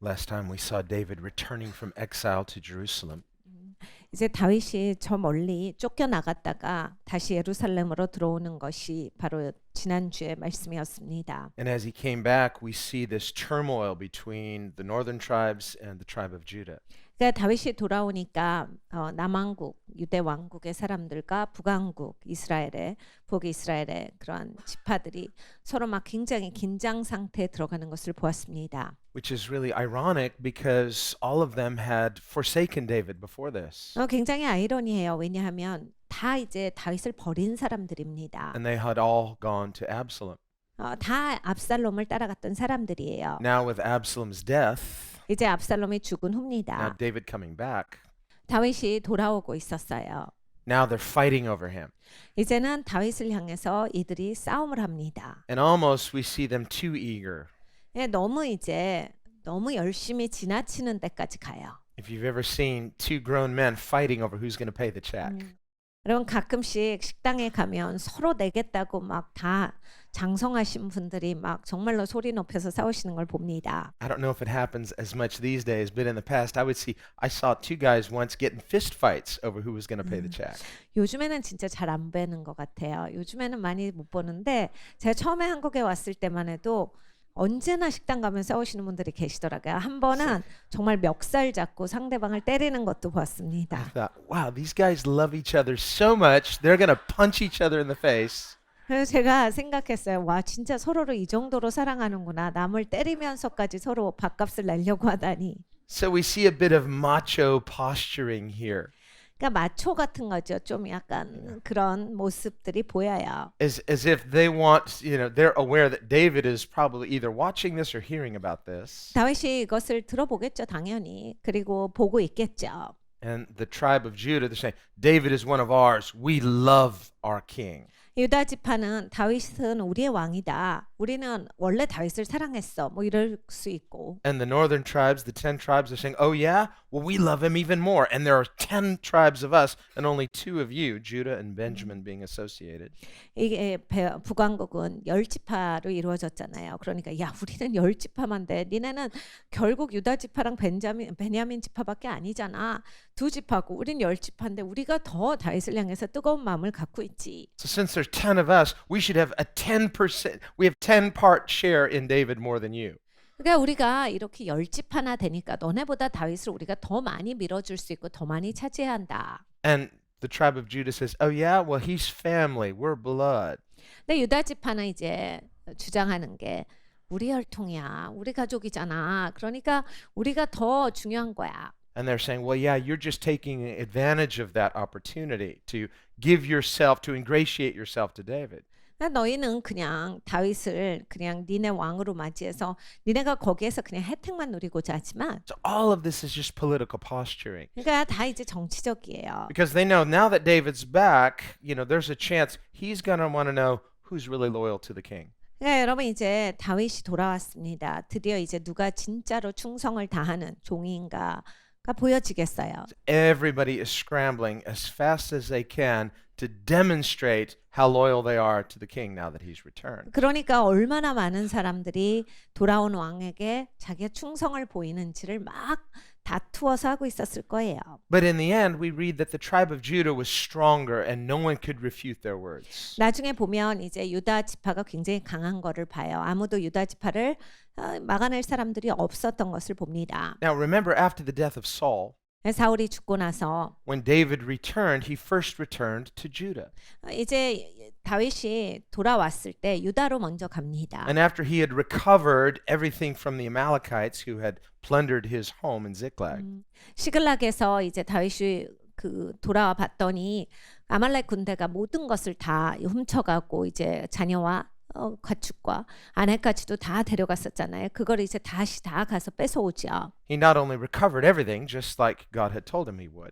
Last time we saw David returning from exile to Jerusalem. 이제 다윗이 저 멀리 쫓겨나갔다가 다시 예루살렘으로 들어오는 것이 바로 지난주의 말씀이었습니다. And as he came back, we see this turmoil between the northern tribes and the tribe of Judah. 그러니까 다윗이 돌아오니까 남왕국 유대 왕국의 사람들과 북왕국 이스라엘의 북이스라엘의 그러한 지파들이 서로 막 굉장히 긴장 상태에 들어가는 것을 보았습니다. Which is really ironic because all of them had forsaken David before this. 굉장히 아이러니해요. 왜냐하면 다 이제 다윗을 버린 사람들입니다. And they had all gone to Absalom. 다 압살롬을 따라갔던 사람들이에요. Now with Absalom's death, 이제 압살롬이 죽은 now 후입니다. David coming back, 다윗이 돌아오고 있었어요. now they're fighting over him. 이제는 다윗을 향해서 이들이 싸움을 합니다. And almost we see them too eager. 너무 열심히 지나치는 데까지 가요. If you've ever seen two grown men fighting over who's going to pay the check. 여러분 가끔씩 식당에 가면 서로 내겠다고 막 다 장성하신 분들이 막 정말로 소리 높여서 싸우시는 걸 봅니다. I don't know if it happens as much these days, but in the past I saw two guys once getting fist fights over who was going to pay the check. 요즘에는 진짜 잘 안 뵈는 것 같아요. 요즘에는 많이 못 보는데 제가 처음에 한국에 왔을 때만 해도 언제나 식당 가면 싸우시는 분들이 계시더라고요. 한 번은 정말 멱살 잡고 상대방을 때리는 것도 I 봤습니다. thought, wow, these guys love each other so much, they're going to punch each other in the face. 그래서 제가 생각했어요. 와, 진짜 서로를 이 정도로 사랑하는구나. 남을 때리면서까지 서로 밥값을 내려고 하다니. So we see a bit of macho posturing here. 그러니까 마초 같은 거죠. 좀 약간 그런 모습들이 보여요. As if they want, they're aware that David is probably either watching this or hearing about this. 다윗이 이것을 들어보겠죠, 당연히. 그리고 보고 있겠죠. And the tribe of Judah, they're saying, David is one of ours. We love our king. 유다 지파는 다윗은 우리의 왕이다. 우리는 원래 다윗을 사랑했어. 뭐 이럴 수 있고. And the northern tribes, the 10 tribes, are saying, oh yeah? Well, we love him even more. And there are 10 tribes of us and only 2 of you, Judah and Benjamin, being associated. 이게 북왕국은 10지파로 이루어졌잖아요. 그러니까 야, 우리는 10지파만 돼. 니네는 결국 유다 지파랑 베냐민 지파밖에 아니잖아. 2지파고 우린 10지파인데 우리가 더 다윗을 향해서 뜨거운 마음을 갖고 있지. So since there's 10 of us, we should have a 10%, we have 10-part share in David more than you. 그러니까 우리가 이렇게 10지파나 되니까 너네보다 다윗을 우리가 더 많이 밀어줄 수 있고 더 많이 차지해야 한다. And the tribe of Judah says, oh yeah? Well, he's family. We're blood. 근데 유다 지파는 이제 주장하는 게 우리 혈통이야. 우리 가족이잖아. 그러니까 우리가 더 중요한 거야. And they're saying, well, yeah, you're just taking advantage of that opportunity to give yourself, to ingratiate yourself to David. 그러니까 너희는 그냥 다윗을 그냥 니네 왕으로 맞이해서 니네가 거기에서 그냥 혜택만 누리고자 하지만 So all of this is just political posturing. 그러니까 다 이제 정치적이에요. Because they know now that David's back, there's a chance he's going to want to know who's really loyal to the king. 네, 여러분 이제 다윗이 돌아왔습니다. 드디어 이제 누가 진짜로 충성을 다하는 종인가가 보여지겠어요. Everybody is scrambling as fast as they can to demonstrate how loyal they are to the king now that he's returned. 그러니까 얼마나 많은 사람들이 돌아온 왕에게 자기가 충성을 보이는지를 막 다투어서 하고 있었을 거예요. But in the end, we read that the tribe of Judah was stronger and no one could refute their words. 나중에 보면 이제 유다 지파가 굉장히 강한 거를 봐요. 아무도 유다 지파를 막아낼 사람들이 없었던 것을 봅니다. Now remember, after the death of Saul, 사울이 죽고 나서 when David returned, he first returned to Judah. 이제 다윗이 돌아왔을 때 유다로 먼저 갑니다. And after he had recovered everything from the Amalekites who had plundered his home in Ziklag, 시글락에서 이제 다윗이 돌아와 봤더니 아말렉 군대가 모든 것을 다 훔쳐가고 이제 자녀와 가축과 아내까지도 다 데려갔었잖아요. 그걸 이제 다시 다 가서 뺏어오죠. he not only recovered everything, just like God had told him he would,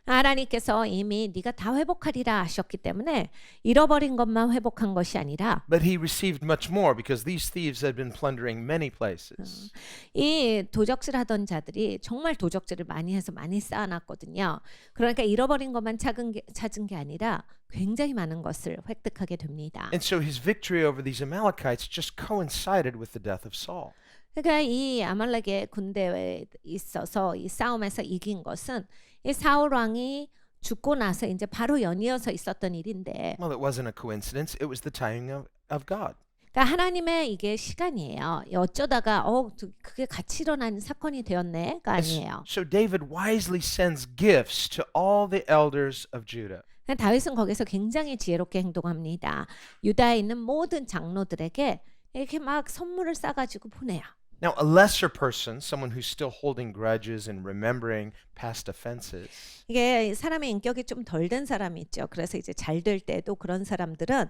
하나님께서 이미 네가 다 회복하리라 하셨기 때문에 잃어버린 것만 회복한 것이 아니라 but he received much more because these thieves had been plundering many places. 이 도적질하던 자들이 정말 도적질을 많이 해서 많이 쌓아놨거든요. 그러니까 잃어버린 것만 찾은 게 아니라 굉장히 많은 것을 획득하게 됩니다. And so his victory over these Amalekites just coincided with the death of Saul. 그러니까 이 아말렉의 군대에 있어서 이 싸움에서 이긴 것은 이 사울 왕이 죽고 나서 이제 바로 연이어서 있었던 일인데, Well, it wasn't a coincidence. It was the timing of God. 그러니까 하나님의 이게 시간이에요. 어쩌다가 그게 같이 일어나는 사건이 되었네가 아니에요. So David wisely sends gifts to all the elders of Judah. 그러니까 다윗은 거기서 굉장히 지혜롭게 행동합니다. 유다에 있는 모든 장로들에게 이렇게 막 선물을 싸가지고 보내요. Now, a lesser person, someone who's still holding grudges and remembering past offenses, 이게 사람의 인격이 좀 덜 된 사람이 있죠. 그래서 이제 잘 될 때도 그런 사람들은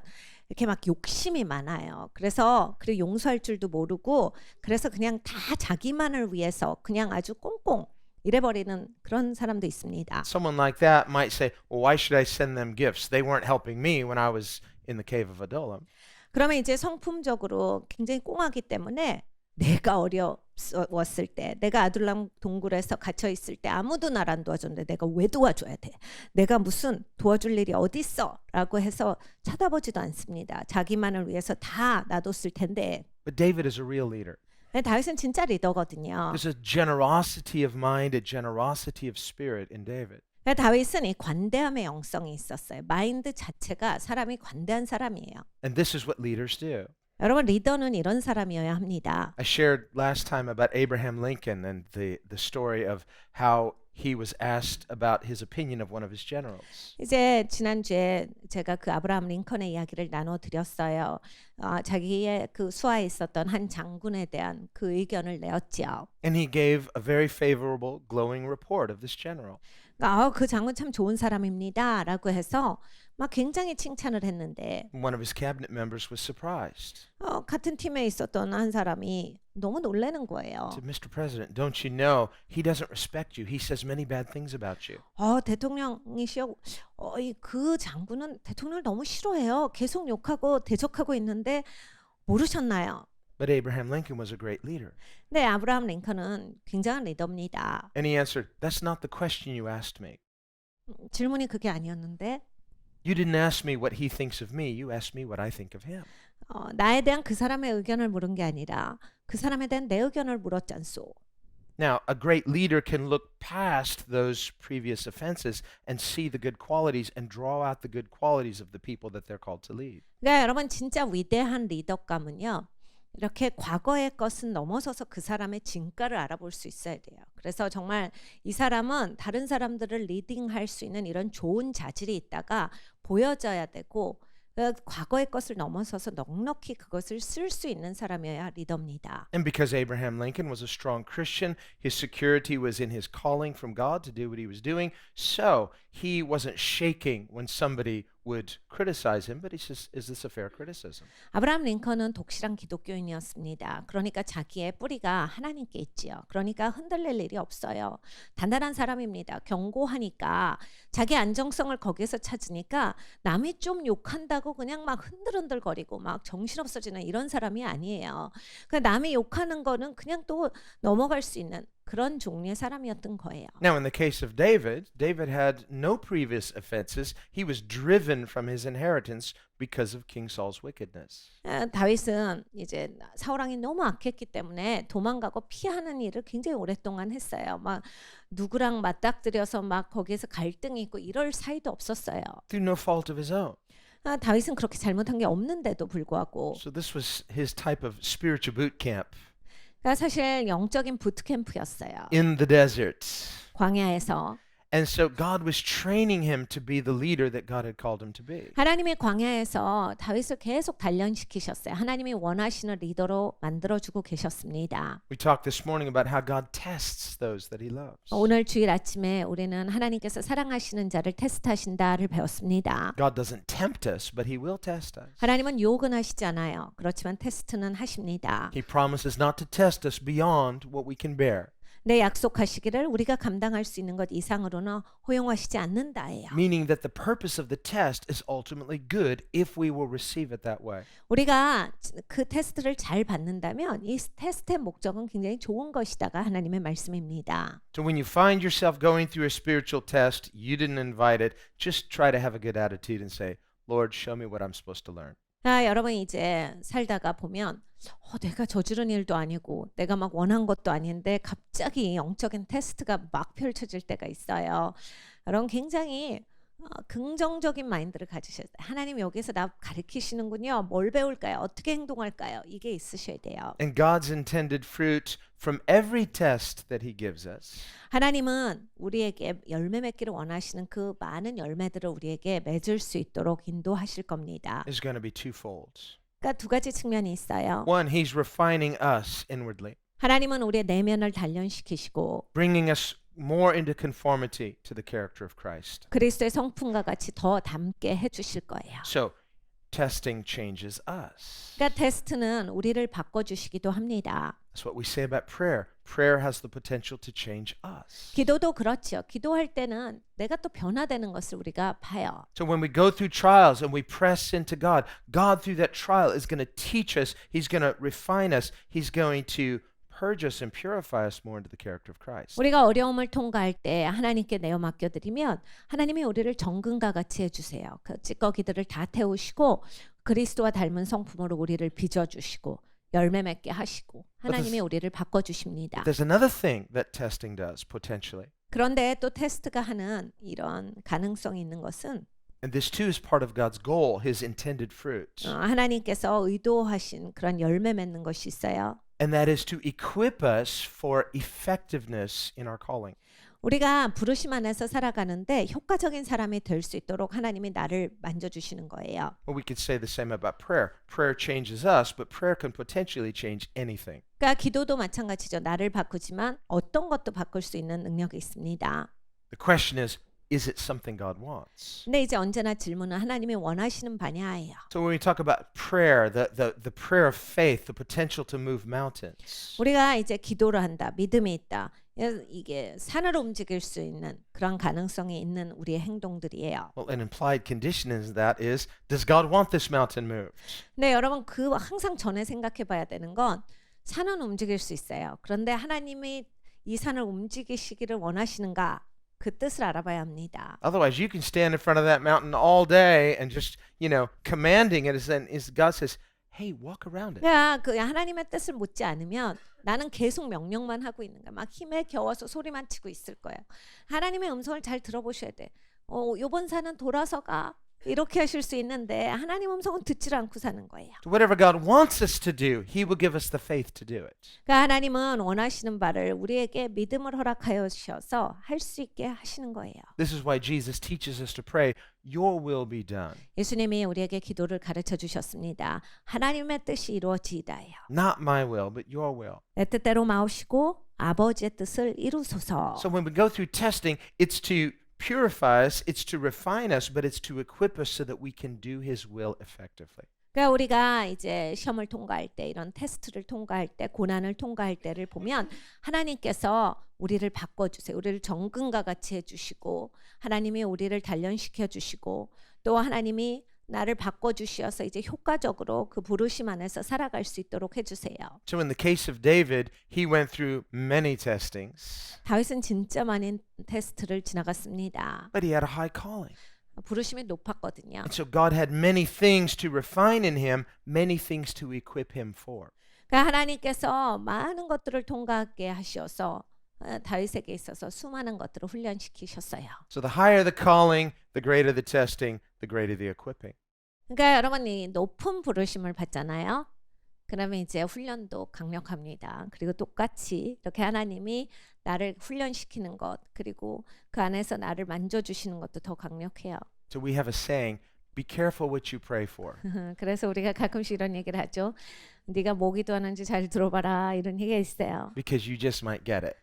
이렇게 막 욕심이 많아요. 그래서 용서할 줄도 모르고, 그래서 그냥 다 자기만을 위해서 그냥 아주 꽁꽁 이래버리는 그런 사람도 있습니다. someone like that might say, well, why should I send them gifts? They weren't helping me when I was in the cave of Adullam. 그러면 이제 성품적으로 굉장히 꽁하기 때문에 내가 어려웠을 때, 내가 아둘람 동굴에서 갇혀 있을 때 아무도 날 안 도와줬는데 내가 왜 도와줘야 돼? 내가 무슨 도와줄 일이 어디 있어? 라고 해서 쳐다보지도 않습니다. 자기만을 위해서 다 놔뒀을 텐데. But David is a real leader. 다윗은 진짜 리더거든요. There's a generosity of mind, a generosity of spirit in David. 다윗은 이 관대함의 영성이 있었어요. 마인드 자체가 사람이 관대한 사람이에요. And this is what leaders do. 여러분, 리더는 이런 사람이어야 합니다. I shared last time about Abraham Lincoln and the story of how he was asked about his opinion of one of his generals. 이제 지난주에 제가 그 아브라함 링컨의 이야기를 나눠드렸어요. 자기의 그 수하에 있었던 한 장군에 대한 그 의견을 내었지요. And he gave a very favorable, glowing report of this general. 그러니까 그 장군 참 좋은 사람입니다라고 해서 막 굉장히 칭찬을 했는데, One of his cabinet members was surprised. 같은 팀에 있었던 한 사람이 너무 놀라는 거예요. Said, Mr. President, don't you know he doesn't respect you? He says many bad things about you. 대통령이시여, 그 장군은 대통령을 너무 싫어해요. 계속 욕하고 대적하고 있는데 모르셨나요? But Abraham Lincoln was a great leader. 네, 아브라함 링컨은 굉장한 리더입니다. And he answered, that's not the question you asked me. 질문이 그게 아니었는데, You didn't ask me what he thinks of me. You asked me what I think of him. 나에 대한 그 사람의 의견을 물은 게 아니라 그 사람에 대한 내 의견을 물었잖소. Now, a great leader can look past those previous offenses and see the good qualities and draw out the good qualities of the people that they're called to lead. 그러니까 여러분, 진짜 위대한 리더감은요, 이렇게 과거의 것은 넘어서서 그 사람의 진가를 알아볼 수 있어야 돼요. 그래서 정말 이 사람은 다른 사람들을 리딩할 수 있는 이런 좋은 자질이 있다가 보여져야 되고, 과거의 것을 넘어서서 넉넉히 그것을 쓸 수 있는 사람이어야 리더입니다. And because Abraham Lincoln was a strong Christian, his security was in his calling from God to do what he was doing. So he wasn't shaking when somebody would criticize him, but he says, is this a fair criticism? 아브라함 링컨은 독실한 기독교인이었습니다. 그러니까 자기의 뿌리가 하나님께 있지요. 그러니까 흔들릴 일이 없어요. 단단한 사람입니다. 견고하니까 자기 안정성을 거기에서 찾으니까 남이 좀 욕한다고 그냥 막 흔들흔들거리고 막 정신없어지는 이런 사람이 아니에요. 그러니까 남이 욕하는 거는 그냥 또 넘어갈 수 있는 그런 종류의 사람이었던 거예요. Now, in the case of David, David had no previous offenses. He was driven from his inheritance because of King Saul's wickedness. 다윗은 이제 사울 왕이 너무 악했기 때문에 도망가고 피하는 일을 굉장히 오랫동안 했어요. 막 누구랑 맞닥뜨려서 막 거기에서 갈등이 있고 이럴 사이도 없었어요. Through no fault of his own. 다윗은 그렇게 잘못한 게 없는데도 불구하고, So this was his type of spiritual boot camp 그러니까 사실 영적인 부트캠프였어요. in the desert. 광야에서. And so God was training him to be the leader that God had called him to be. 하나님이 광야에서 다윗을 계속 단련시키셨어요. 하나님이 원하시는 리더로 만들어주고 계셨습니다. We talked this morning about how God tests those that he loves. 오늘 주일 아침에 우리는 하나님께서 사랑하시는 자를 테스트하신다를 배웠습니다. God doesn't tempt us, but he will test us. 하나님은 유혹은 하시지 않아요. 그렇지만 테스트는 하십니다. He promises not to test us beyond what we can bear. 내 약속하시기를 우리가 감당할 수 있는 것 이상으로는 허용하시지 않는다예요. Meaning that the purpose of the test is ultimately good if we will receive it that way. 우리가 그 테스트를 잘 받는다면 이 테스트의 목적은 굉장히 좋은 것이다가 하나님의 말씀입니다. So when you find yourself going through a spiritual test, you didn't invite it, just try to have a good attitude and say, Lord, show me what I'm supposed to learn. 여러분 이제 살다가 보면 내가 저지른 일도 아니고 내가 막 원한 것도 아닌데 갑자기 영적인 테스트가 막 펼쳐질 때가 있어요. 여러분 굉장히 긍정적인 마인드를 가지셔야 돼요. 하나님 여기서 나 가르치시는군요. 뭘 배울까요? 어떻게 행동할까요? 이게 있으셔야 돼요. And God's intended fruit from every test that He gives us 하나님은 우리에게 열매 맺기를 원하시는 그 많은 열매들을 우리에게 맺을 수 있도록 인도하실 겁니다. is going to be twofold. 그러니까 두 가지 측면이 있어요. One, He's refining us inwardly, 하나님은 우리의 내면을 단련시키시고 bringing us more into conformity to the character of Christ. 그리스도의 성품과 같이 더 닮게 해주실 거예요. So, testing changes us. 그러니까 테스트는 우리를 바꿔주시기도 합니다. That's what we say about prayer. Prayer has the potential to change us. 기도도 그렇죠. 기도할 때는 내가 또 변화되는 것을 우리가 봐요. So when we go through trials and we press into God, God through that trial is going to teach us. He's going to refine us. He's going to purge us and purify us more into the character of Christ. 우리가 어려움을 통과할 때 하나님께 내어 맡겨드리면 하나님이 우리를 정금과 같이 해주세요. 그 찌꺼기들을 다 태우시고 그리스도와 닮은 성품으로 우리를 빚어주시고 열매 맺게 하시고 하나님이 우리를 바꿔주십니다. There's another thing that testing does potentially. 그런데 또 테스트가 하는 이런 가능성이 있는 것은 And this too is part of God's goal, His intended fruit. 하나님께서 의도하신 그런 열매 맺는 것이 있어요. And that is to equip us for effectiveness in our calling. 우리가 부르심 안에서 살아가는데 효과적인 사람이 될 수 있도록 하나님이 나를 만져주시는 거예요. Well, we could say the same about prayer. Prayer changes us, but prayer can potentially change anything. 그러니까 기도도 마찬가지죠. 나를 바꾸지만 어떤 것도 바꿀 수 있는 능력이 있습니다. The question is it something God wants? 근데 이제 언제나 질문은 하나님이 원하시는 바냐예요. So when we talk about prayer, the prayer of faith, the potential to move mountains, 우리가 이제 기도를 한다. 믿음이 있다. 이게 산을 움직일 수 있는 그런 가능성이 있는 우리의 행동들이에요. well, an implied condition is that is, does God want this mountain moved? 근데 여러분 그 항상 전에 생각해 봐야 되는 건 산은 움직일 수 있어요. 그런데 하나님이 이 산을 움직이시기를 원하시는가? 그 뜻을 알아봐야 합니다. Otherwise, you can stand in front of that mountain all day and just, commanding it as God says, hey, walk around it. 그러니까 그 하나님의 뜻을 묻지 않으면 나는 계속 명령만 하고 있는 거야. 막 힘에 겨워서 소리만 치고 있을 거예요. 하나님의 음성을 잘 들어보셔야 돼. 요번 산은 돌아서 가. 이렇게 하실 수 있는데 하나님 음성은 듣질 않고 사는 거예요. So whatever God wants us to do, He will give us the faith to do it. 그러니까 하나님은 원하시는 바를 우리에게 믿음을 허락하여 주셔서 할 수 있게 하시는 거예요. This is why Jesus teaches us to pray, Your will be done. 예수님이 우리에게 기도를 가르쳐 주셨습니다. 하나님의 뜻이 이루어지이다예요. Not my will, but Your will. 내 뜻대로 마옵시고 아버지의 뜻을 이루소서. So when we go through testing, it's to purify us, it's to refine us, but it's to equip us so that we can do His will effectively. 그러니까 우리가 이제 시험을 통과할 때 이런 테스트를 통과할 때 고난을 통과할 때를 보면 하나님께서 우리를 바꿔주세요. 우리를 정금과 같이 해주시고 하나님이 우리를 단련시켜 주시고 또 하나님이 나를 바꿔주셔서 이제 효과적으로 그 부르심 안에서 살아갈 수 있도록 해주세요. So in the case of David, he went through many testings, 다윗은 진짜 많은 테스트를 지나갔습니다. but he had a high calling. 부르심이 높았거든요. And so God had many things to refine in him, many things to equip him for. 그러니까 하나님께서 많은 것들을 통과하게 하셔서 다윗에게 있어서 수많은 것들을 훈련시키셨어요. So the higher the calling, the greater the testing, the greater the equipping. 그러니까 여러분이 높은 부르심을 받잖아요. 그러면 이제 훈련도 강력합니다. 그리고 똑같이 이렇게 하나님이 나를 훈련시키는 것 그리고 그 안에서 나를 만져주시는 것도 더 강력해요. So we have a saying, be careful what you pray for. 그래서 우리가 가끔씩 이런 얘기를 하죠. 네가 뭐 기도하는지 잘 들어봐라 이런 얘기가 있어요. Because you just might get it.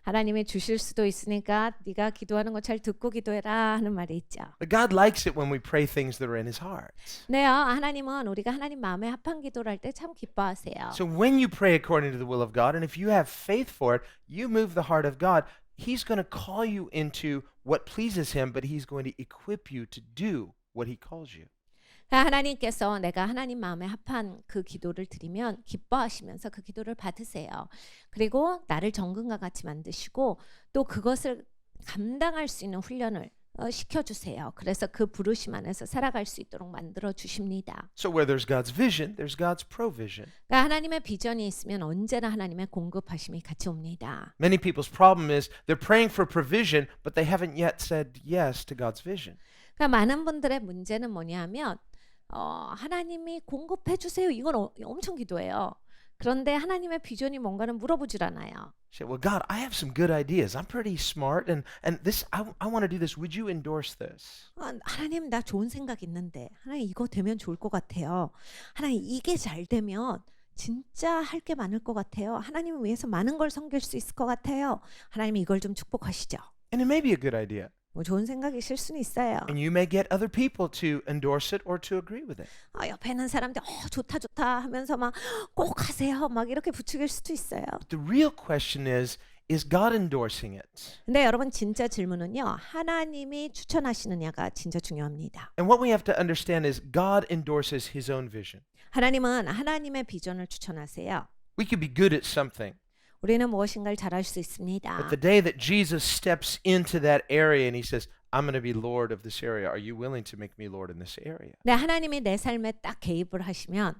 하나님이 주실 수도 있으니까 네가 기도하는 거 잘 듣고 기도해라 하는 말이 있죠. But God likes it when we pray things that are in His heart. 네요. 하나님은 우리가 하나님 마음에 합한 기도를 할 때 참 기뻐하세요. So when you pray according to the will of God, and if you have faith for it, you move the heart of God. He's going to call you into what pleases Him, but He's going to equip you to do what He calls you. 하나님께서 내가 하나님 마음에 합한 그 기도를 드리면 기뻐하시면서 그 기도를 받으세요. 그리고 나를 정금과 같이 만드시고 또 그것을 감당할 수 있는 훈련을 시켜주세요. 그래서 그 부르심 안에서 살아갈 수 있도록 만들어 주십니다. So where there's God's vision, there's God's provision. 그러니까 하나님의 비전이 있으면 언제나 하나님의 공급하심이 같이 옵니다. Many people's problem is they're praying for provision, but they haven't yet said yes to God's vision. 그러니까 많은 분들의 문제는 뭐냐면 하나님이 공급해 주세요. 이건 엄청 기도해요. 그런데 하나님의 비전이 뭔가는 물어보질 않아요. Say, well, God, I have some good ideas. I'm pretty smart, and this I want to do this. Would you endorse this? 하나님 나 좋은 생각 있는데 하나님 이거 되면 좋을 것 같아요. 하나님 이게 잘 되면 진짜 할 게 많을 것 같아요. 하나님을 위해서 많은 걸 섬길 수 있을 것 같아요. 하나님 이걸 좀 축복하시죠. And it may be a good idea, 뭐 좋은 생각이실 수는 있어요. and you may get other people to endorse it or to agree with it. 옆에 있는 사람들 좋다 좋다 하면서 막 꼭 하세요. 막 이렇게 부추길 수도 있어요. But the real question is God endorsing it? 근데 여러분 진짜 질문은요. 하나님이 추천하시느냐가 진짜 중요합니다. And what we have to understand is God endorses His own vision. 하나님은 하나님의 비전을 추천하세요. We could be good at something, 우리는 무엇인가를 잘할 수 but 있습니다. the day that Jesus steps into that area and He says, I'm going to be Lord of this area, are you willing to make me Lord in this area? 네, 하나님이 내 삶에 딱 개입을 하시면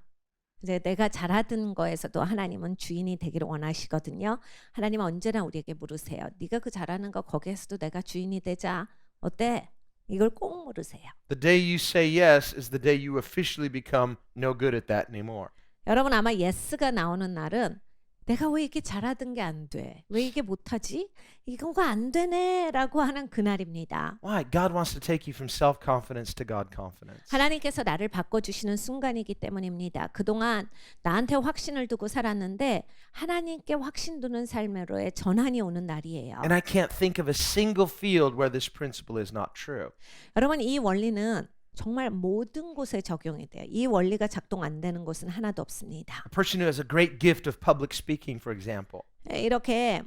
이제 내가 잘하던 거에서도 하나님은 주인이 되기를 원하시거든요. 하나님은 언제나 우리에게 물으세요. 네가 그 잘하는 거 거기에서도 내가 주인이 되자. 어때? 이걸 꼭 물으세요. The day you say yes is the day you officially become no good at that anymore. 여러분 아마 예스가 나오는 날은 내가 왜 이게 잘하던 게 안 돼? 왜 이게 못하지? 이거가 안 되네라고 하는 그날입니다. Why? God wants to take you from self-confidence to God confidence. 하나님께서 나를 바꿔주시는 순간이기 때문입니다. 그동안 나한테 확신을 두고 살았는데 하나님께 확신 두는 삶으로의 전환이 오는 날이에요. And I can't think of a single field where this principle is not true. 여러분 이 원리는 정말 모든 곳에 적용이 돼요. 이 원리가 작동 안 되는 곳은 하나도 없습니다. A person who has a great gift of public speaking, for example, 이렇게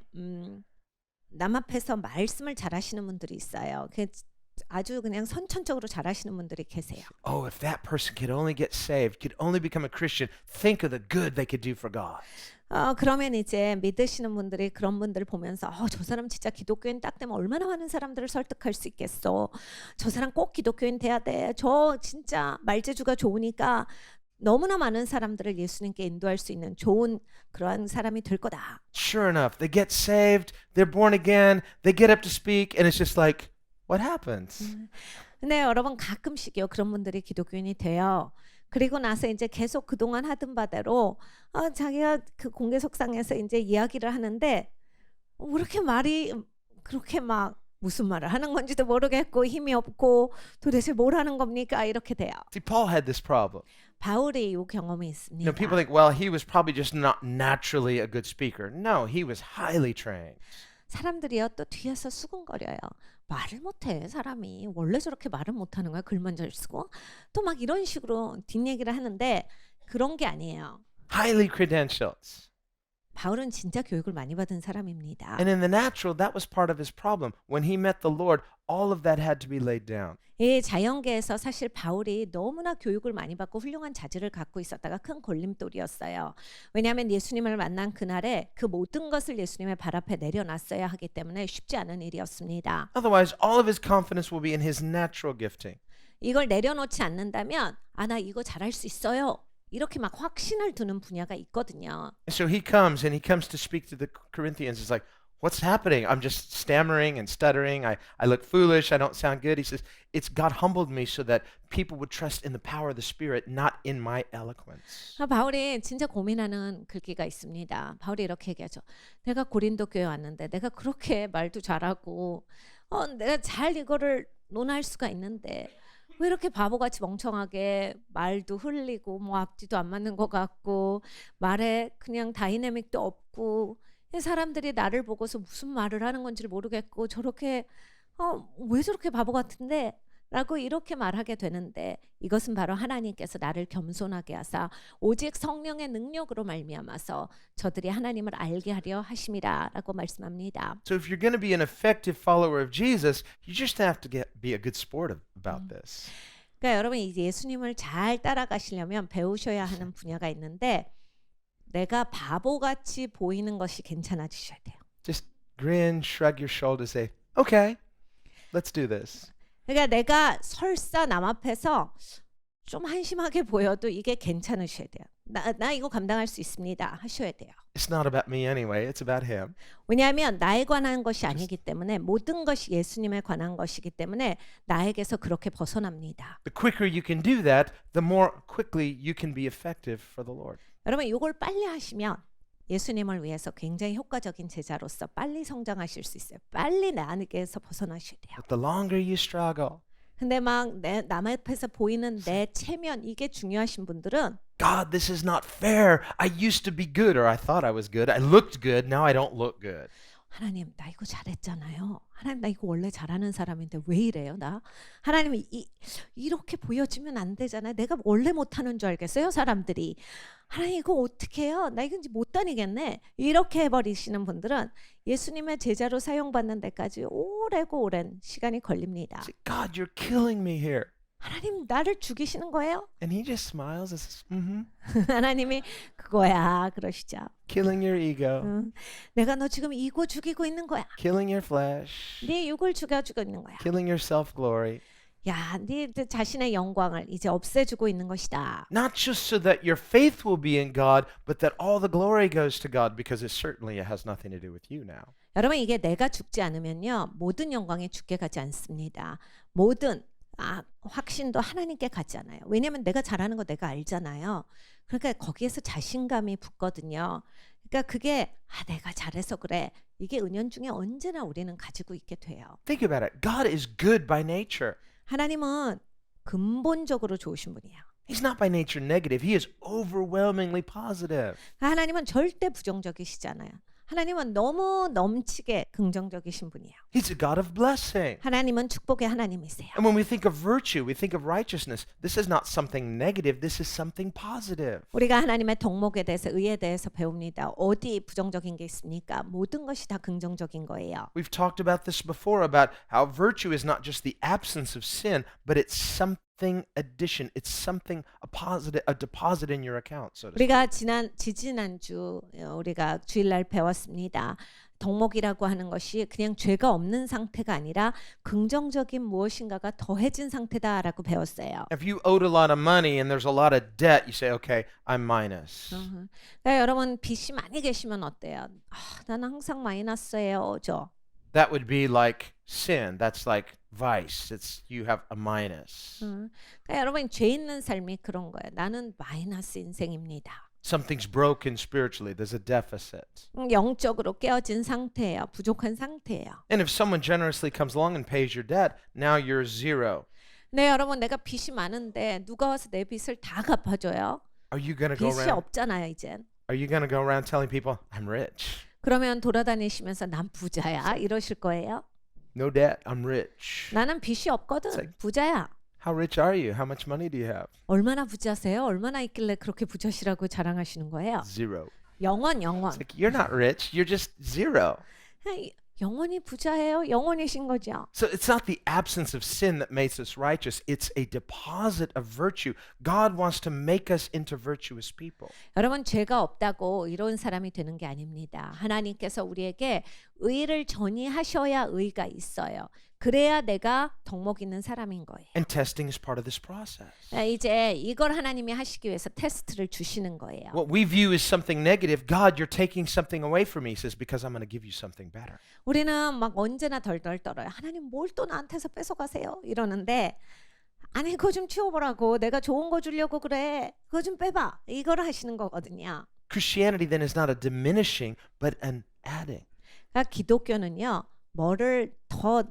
남 앞에서 말씀을 잘하시는 분들이 있어요. 아주 그냥 선천적으로 잘하시는 분들이 계세요. oh, if that person could only get saved, could only become a Christian, think of the good they could do for God. 그러면 이제 믿으시는 분들이 그런 분들을 보면서 저 사람 진짜 기독교인 딱 되면 얼마나 많은 사람들을 설득할 수 있겠어. 저 사람 꼭 기독교인 돼야 돼. 저 진짜 말재주가 좋으니까 너무나 많은 사람들을 예수님께 인도할 수 있는 좋은 그러한 사람이 될 거다. Sure enough, they get saved, they're born again, they get up to speak, and it's just like, what happens? 근데 여러분 가끔씩요 그런 분들이 기독교인이 돼요. 그리고 나서 이제 계속 그동안 하던 바대로 자기가 그 공개석상에서 이제 이야기를 하는데 왜 이렇게 말이 그렇게 막 무슨 말을 하는 건지도 모르겠고 힘이 없고 도대체 뭘 하는 겁니까? 이렇게 돼요. See, Paul had this problem. 바울이 이 경험이 You 있습니다. know, people think, well, he was probably just not naturally a good speaker. No, he was highly trained. 사람들이요 또 뒤에서 수근거려요. 말을 못해 사람이 원래 저렇게 말을 못하는 거야. 글만 잘 쓰고 또 막 이런 식으로 뒷얘기를 하는데 그런 게 아니에요. Highly credentialed. 바울은 진짜 교육을 많이 받은 사람입니다. And in the natural, that was part of his problem. When he met the Lord, all of that had to be laid down. 이 자연계에서 사실 바울이 너무나 교육을 많이 받고 훌륭한 자질을 갖고 있었다가 큰 걸림돌이었어요. 왜냐하면 예수님을 만난 그날에 그 모든 것을 예수님의 발 앞에 내려놨어야 하기 때문에 쉽지 않은 일이었습니다. Otherwise, all of his confidence will be in his natural gifting. 이걸 내려놓지 않는다면 나 이거 잘할 수 있어요. 이렇게 막 확신을 두는 분야가 있거든요. And so he comes to speak to the Corinthians. It's like, what's happening? I'm just stammering and stuttering. I look foolish. I don't sound good. He says, it's God humbled me so that people would trust in the power of the Spirit, not in my eloquence. 바울이 진짜 고민하는 글귀가 있습니다. 바울이 이렇게 얘기하죠. 내가 고린도 교회 왔는데 내가 그렇게 말도 잘하고 내가 잘 이거를 논할 수가 있는데 왜 이렇게 바보같이 멍청하게 말도 흘리고 뭐 앞뒤도 안 맞는 것 같고 말에 그냥 다이내믹도 없고 사람들이 나를 보고서 무슨 말을 하는 건지를 모르겠고 저렇게 왜 저렇게 바보 같은데? 라고 이렇게 말하게 되는데 이것은 바로 하나님께서 나를 겸손하게 하사 오직 성령의 능력으로 말미암아서 저들이 하나님을 알게 하려 하심이라 라고 말씀합니다. So if you're going to be an effective follower of Jesus, you just have to be a good sport about this. 그러니까 여러분 이제 예수님을 잘 따라가시려면 배우셔야 하는 분야가 있는데 내가 바보같이 보이는 것이 괜찮아지셔야 돼요. Just grin, shrug your shoulders, say, okay, let's do this. 그러니까 내가 설사 남 앞에서 좀 한심하게 보여도 이게 괜찮으셔야 돼요. 나 이거 감당할 수 있습니다. 하셔야 돼요. It's not about me anyway. It's about him. 왜냐하면 나에 관한 것이 아니기 때문에 모든 것이 예수님에 관한 것이기 때문에 나에게서 그렇게 벗어납니다. The quicker you can do that, the more quickly you can be effective for the Lord. 여러분 이걸 빨리 하시면 예수님을 위해서 굉장히 효과적인 제자로서 빨리 성장하실 수 있어요. 빨리 나에게서 벗어나셔야 돼요. But the longer you struggle, 근데 막 남 앞에서 보이는 내 체면 이게 중요하신 분들은 God, this is not fair. I used to be good, or I thought I was good. I looked good. Now I don't look good. 하나님 나 이거 잘했잖아요. 하나님 나 이거 원래 잘하는 사람인데 왜 이래요 나? 하나님 이렇게 보여지면 안 되잖아요. 내가 원래 못하는 줄 알겠어요 사람들이. 하나님 이거 어떻게 해요? 나 이거 이제 못 다니겠네. 이렇게 해버리시는 분들은 예수님의 제자로 사용받는 데까지 오랜 시간이 걸립니다. Say, God, you're killing me here. 하나님 나를 죽이시는 거예요? And he just smiles and says, 하나님이 그거야 그러시죠. killing your ego, 응. 내가 너 지금 이고 죽이고 있는 거야. killing your flesh, 네 육을 죽여주고 있는 거야. killing your self-glory. 야, 네 자신의 영광을 이제 없애주고 있는 것이다. Not just so that your faith will be in God, but that all the glory goes to God, because it certainly has nothing to do with you now. 여러분 이게 내가 죽지 않으면요 모든 영광이 죽게 가지 않습니다. 모든 확신도 하나님께 가지 않아요. 왜냐하면 내가 잘하는 거 내가 알잖아요. 그러니까 거기에서 자신감이 붙거든요. 그러니까 그게 내가 잘해서 그래. 이게 은연중에 언제나 우리는 가지고 있게 돼요. Think about it. God is good by nature. 하나님은 근본적으로 좋으신 분이에요. He's not by nature negative. He is overwhelmingly positive. 하나님은 절대 부정적이시잖아요. 하나님은 너무 넘치게 긍정적이신 분이에요. He's a God of blessing. 하나님은 축복의 하나님이세요. And when we think of virtue, we think of righteousness. This is not something negative. This is something positive. 우리가 하나님의 덕목에 대해서 의에 대해서 배웁니다. 어디 부정적인 게 있습니까? 모든 것이 다 긍정적인 거예요. We've talked about this before, about how virtue is not just the absence of sin, but it's something addition. It's something a deposit in your account, so to speak. 우리가 지지난주 우리가 주일날 배웠습니다. 덕목이라고 하는 것이 그냥 죄가 없는 상태가 아니라 긍정적인 무엇인가가 더해진 상태다라고 배웠어요. If you owed a lot of money and there's a lot of debt, you say, okay, I'm minus. 그러니까 여러분 빚이 많이 계시면 어때요? 나는 항상 마이너스예요. That would be like sin. That's like vice. It's you have a minus. 그러니까 여러분 죄 있는 삶이 그런 거예요. 나는 마이너스 인생입니다. Something's broken spiritually. There's a deficit. 영적으로 깨어진 상태예요. 부족한 상태예요. And if someone generously comes along and pays your debt, now you're zero. 네, 여러분 내가 빚이 많은데 누가 와서 내 빚을 다 갚아줘요? Are you going to go 빚이 around? 없잖아요, 이젠. Are you going to go around telling people, I'm rich? 그러면 돌아다니시면서 난 부자야 이러실 거예요? No debt. I'm rich. 나는 빚이 없거든. 부자야. How rich are you? How much money do you have? 얼마나 부자세요? 얼마나 있길래 그렇게 부자시라고 자랑하시는 거예요? Zero. 영원. It's like, you're not rich. You're just zero. 영원히 부자예요. 영원이신 거죠. So it's not the absence of sin that makes us righteous. It's a deposit of virtue. God wants to make us into virtuous people. 여러분 죄가 없다고 이런 사람이 되는 게 아닙니다. 하나님께서 우리에게 의를 전이하셔야 의가 있어요. 그래야 내가 덕목 있는 사람인 거예요. And testing is part of this process. 이제 이걸 하나님이 하시기 위해서 테스트를 주시는 거예요. What we view as something negative, God, you're taking something away from me, he says, because I'm going to give you something better. 우리는 막 언제나 덜덜 떨어요. 하나님 뭘 또 나한테서 뺏어가세요? 이러는데 아니 그거 좀 치워보라고. 내가 좋은 거 주려고 그래. 그거 좀 빼봐. 이걸 하시는 거거든요. Christianity then is not a diminishing, but an adding. 그러니까 기독교는요. 뭐를 더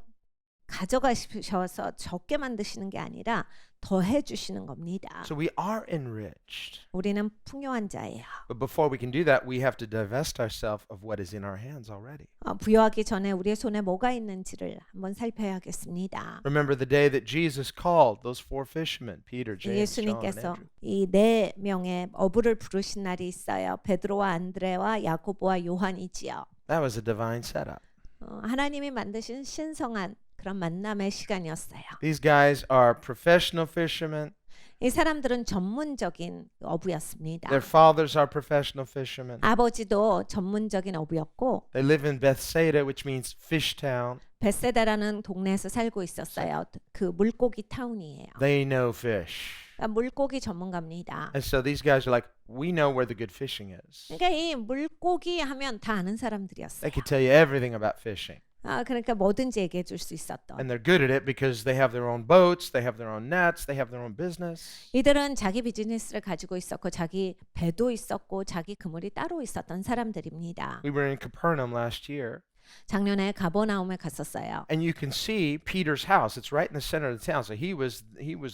가져가셔서 적게 만드시는 게 아니라 더해 주시는 겁니다. So we are enriched. 우리는 풍요한 자예요. But before we can do that, we have to divest ourselves of what is in our hands already. 부여하기 전에 우리의 손에 뭐가 있는지를 한번 살펴야겠습니다. Remember the day that Jesus called those four fishermen, Peter, James, John, and 예수님께서 Andrew. 이 네 명의 어부를 부르신 날이 있어요. 베드로와 안드레와 야고보와 요한이지요. That was a divine setup. 하나님이 만드신 신성한 그런 만남의 시간이었어요. These guys are professional fishermen. 이 사람들은 전문적인 어부였습니다. Their fathers are professional fishermen. 아버지도 전문적인 어부였고 They live in Bethsaida, which means fish town. 베세다라는 동네에서 살고 있었어요. 그 물고기 타운이에요. They know fish. 그러니까 물고기 전문가입니다. And so these guys are like, we know where the good fishing is. 그러니까 이 물고기 하면 다 아는 They 사람들이었어요. could tell you everything about fishing. 그러니까 뭐든지 얘기해 줄 수 있었던. And they're good at it because they have their own boats, they have their own nets, they have their own business. 이들은 자기 비즈니스를 가지고 있었고 자기 배도 있었고 자기 그물이 따로 있었던 사람들입니다. We were in Capernaum last year, 작년에 가버나움에 갔었어요. and you can see Peter's house. It's right in the center of the town. So he was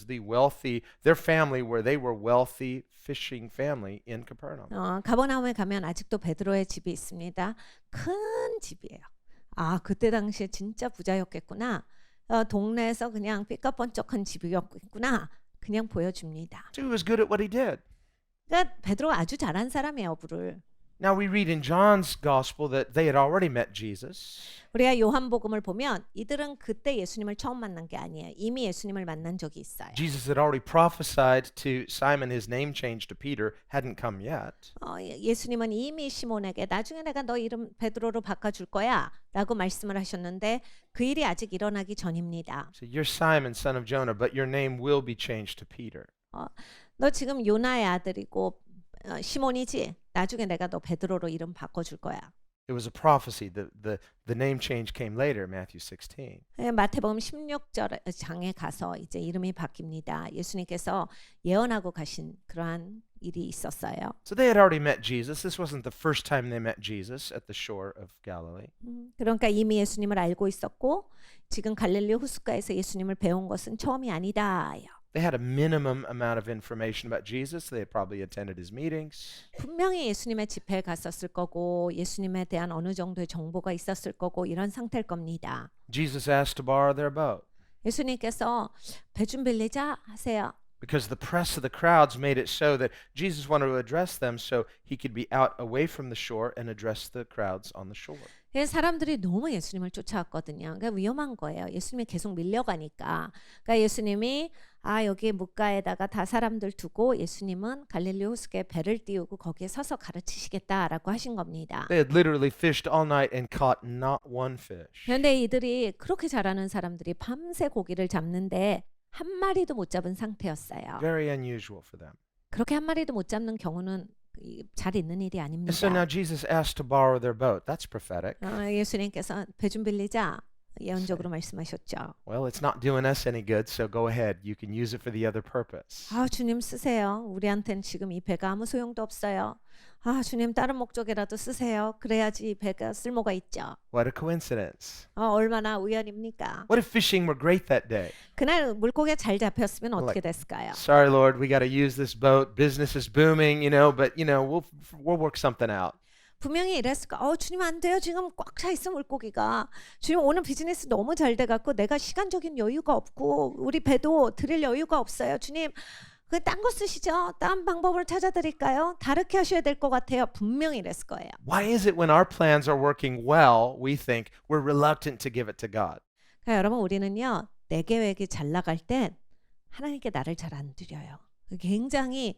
the wealthy, their family where they were wealthy fishing family in Capernaum. 가버나움에 가면 아직도 베드로의 집이 있습니다. 큰 집이에요. 그때 당시에 진짜 부자였겠구나. 동네에서 그냥 삐까뻔쩍한 집이었겠구나. 그냥 보여줍니다. So he was good at what he did. 그러니까 베드로가 아주 잘한 사람이에요, 어부를. Now we read in John's gospel that they had already met Jesus. 우리가 요한복음을 보면 이들은 그때 예수님을 처음 만난 게 아니에요. 이미 예수님을 만난 적이 있어요. Jesus had already prophesied to Simon his name change to Peter hadn't come yet. 예수님은 이미 시몬에게 나중에 내가 너 이름 베드로로 바꿔줄 거야 라고 말씀을 하셨는데 그 일이 아직 일어나기 전입니다. So you're Simon, son of Jonah, but your name will be changed to Peter. 너 지금 요나의 아들이고 시몬이지? 나중에 내가 너 베드로로 이름 바꿔줄 거야. It was a prophecy. The name change came later, Matthew 16. 마태복음 16장에 가서 이제 이름이 바뀝니다. 예수님께서 예언하고 가신 그러한 일이 있었어요. So they had already met Jesus. This wasn't the first time they met Jesus at the shore of Galilee. 그러니까 이미 예수님을 알고 있었고 지금 갈릴리 호숫가에서 예수님을 배운 것은 처음이 아니다요. They had a minimum amount of information about Jesus. They had probably attended his meetings. 분명히 예수님의 집회에 갔었을 거고 예수님에 대한 어느 정도의 정보가 있었을 거고 이런 상태일 겁니다. Jesus asked to borrow their boat 예수님께서 배 좀 빌리자 하세요. because the press of the crowds made it so that Jesus wanted to address them so he could be out away from the shore and address the crowds on the shore. 사람들이 너무 예수님을 쫓아왔거든요. 그러니까 위험한 거예요. 예수님이 계속 밀려가니까. 그러니까 예수님이 여기 뭇가에다가 다 사람들 두고 예수님은 갈릴리 호수에 배를 띄우고 거기에 서서 가르치시겠다라고 하신 겁니다. They had literally fished all night and caught not one fish. 그런데 이들이 그렇게 잘하는 사람들이 밤새 고기를 잡는데 한 마리도 못 잡은 상태였어요. Very unusual for them. 그렇게 한 마리도 못 잡는 경우는 잘 있는 일이 And so now 아닙니다. Jesus asked to borrow their boat. That's prophetic. 예수님께서 배 좀 빌리자 예언적으로 말씀하셨죠. Well, it's not doing us any good, so go ahead. You can use it for the other purpose. 주님 쓰세요. 우리한테는 지금 이 배가 아무 소용도 없어요. 주님 다른 목적이라도 쓰세요. 그래야지 이 배가 쓸모가 있죠. What a coincidence. 얼마나 우연입니까? What if fishing were great that day? 그날 물고기가 잘 잡혔으면 어떻게 됐을까요? Sorry, Lord, we got to use this boat. Business is booming, but we'll work something out. 분명히 이랬을까? 주님 안 돼요. 지금 꽉 차 있어 물고기가. 주님 오늘 비즈니스 너무 잘 돼갖고 내가 시간적인 여유가 없고 우리 배도 드릴 여유가 없어요. 주님 딴 거 쓰시죠. 딴 방법을 찾아드릴까요? 다르게 하셔야 될 것 같아요. 분명히 이랬을 거예요. Why is it when our plans are working well, we think we're reluctant to give it to God? 그러니까 여러분 우리는요. 내 계획이 잘 나갈 땐 하나님께 나를 잘 안 드려요. 굉장히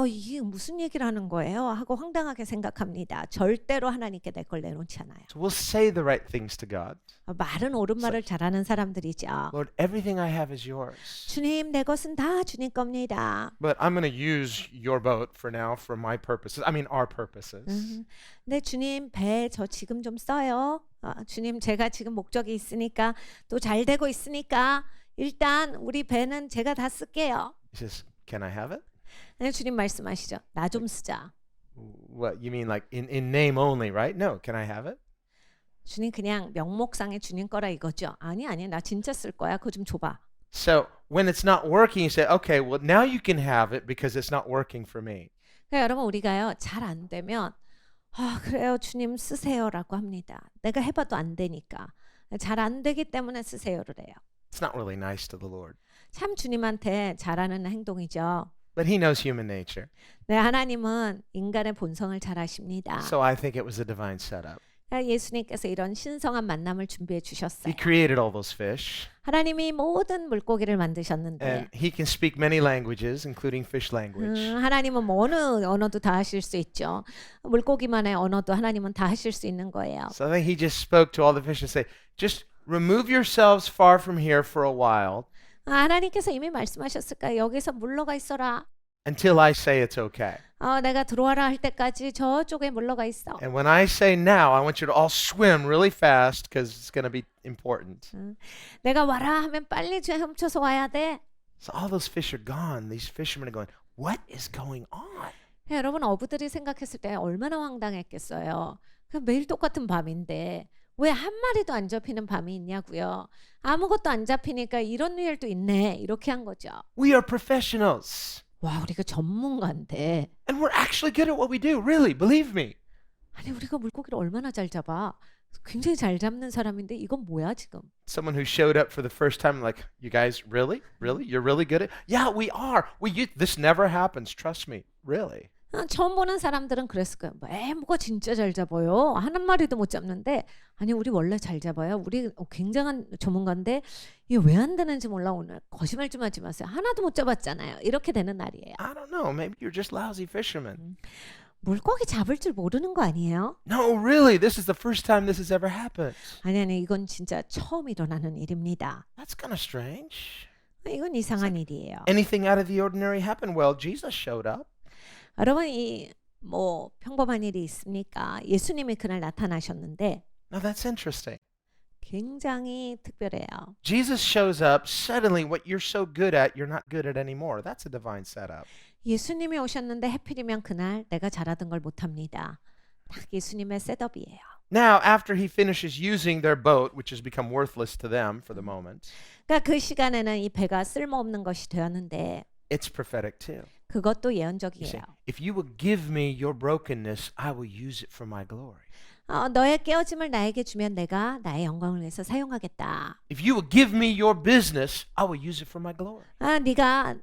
이게 무슨 얘기를 하는 거예요? 하고 황당하게 생각합니다. 절대로 하나님께 내 걸 내놓지 않아요. So we'll say the right things to God. 말은 옳은 말을 잘하는 사람들이죠. Lord, everything I have is yours. 주님 내 것은 다 주님 겁니다. But I'm going to use your boat for now for my purposes. I mean, our purposes. 네 주님 배 저 지금 좀 써요. 주님 제가 지금 목적이 있으니까 또 잘 되고 있으니까 일단 우리 배는 제가 다 쓸게요. He says, can I have it? 네, 주님 말씀하시죠. 나 좀 쓰자. What, you mean like in name only, right? No, can I have it? 주님 그냥 명목상의 주님 거라 이거죠. 아니 나 진짜 쓸 거야. 그거 좀 줘봐. So when it's not working, you say, okay, well, now you can have it because it's not working for me. 그러니까 여러분 우리가요. 잘 안 되면 그래요. 주님 쓰세요라고 합니다. 내가 해봐도 안 되니까. 잘 안 되기 때문에 쓰세요를 해요. It's not really nice to the Lord. 참 주님한테 잘하는 행동이죠. But he knows human nature. 네, 하나님은 인간의 본성을 잘 아십니다. So I think it was a divine setup. 예수님께서 이런 신성한 만남을 준비해 주셨어요. He created all those fish, 하나님이 모든 물고기를 만드셨는데 and He can speak many languages, including fish language. 하나님은 뭐 어느 언어도 다 하실 수 있죠. 물고기만의 언어도 하나님은 다 하실 수 있는 거예요. So I think He just spoke to all the fish and say, just remove yourselves far from here for a while 하나님께서 이미 말씀하셨을까요? 여기서 물러가 있어라. until I say it's okay. 내가 들어와라 할 때까지 저쪽에 물러가 있어. And when I say now, I want you to all swim really fast because it's going to be important. 내가 와라 하면 빨리 헤엄쳐서 와야 돼. So all those fish are gone. These fishermen are going, what is going on? 여러분 어부들이 생각했을 때 얼마나 황당했겠어요. 매일 똑같은 밤인데 왜 한 마리도 안 잡히는 밤이 있냐고요. 아무것도 안 잡히니까 이런 일도 있네. 이렇게 한 거죠. We are professionals. 와, 우리가 전문가인데. And we're actually good at what we do. Really, believe me. 아니 우리가 물고기를 얼마나 잘 잡아. 굉장히 잘 잡는 사람인데 이건 뭐야 지금. Someone who showed up for the first time, like, you guys, really? Really? You're really good at it? Yeah, we are. This never happens. Trust me. Really. 처음 보는 사람들은 그랬을 거예요. 뭐가 진짜 잘 잡아요. 한 마리도 못 잡는데 아니 우리 원래 잘 잡아요. 우리 굉장한 전문가인데 이게 왜 안 되는지 몰라 오늘. 거짓말 좀 하지 마세요. 하나도 못 잡았잖아요. 이렇게 되는 날이에요. I don't know. Maybe you're just lousy fishermen. 물고기 잡을 줄 모르는 거 아니에요? No, really. This is the first time this has ever happened. 아니 이건 진짜 처음 일어나는 일입니다. That's kind of strange. 이건 이상한 일이에요. Anything out of the ordinary happened? Well, Jesus showed up. 여러분 이 뭐 평범한 일이 있습니까? 예수님이 그날 나타나셨는데 Now that's interesting. 굉장히 특별해요. Jesus shows up. Suddenly, what you're so good at, you're not good at anymore. That's a divine setup. 예수님이 오셨는데 해필이면 그날 내가 잘하던 걸 못합니다. 딱 예수님의 셋업이에요. Now, after he finishes using their boat, which has become worthless to them for the moment, 그러니까 그 시간에는 이 배가 쓸모없는 것이 되었는데 it's prophetic too. 그것도 You 예언적이에요. see, if you will give me your brokenness, I will use it for my glory. 너의 깨어짐을 나에게 주면 내가 나의 영광을 위해서 사용하겠다. If you will give me your business, I will use it for my glory. 네가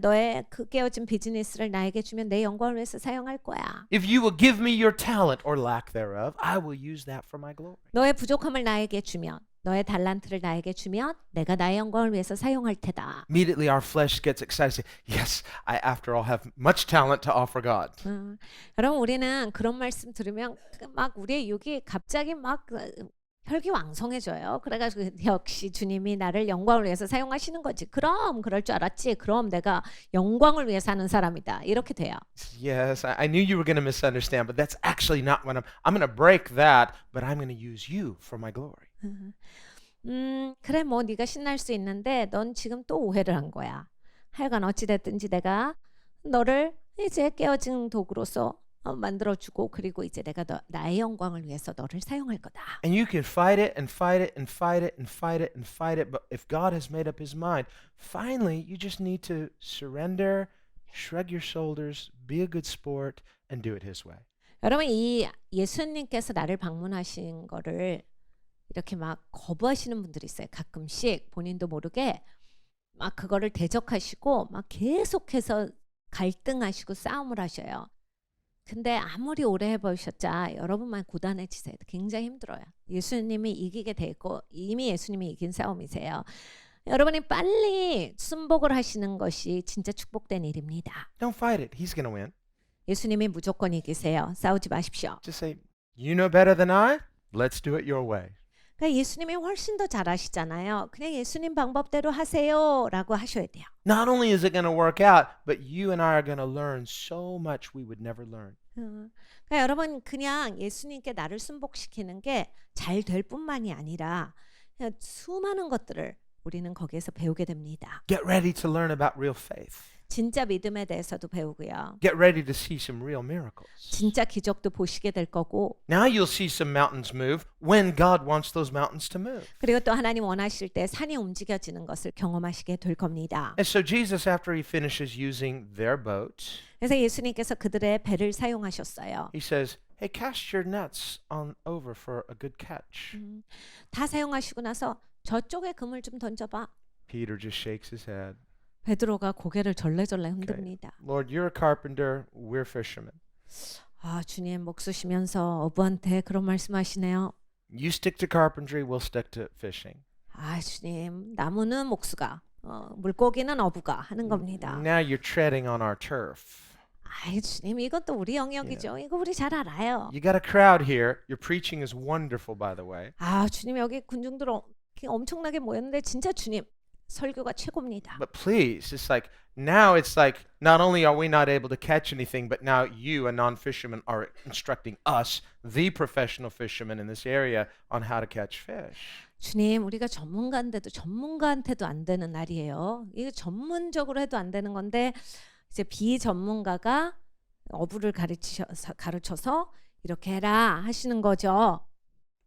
너의 그 깨어진 비즈니스를 나에게 주면 내 영광을 위해서 사용할 거야. If you will give me your talent or lack thereof, I will use that for my glory. 너의 부족함을 나에게 주면 너의 달란트를 나에게 주면 내가 나의 영광을 위해서 사용할 테다. Immediately our flesh gets excited. Say, yes, I after all have much talent to offer God. 여러분 우리는 그런 말씀 들으면 막 우리의 육이 갑자기 막 혈기왕성해져요. 그래가지고 역시 주님이 나를 영광을 위해서 사용하시는 거지. 그럼 그럴 줄 알았지. 그럼 내가 영광을 위해 사는 사람이다. 이렇게 돼요. Yes, I knew you were going to misunderstand, but that's actually not what I'm going to break that, but I'm going to use you for my glory. 그래 뭐 네가 신날 수 있는데 넌 지금 또 오해를 한 거야. 하여간 어찌 됐든지 내가 너를 이제 깨어진 도구로서 만들어주고 그리고 이제 내가 나의 영광을 위해서 너를 사용할 거다. And you can fight it and fight it and fight it and fight it and fight it, but if God has made up his mind, finally you just need to surrender, shrug your shoulders, be a good sport, and do it his way. 여러분 이 예수님께서 나를 방문하신 거를 이렇게 막 거부하시는 분들이 있어요. 가끔씩 본인도 모르게 막 그거를 대적하시고 막 계속해서 갈등하시고 싸움을 하셔요. 근데 아무리 오래 해보셨자 여러분만 고단해지세요. 굉장히 힘들어요. 예수님이 이기게 되고 이미 예수님이 이긴 싸움이세요. 여러분이 빨리 순복을 하시는 것이 진짜 축복된 일입니다. Don't fight it. He's going to win. 예수님이 무조건 이기세요. 싸우지 마십시오. Just say, you know better than I? Let's do it your way. 그러니까 예수님이 훨씬 더 잘하시잖아요. 그냥 예수님 방법대로 하세요라고 하셔야 돼요. Not only is it going to work out, but you and I are going to learn so much we would never learn. 그러니까 여러분 그냥 예수님께 나를 순복시키는 게 잘 될 뿐만이 아니라 그냥 수많은 것들을 우리는 거기에서 배우게 됩니다. Get ready to learn about real faith. 진짜 믿음에 대해서도 배우고요. Get ready to see some real miracles. 진짜 기적도 보시게 될 거고 Now you'll see some mountains move when God wants those mountains to move. 그리고 또 하나님 원하실 때 산이 움직여지는 것을 경험하시게 될 겁니다. And so Jesus, after he finishes using their boat, 그래서 예수님께서 그들의 배를 사용하셨어요. he says, hey, cast your nets on over for a good catch. 다 사용하시고 나서 저쪽에 그물 좀 던져봐. Peter just shakes his head. 베드로가 고개를 절레절레 흔듭니다. Lord, you're a carpenter, we're fishermen. 아, 주님 목 쑤시면서 어부한테 그런 말씀하시네요. You stick to carpentry, we'll stick to fishing. 아, 주님 나무는 목수가, 물고기는 어부가 하는 겁니다. Now you're treading on our turf. 아이, 주님 이건 또 우리 영역이죠. 이거 우리 잘 알아요. You got a crowd here. Your preaching is wonderful, by the way. 아, 주님 여기 군중들 엄청나게 모였는데 진짜 주님 설교가 최고입니다. But please, it's like now it's like not only are we not able to catch anything, but now you, a non-fisherman, are instructing us, the professional fishermen in this area, on how to catch fish. 주님, 우리가 전문가인데도 전문가한테도 안 되는 날이에요. 이거 전문적으로 해도 안 되는 건데 이제 비전문가가 어부를 가르쳐서 이렇게 해라 하시는 거죠.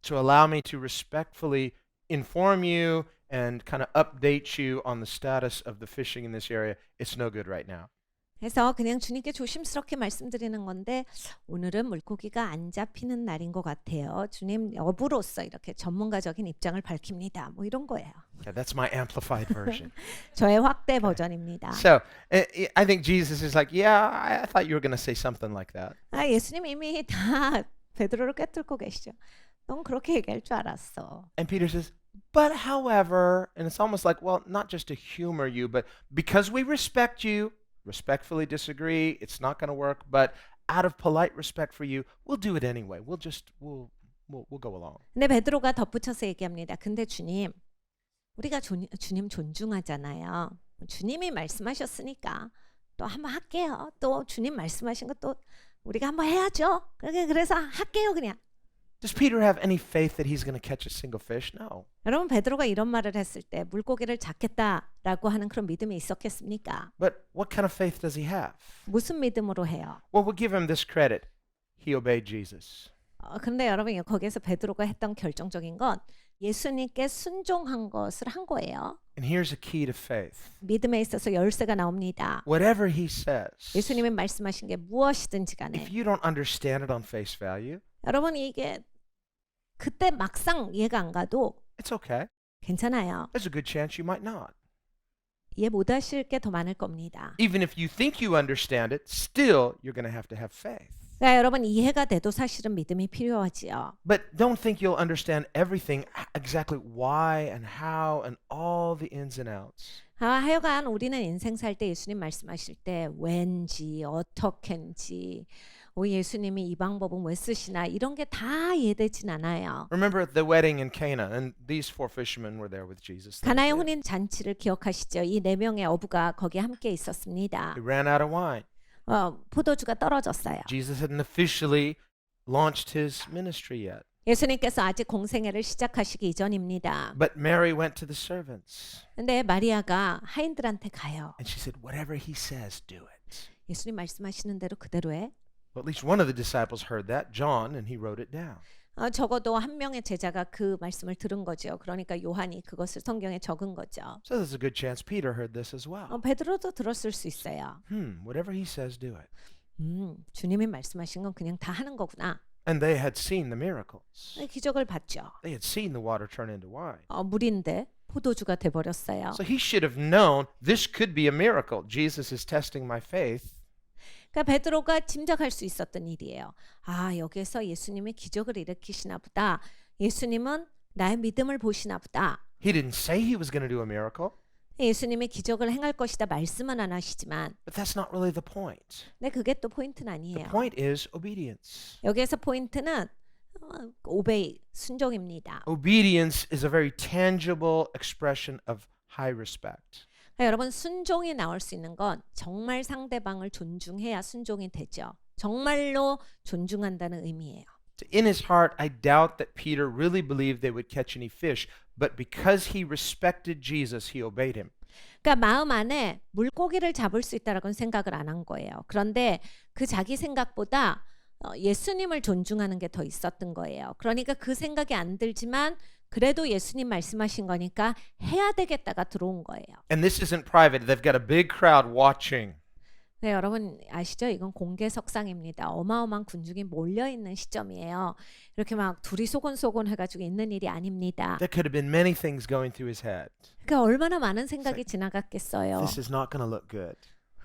To allow me to respectfully inform you and kind of update you on the status of the fishing in this area, it's no good right now. 그래서 그냥 주님께 조심스럽게 말씀드리는 건데 오늘은 물고기가 안 잡히는 날인 것 같아요. 주님 어부로서 이렇게 전문가적인 입장을 밝힙니다. 뭐 이런 거예요. Okay, that's my amplified version. 저의 확대 버전입니다. So I think Jesus is like, yeah, I thought you were going to say something like that. 아, 예수님 이미 다 베드로를 꿰뚫고 계시죠. 넌 그렇게 얘기할 줄 알았어. And Peter says, but however, and it's almost like, well, not just to humor you, but because we respect you, respectfully disagree, it's not going to work, but out of polite respect for you, we'll do it anyway. We'll go along. 근데 베드로가 덧붙여서 얘기합니다. 근데 주님, 우리가 주님 존중하잖아요. 주님이 말씀하셨으니까 또 한번 할게요. 또 주님 말씀하신 거 또 우리가 한번 해야죠. 그래서 할게요 그냥. Does Peter have any faith that he's going to catch a single fish? No. 여러분 베드로가 이런 말을 했을 때 물고기를 잡겠다라고 하는 그런 믿음이 있었겠습니까? But what kind of faith does he have? 무슨 믿음으로 해요? Well, we'll give him this credit. He obeyed Jesus. 근데 여러분 거기에서 베드로가 했던 결정적인 건 예수님께 순종한 것을 한 거예요. And here's a key to faith. 믿음에 있어서 열쇠가 나옵니다. Whatever he says, 예수님이 말씀하신 게 무엇이든지 간에 if you don't understand it on face value, 여러분 이게 그때 막상 이해가 안 가도 it's okay. 괜찮아요. There's a good chance you might not. 이해 못 하실 게 더 많을 겁니다. Even if you think you understand it, still you're going to have faith. 그러니까 여러분 이해가 돼도 사실은 믿음이 필요하지요. But don't think you'll understand everything exactly why and how and all the ins and outs. 하여간 우리는 인생 살 때 예수님 말씀하실 때 왠지 어떻게인지 예수님이 이 방법은 왜 쓰시나 이런 게 다 이해되진 않아요. Remember the wedding in Cana, and these four fishermen were there with Jesus. 가나의 혼인 잔치를 기억하시죠? 이 네 명의 어부가 거기에 함께 있었습니다. They ran out of wine. 포도주가 떨어졌어요. Jesus hadn't officially launched his ministry yet. 예수님께서 아직 공생애를 시작하시기 이전입니다. But Mary went to the servants. 근데 마리아가 하인들한테 가요. And she said, whatever he says, do it. 예수님 말씀하시는 대로 그대로 해. Well, at least one of the disciples heard that, John, and he wrote it down. 적어도 한 명의 제자가 그 말씀을 들은 거죠. 그러니까 요한이 그것을 성경에 적은 거죠. So there's a good chance Peter heard this as well. 베드로도 들었을 수 있어요. Whatever he says, do it. 주님이 말씀하신 건 그냥 다 하는 거구나. And they had seen the miracles. 기적을 봤죠. They had seen the water turn into wine. 물인데 포도주가 돼 버렸어요. So he should have known this could be a miracle. Jesus is testing my faith. 그러니까 베드로가 짐작할 수 있었던 일이에요. 여기에서 예수님이 기적을 일으키시나 보다. 예수님은 나의 믿음을 보시나 보다. He didn't say he was going to do a miracle. 예수님이 기적을 행할 것이다 말씀은 안 하시지만 But that's not really the point. 근데 그게 또 포인트는 The 아니에요. point is obedience. 여기에서 포인트는 오베이, 순종입니다. Obedience is a very tangible expression of high respect. 여러분 순종이 나올 수 있는 건 정말 상대방을 존중해야 순종이 되죠. 정말로 존중한다는 의미예요. In his heart, I doubt that Peter really believed they would catch any fish, but because he respected Jesus, he obeyed him. 그러니까 마음 안에 물고기를 잡을 수 있다라고는 생각을 안 한 거예요. 그런데 그 자기 생각보다 예수님을 존중하는 게 더 있었던 거예요. 그러니까 그 생각이 안 들지만 그래도 예수님 말씀하신 거니까 해야 되겠다가 들어온 거예요. And this isn't private. They've got a big crowd watching. 네, 여러분 아시죠? 이건 공개 석상입니다. 어마어마한 군중이 몰려 있는 시점이에요. 이렇게 막 둘이 소곤소곤 해가지고 있는 일이 아닙니다. There could have been many things going through his head. 그러니까 얼마나 많은 생각이 지나갔겠어요. This is not going to look good.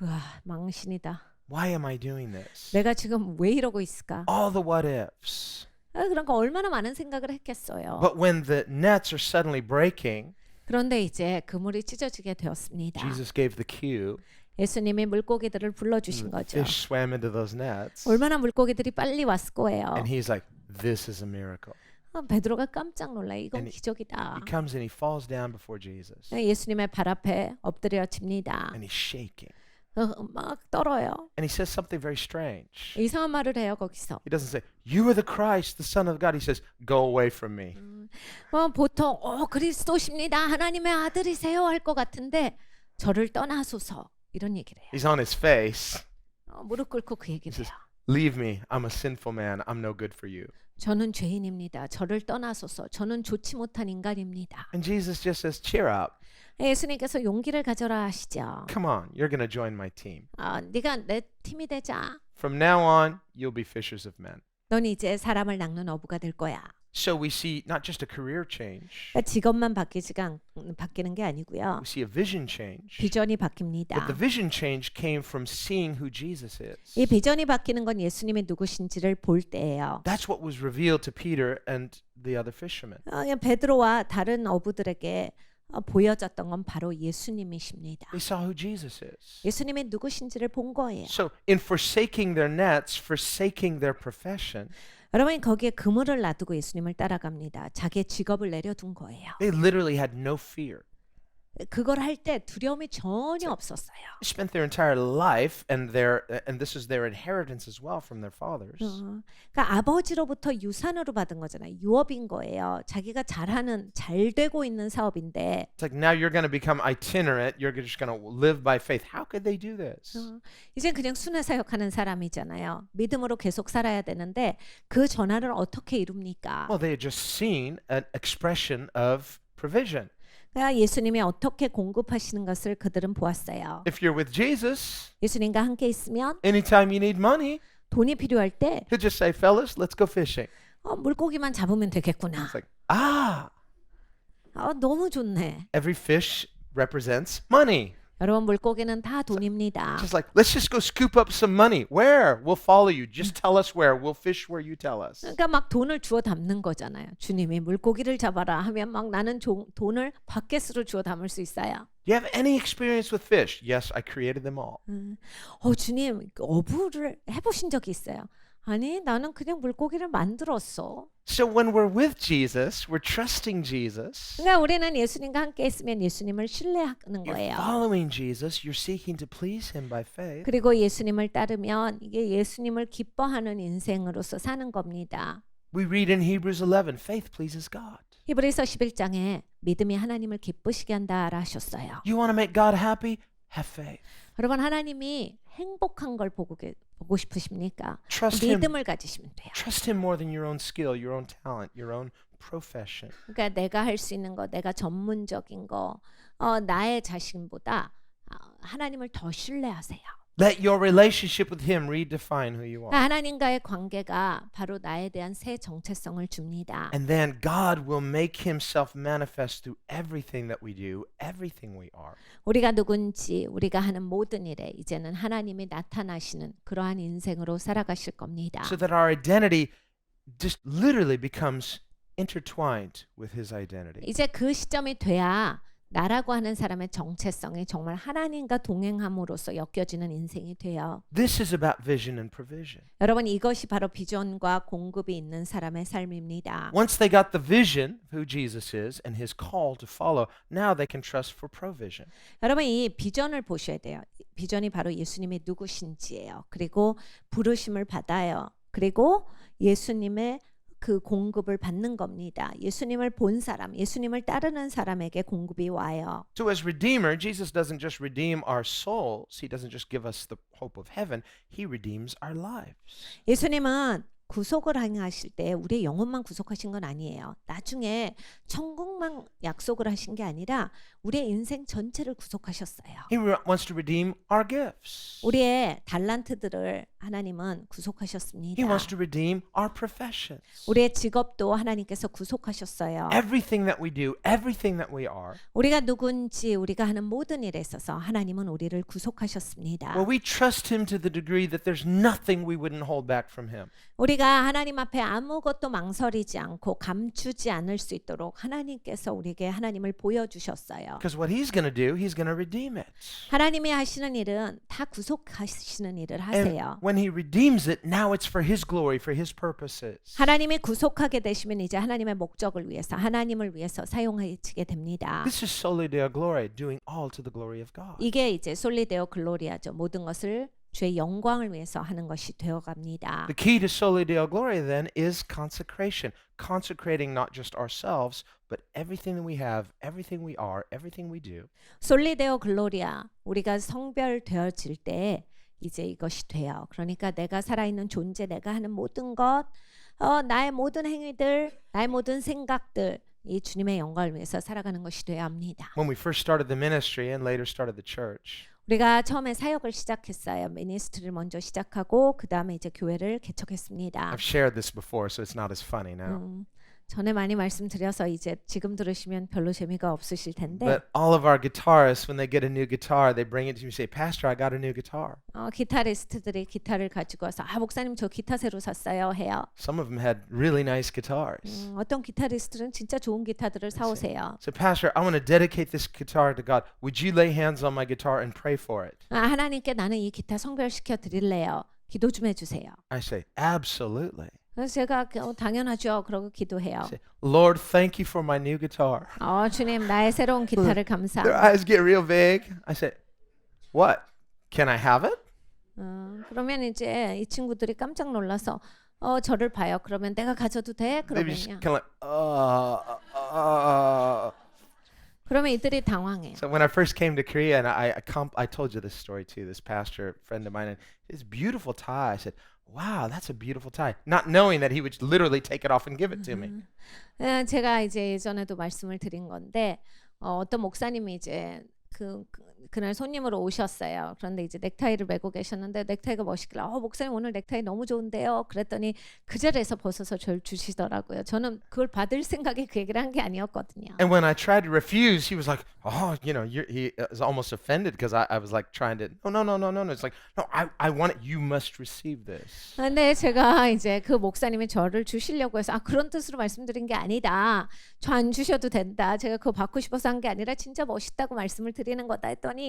우와, 망신이다. Why am I doing this? 내가 지금 왜 이러고 있을까? All the what ifs. 그런 거 얼마나 많은 생각을 했겠어요. But when the nets are suddenly breaking, 그런데 이제 그물이 찢어지게 되었습니다. Jesus gave the cue. 예수님이 물고기들을 불러주신 The 거죠. fish swam into those nets. 얼마나 물고기들이 빨리 왔을 거예요. And he's like, this is a miracle. 베드로가 깜짝 놀라. 이건 And 기적이다. He comes and he falls down before Jesus. 예수님의 발 앞에 엎드려집니다. And he's shaking. 막 떨어요. And he says something very strange. 이상한 말을 해요 거기서. He doesn't say, you are the Christ, the Son of God. He says, go away from me. 보통 그리스도십니다. 하나님의 아들이세요 할 것 같은데 저를 떠나소서 이런 얘기를 해요. He's on his face. 무릎 꿇고 그 얘기를 He says, 해요. leave me. I'm a sinful man. I'm no good for you. 저는 죄인입니다. 저를 떠나소서. 저는 좋지 못한 인간입니다. And Jesus just says, cheer up. 예수님께서 용기를 가져라 하시죠. Come on, you're going to join my team. 네가 내 팀이 되자. From now on, you'll be fishers of men. 넌 이제 사람을 낚는 어부가 될 거야. So we see not just a career change, 그러니까 직업만 바뀌는 게 아니고요. we see a vision change. 비전이 But 바뀝니다. the vision change came from seeing who Jesus is. 이 비전이 바뀌는 건 예수님이 누구신지를 볼 때예요. That's what was revealed to Peter and the other fishermen. 베드로와 다른 어부들에게 보여졌던 건 바로 예수님이십니다. They saw who Jesus is. 예수님이 누구신지를 본 거예요. So in forsaking their nets, forsaking their profession, 여러분 거기에 그물을 놔두고 예수님을 따라갑니다. 자기의 직업을 내려둔 거예요. they literally had no fear. 그걸 할 때 두려움이 전혀 없었어요. They spent their entire life, and this is their inheritance as well from their fathers. 그러니까 아버지로부터 유산으로 받은 거잖아요. 유업인 거예요. 자기가 잘하는 잘 되고 있는 사업인데 It's like now you're going to become itinerant. You're just going to live by faith. How could they do this? 이젠 그냥 순회 사역하는 사람이잖아요. 믿음으로 계속 살아야 되는데 그 전환을 어떻게 이룹니까? Well, they had just seen an expression of provision. 그러니까 예수님이 어떻게 공급하시는 것을 그들은 보았어요. If you're with Jesus, 예수님과 함께 있으면 anytime you need money, 돈이 필요할 때 he'll just say, fellas, let's go fishing. 물고기만 잡으면 되겠구나. It's like, ah, 너무 좋네. every fish represents money. 여러분 물고기는 다 돈입니다. Just like, let's just go scoop up some money. Where? We'll follow you. Just tell us where. We'll fish where you tell us. 그러니까 막 돈을 주워 담는 거잖아요. 주님이 물고기를 잡아라 하면 막 나는 돈을 바켓으로 주워 담을 수 있어요. Do you have any experience with fish? Yes, I created them all. 주님 어부를 해보신 적이 있어요. 아니 나는 그냥 물고기를 만들었어. So when we're with Jesus, we're trusting Jesus. 그러니까 우리는 예수님과 함께 있으면 예수님을 신뢰하는 You're 거예요. following Jesus. You're seeking to please him by faith. 그리고 예수님을 따르면 이게 예수님을 기뻐하는 인생으로서 사는 겁니다. We read in Hebrews 11, faith pleases God. 히브리서 11장에 믿음이 하나님을 기쁘시게 한다라 하셨어요. You want to make God happy? Have faith. 여러분 하나님이 행복한 걸 보고 싶으십니까? Trust him. 믿음을 가지시면 돼요. Trust him more than your own skill, your own talent, your own profession. 그러니까 내가 할 수 있는 거, 내가 전문적인 거, 나의 자신보다 하나님을 더 신뢰하세요. Let your relationship with him redefine who you are. 하나님과의 관계가 바로 나에 대한 새 정체성을 줍니다. And then God will make himself manifest through everything that we do, everything we are. 우리가 누군지 우리가 하는 모든 일에 이제는 하나님이 나타나시는 그러한 인생으로 살아가실 겁니다. So that our identity just literally becomes intertwined with his identity. 이제 그 시점이 돼야 나라고 하는 사람의 정체성이 정말 하나님과 동행함으로써 엮여지는 인생이 돼요. This is about vision and provision. 여러분 이것이 바로 비전과 공급이 있는 사람의 삶입니다. Once they got the vision of who Jesus is and his call to follow, now they can trust for provision. 여러분 이 비전을 보셔야 돼요. 비전이 바로 예수님이 누구신지예요. 그리고 부르심을 받아요. 그리고 예수님의 그 공급을 받는 겁니다. 예수님을 본 사람, 예수님을 따르는 사람에게 공급이 와요. So as Redeemer, Jesus doesn't just redeem our souls. He doesn't just give us the hope of heaven. He redeems our lives. 예수님은 구속을 행하실 때 우리의 영혼만 구속하신 건 아니에요. 나중에 천국만 약속을 하신 게 아니라 우리의 인생 전체를 구속하셨어요. He wants to redeem our gifts. 우리의 달란트들을 하나님은 He 구속하셨습니다. wants to redeem our professions. 우리의 직업도 하나님께서 구속하셨어요. Everything that we do, everything that we are. 우리가 누군지 우리가 하는 모든 일에 있어서 하나님은 우리를 구속하셨습니다. Well, we trust him to the degree that there's nothing we wouldn't hold back from him. 우리가 하나님 앞에 아무것도 망설이지 않고 감추지 않을 수 있도록 하나님께서 우리에게 하나님을 보여주셨어요. Because what he's going to do, he's going to redeem it. 하나님이 하시는 일은 다 구속하시는 일을 And 하세요. when he redeems it, now it's for his glory, for his purposes. 하나님이 구속하게 되시면 이제 하나님의 목적을 위해서 하나님을 위해서 사용하시게 됩니다. This is soli Deo glory, doing all to the glory of God. 이게 이제 솔리데오 글로리아죠. 모든 것을 주의 영광을 위해서 하는 것이 되어갑니다. The key to soli Deo glory then is consecration, consecrating not just ourselves, but everything that we have, everything we are, everything we do. 솔리데오 글로리아 우리가 성별되어질 때 이제 이것이 돼요. 그러니까 내가 살아있는 존재, 내가 하는 모든 것, 나의 모든 행위들, 나의 모든 생각들 이 주님의 영광을 위해서 살아가는 것이 되어야 합니다. When we first started the ministry and later started the church, 우리가 처음에 사역을 시작했어요. 미니스트리를 먼저 시작하고 그 다음에 이제 교회를 개척했습니다. I've shared this before, so it's not as funny now. 전에 많이 말씀드려서 이제 지금 들으시면 별로 재미가 없으실 텐데 But all of our guitarists, when they get a new guitar, they bring it to me and say, Pastor, I got a new guitar. 기타리스트들이 기타를 가지고 와서 목사님 저 기타 새로 샀어요 해요. Some of them had really nice guitars. 어떤 기타리스트는 진짜 좋은 기타들을 사오세요. So, Pastor, I want to dedicate this guitar to God. Would you lay hands on my guitar and pray for it? 하나님께 나는 이 기타 성별시켜 드릴래요. 기도 좀 해주세요. I say, absolutely. 그래서 제가 당연하죠. 그러고 기도해요. I say, Lord, thank you for my new guitar. 주님 나의 새로운 기타를 Their 감사합니다. eyes get real big. I say, what? Can I have it? 그러면 이제 이 친구들이 깜짝 놀라서 저를 봐요. 그러면 내가 가져도 돼? They just 그러면요. kind of like, 그러면 이들이 당황해요. So when I first came to Korea, and I told you this story too. This pastor friend of mine, and his beautiful tie. I said, "Wow, that's a beautiful tie," not knowing that he would literally take it off and give it to me. 제가 이제 예전에도 말씀을 드린 건데 어떤 목사님이 이제 그날 손님으로 오셨어요. 그런데 이제 넥타이를 메고 계셨는데 넥타이가 멋있길래 목사님 오늘 넥타이 너무 좋은데요. 그랬더니 그 자리에서 벗어서 저를 주시더라고요. 저는 그걸 받을 생각에 그 얘기를 한 게 아니었거든요. And when I tried to refuse, he was like, "Oh, you know," he was almost offended because I was like trying to, no. It's like, no, I want it. You must receive this. 근데 제가 이제 그 목사님이 저를 주시려고 해서 그런 뜻으로 말씀드린 게 아니다. 저 안 주셔도 된다. 제가 그거 받고 싶어서 한 게 아니라 진짜 멋있다고 말씀을 드리는 거다 했더니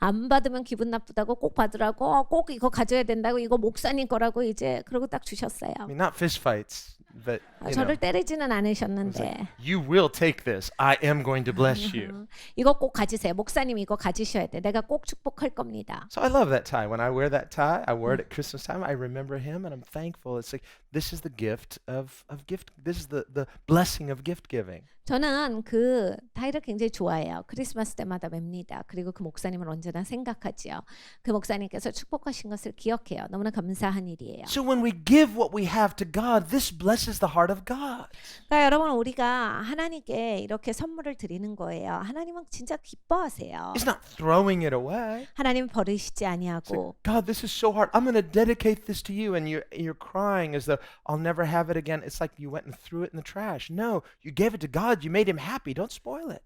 안 받으면 기분 나쁘다고 꼭 받으라고 꼭 이거 가져야 된다고 이거 목사님 거라고 이제 그러고 딱 주셨어요. I mean, not fist fights, but you know, 저를 때리지는 it's 않으셨는데 like, you will take this. I am going to bless you. 이거 꼭 가지세요. 목사님 이거 가지셔야 돼. 내가 꼭 축복할 겁니다. So I love that tie. When I wear that tie, I wear it at Christmas time. I remember him, and I'm thankful. It's like this is the gift of gift. This is the blessing of gift giving. 저는 그 타이를 굉장히 좋아해요. 크리스마스 때마다 맵니다. 그리고 그 목사님을 언제나 생각하지요. 그 목사님께서 축복하신 것을 기억해요. 너무나 감사한 일이에요. So when we give what we have to God, this blesses the heart of God. 그러니까 여러분 우리가 하나님께 이렇게 선물을 드리는 거예요. 하나님은 진짜 기뻐하세요. It's not throwing it away. 하나님 버리시지 It's 아니하고 like, God, this is so hard. I'm going to dedicate this to you, and you're crying as though I'll never have it again. It's like you went and threw it in the trash. No, you gave it to God. You made him happy. Don't spoil it.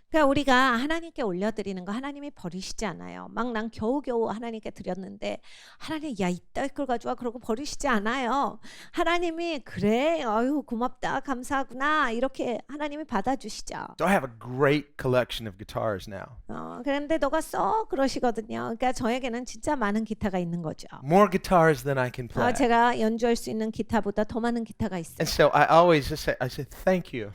그러니까 우리가 하나님께 올려드리는 거 하나님이 버리시지 않아요. 막 난 겨우겨우 하나님께 드렸는데 하나님 야 이따위 걸 가져와 그러고 버리시지 않아요. 하나님이 그래 아유 고맙다 감사하구나 이렇게 하나님이 받아주시죠. So I have a great collection of guitars now. 그런데 너가 써 그러시거든요. 그러니까 저에게는 진짜 많은 기타가 있는 거죠. More guitars than I can play. 제가 연주할 수 있는 기타보다 더 많은 기타가 있어요. And so I always just say, thank you.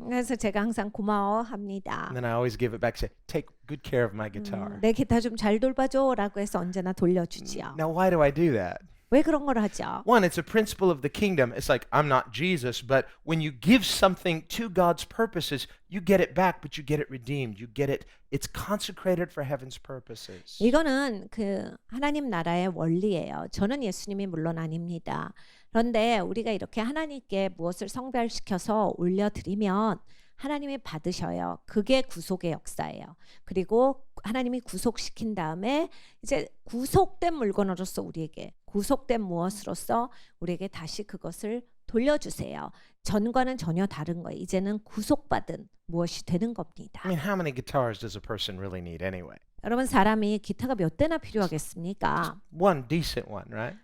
그래서 제가 항상 고마워합니다. And then I always give it back. Say, take good care of my guitar. 내 기타 좀 잘 돌봐줘라고 해서 언제나 돌려주지요. Now, why do I do that? 왜 그런 걸 하죠? One, it's a principle of the kingdom. It's like, I'm not Jesus, but when you give something to God's purposes, you get it back, but you get it redeemed. You get it, it's consecrated for heaven's purposes. 이거는 그 하나님 나라의 원리예요. 저는 예수님이 물론 아닙니다. 그런데 우리가 이렇게 하나님께 무엇을 성별시켜서 올려드리면 하나님이 받으셔요. 그게 구속의 역사예요. 그리고 하나님이 구속시킨 다음에 이제 구속된 물건으로서 우리에게 구속된 무엇으로서 우리에게 다시 그것을 돌려주세요. 전과는 전혀 다른 거예요. 이제는 구속받은 무엇이 되는 겁니다. I mean, how many guitars does a person really need anyway? 여러분 사람이 기타가 몇 대나 필요하겠습니까? One decent one, right?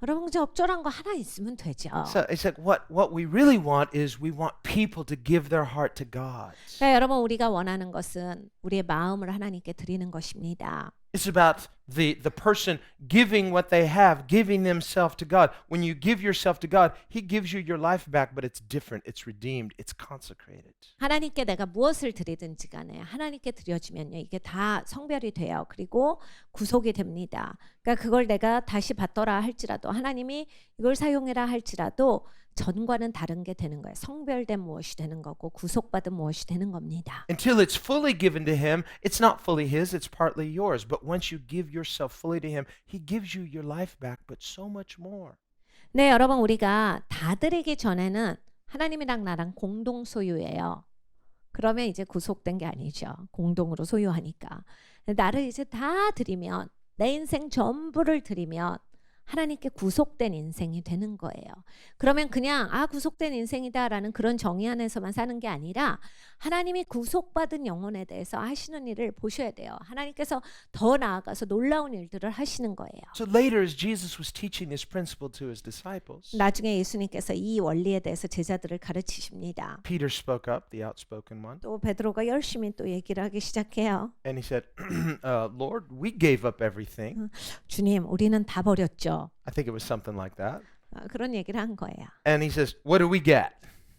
여러분 적절한 거 하나 있으면 되죠. So it's like what we really want is we want people to give their heart to God. 그러니까 여러분 우리가 원하는 것은 우리의 마음을 하나님께 드리는 것입니다. It's about the person giving what they have, giving themselves to God. When you give yourself to God, He gives you your life back, but it's different, it's redeemed, it's consecrated. 하나님께 내가 무엇을 드리든지 간에 하나님께 드려지면요 이게 다 성별이 돼요. 그리고 구속이 됩니다. 그러니까 그걸 내가 다시 받더라 할지라도 하나님이 이걸 사용해라 할지라도 전과는 다른 게 되는 거예요. 성별된 무엇이 되는 거고 구속받은 무엇이 되는 겁니다. Until it's fully given to Him, it's not fully His, it's partly yours. But once you give yourself fully to Him, He gives you your life back, but so much more. 네, 여러분 우리가 다 드리기 전에는 하나님이랑 나랑 공동 소유예요. 그러면 이제 구속된 게 아니죠. 공동으로 소유하니까. 나를 이제 다 드리면 내 인생 전부를 드리면 하나님께 구속된 인생이 되는 거예요. 그러면 그냥 구속된 인생이다라는 그런 정의 안에서만 사는 게 아니라 하나님이 구속받은 영혼에 대해서 하시는 일을 보셔야 돼요. 하나님께서 더 나아가서 놀라운 일들을 하시는 거예요. So later, as Jesus was teaching this principle to His disciples, 나중에 예수님께서 이 원리에 대해서 제자들을 가르치십니다. Peter spoke up, the outspoken one, 또 베드로가 열심히 또 얘기를 하기 시작해요. and he said, Lord, we gave up everything. 주님, 우리는 다 버렸죠. I think it was something like that. 그런 얘기를 한 거예요. And he says, what do we get?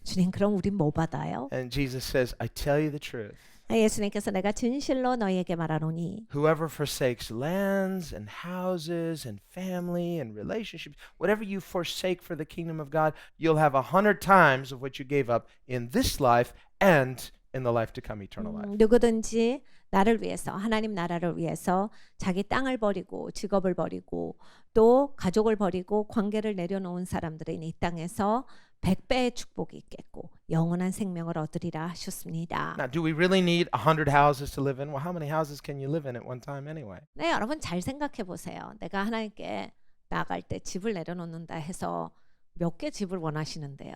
주님, 그럼 우린 뭐 받아요? And Jesus says, I tell you the truth. 예수님께서 내가 진실로 너희에게 말하노니 Whoever forsakes lands and houses and family and relationships, whatever you forsake for the kingdom of God, you'll have 100 times of what you gave up in this life and in the life to come, eternal life. 누구든지 나를 위해서 하나님 나라를 위해서 자기 땅을 버리고 직업을 버리고 또 가족을 버리고 관계를 내려놓은 사람들은 이 땅에서 100배의 축복이 있겠고 영원한 생명을 얻으리라 하셨습니다. Now, do we really need 100 houses to live in? Well, how many houses can you live in at one time anyway? 네, 여러분 잘 생각해 보세요. 내가 하나님께 나갈 때 집을 내려놓는다 해서 몇 개 집을 원하시는데요.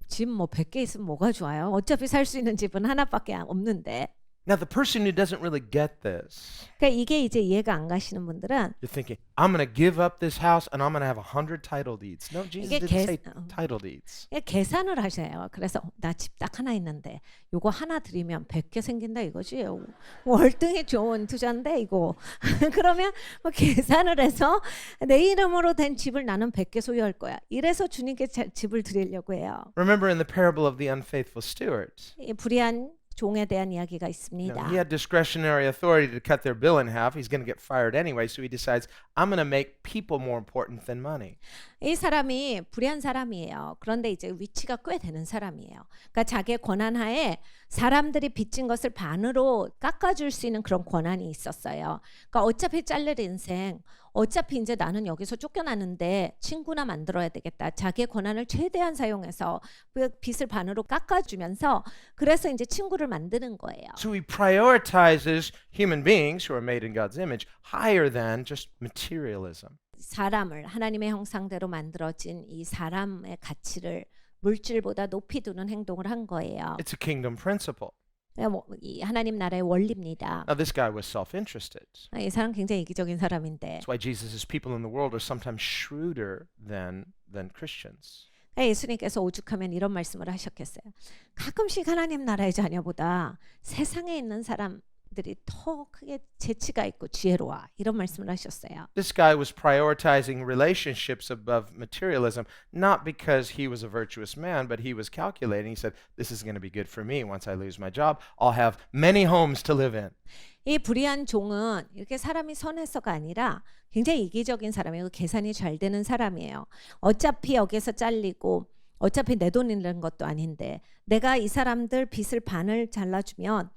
집 뭐 100개 있으면 뭐가 좋아요? 어차피 살 수 있는 집은 하나밖에 없는데. Now, the person who doesn't really get this, 그러니까 이게 이제 이해가 안 가시는 분들은 you're thinking, I'm going to give up this house and I'm going to have 100 title deeds. No, Jesus 이게 didn't say title deeds. 계산을 하셔요. 그래서 나 집 딱 하나 있는데 요거 하나 드리면 100개 생긴다 이거지. 월등히 좋은 투자인데 이거. 그러면 뭐 계산을 해서 내 이름으로 된 집을 나는 100개 소유할 거야. 이래서 주님께 집을 드리려고 해요. Remember in the parable of the unfaithful steward, 이 불의한 종에 대한 이야기가 you know, 있습니다. he had discretionary authority to cut their bill in half. He's going to get fired anyway, so he decides, I'm going to make people more important than money. 이 사람이 불의한 사람이에요. 그런데 이제 위치가 꽤 되는 사람이에요. 그러니까 자기의 권한 하에 사람들이 빚진 것을 반으로 깎아줄 수 있는 그런 권한이 있었어요. 그러니까 어차피 잘릴 인생, 어차피 이제 나는 여기서 쫓겨나는데 친구나 만들어야 되겠다. 자기의 권한을 최대한 사용해서 그 빚을 반으로 깎아주면서 그래서 이제 친구를 만드는 거예요. So he prioritizes human beings who are made in God's image higher than just materialism. 사람을 하나님의 형상대로 만들어진 이 사람의 가치를 물질보다 높이 두는 행동을 한 거예요. It's a kingdom principle. 이 하나님 나라의 원리입니다. Now, this guy was self-interested. 이 사람 굉장히 이기적인 사람인데 That's why Jesus' people in the world are sometimes shrewder than Christians. 예수님께서 오죽하면 이런 말씀을 하셨겠어요. 가끔씩 하나님 나라의 자녀보다 세상에 있는 사람들이 더 크게 재치가 있고 지혜로워 이런 말씀을 하셨어요. This guy was prioritizing relationships above materialism, not because he was a virtuous man, but he was calculating. He said, this is going to be good for me once I lose my job. I'll have many homes to live in. 이 불의한 종은 이렇게 사람이 선해서가 아니라 굉장히 이기적인 사람이에요. 계산이 잘 되는 사람이에요. 어차피 여기서 잘리고 어차피 내 돈 잃는 것도 아닌데 내가 이 사람들 빚을 반을 잘라주면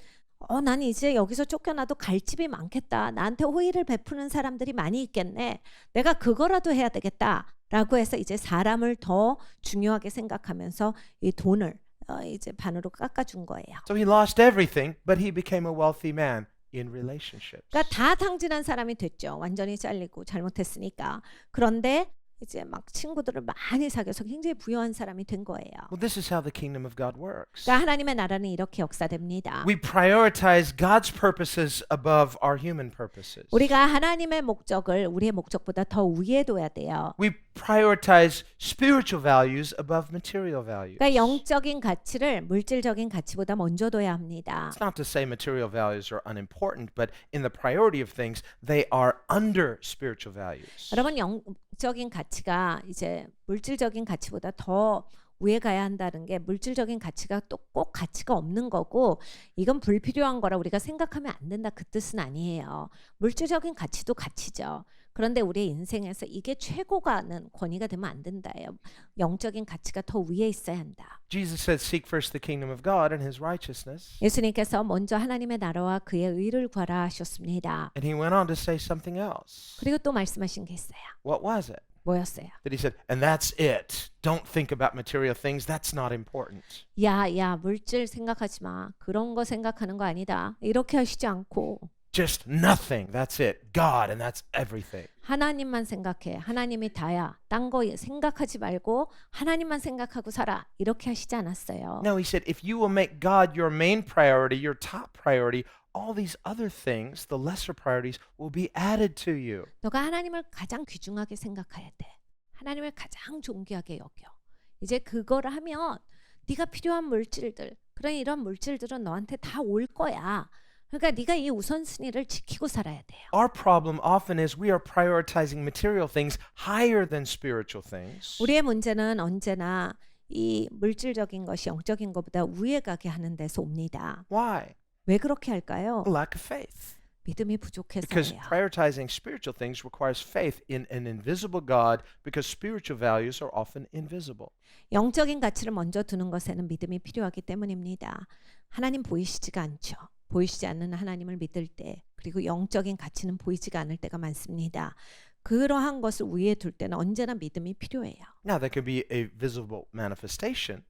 난 이제 여기서 쫓겨나도 갈 집이 많겠다. 나한테 호의를 베푸는 사람들이 많이 있겠네. 내가 그거라도 해야 되겠다. 라고 해서 이제 사람을 더 중요하게 생각하면서 이 돈을 이제 반으로 깎아준 거예요. So he lost everything, but he became a wealthy man in relationships. 그러니까 다 탕진한 사람이 됐죠. 완전히 잘리고 잘못했으니까. 그런데 이제 막 친구들을 많이 사귀어서 굉장히 부유한 사람이 된 거예요. Well, this is how the kingdom of God works. 그러니까 하나님의 나라는 이렇게 역사됩니다. We prioritize God's purposes above our human purposes. 우리가 하나님의 목적을 우리의 목적보다 더 위에 둬야 돼요. We prioritize spiritual values above material values. 그러니까 영적인 가치를 물질적인 가치보다 먼저 둬야 합니다. It's not to say material values are unimportant, but in the priority of things, they are under spiritual values. 여러분 영적인 가치가 이제 물질적인 가치보다 더 위에 가야 한다는 게 물질적인 가치가 또 꼭 가치가 없는 거고 이건 불필요한 거라 우리가 생각하면 안 된다 그 뜻은 아니에요. 물질적인 가치도 가치죠. 그런데 우리의 인생에서 이게 최고가는 권위가 되면 안 된다예요. 영적인 가치가 더 위에 있어야 한다. Jesus said, "Seek first the kingdom of God and His righteousness." 예수님께서 먼저 하나님의 나라와 그의 의를 구하라 하셨습니다. And He went on to say something else. 그리고 또 말씀하신 게 있어요. What was it? 뭐였어요? That He said, "And that's it. Don't think about material things. That's not important." 야, 물질 생각하지 마. 그런 거 생각하는 거 아니다. 이렇게 하시지 않고 Just nothing. That's it. God, and that's everything. 하나님만 생각해. 하나님이 다야. 딴 거 생각하지 말고 하나님만 생각하고 살아. 이렇게 하시지 않았어요. No, He said, if you will make God your main priority, your top priority, all these other things, the lesser priorities, will be added to you. 너가 하나님을 가장 귀중하게 생각해야 돼. 하나님을 가장 존귀하게 여겨. 이제 그거를 하면 네가 필요한 물질들, 그런 이런 물질들은 너한테 다 올 거야. 그러니까 네가 이 우선순위를 지키고 살아야 돼요. Our problem often is we are prioritizing material things higher than spiritual things. 우리의 문제는 언제나 이 물질적인 것이 영적인 것보다 위에 가게 하는 데서 옵니다. Why? 왜 그렇게 할까요? A lack of faith. 믿음이 Because 부족해서예요. prioritizing spiritual things requires faith in an invisible God because spiritual values are often invisible. 영적인 가치를 먼저 두는 것에는 믿음이 필요하기 때문입니다. 하나님 보이시지가 않죠. 보이시지 않는 하나님을 믿을 때 그리고 영적인 가치는 보이지가 않을 때가 많습니다. 그러한 것을 위에 둘 때는 언제나 믿음이 필요해요. Now, there could be a visible manifestation,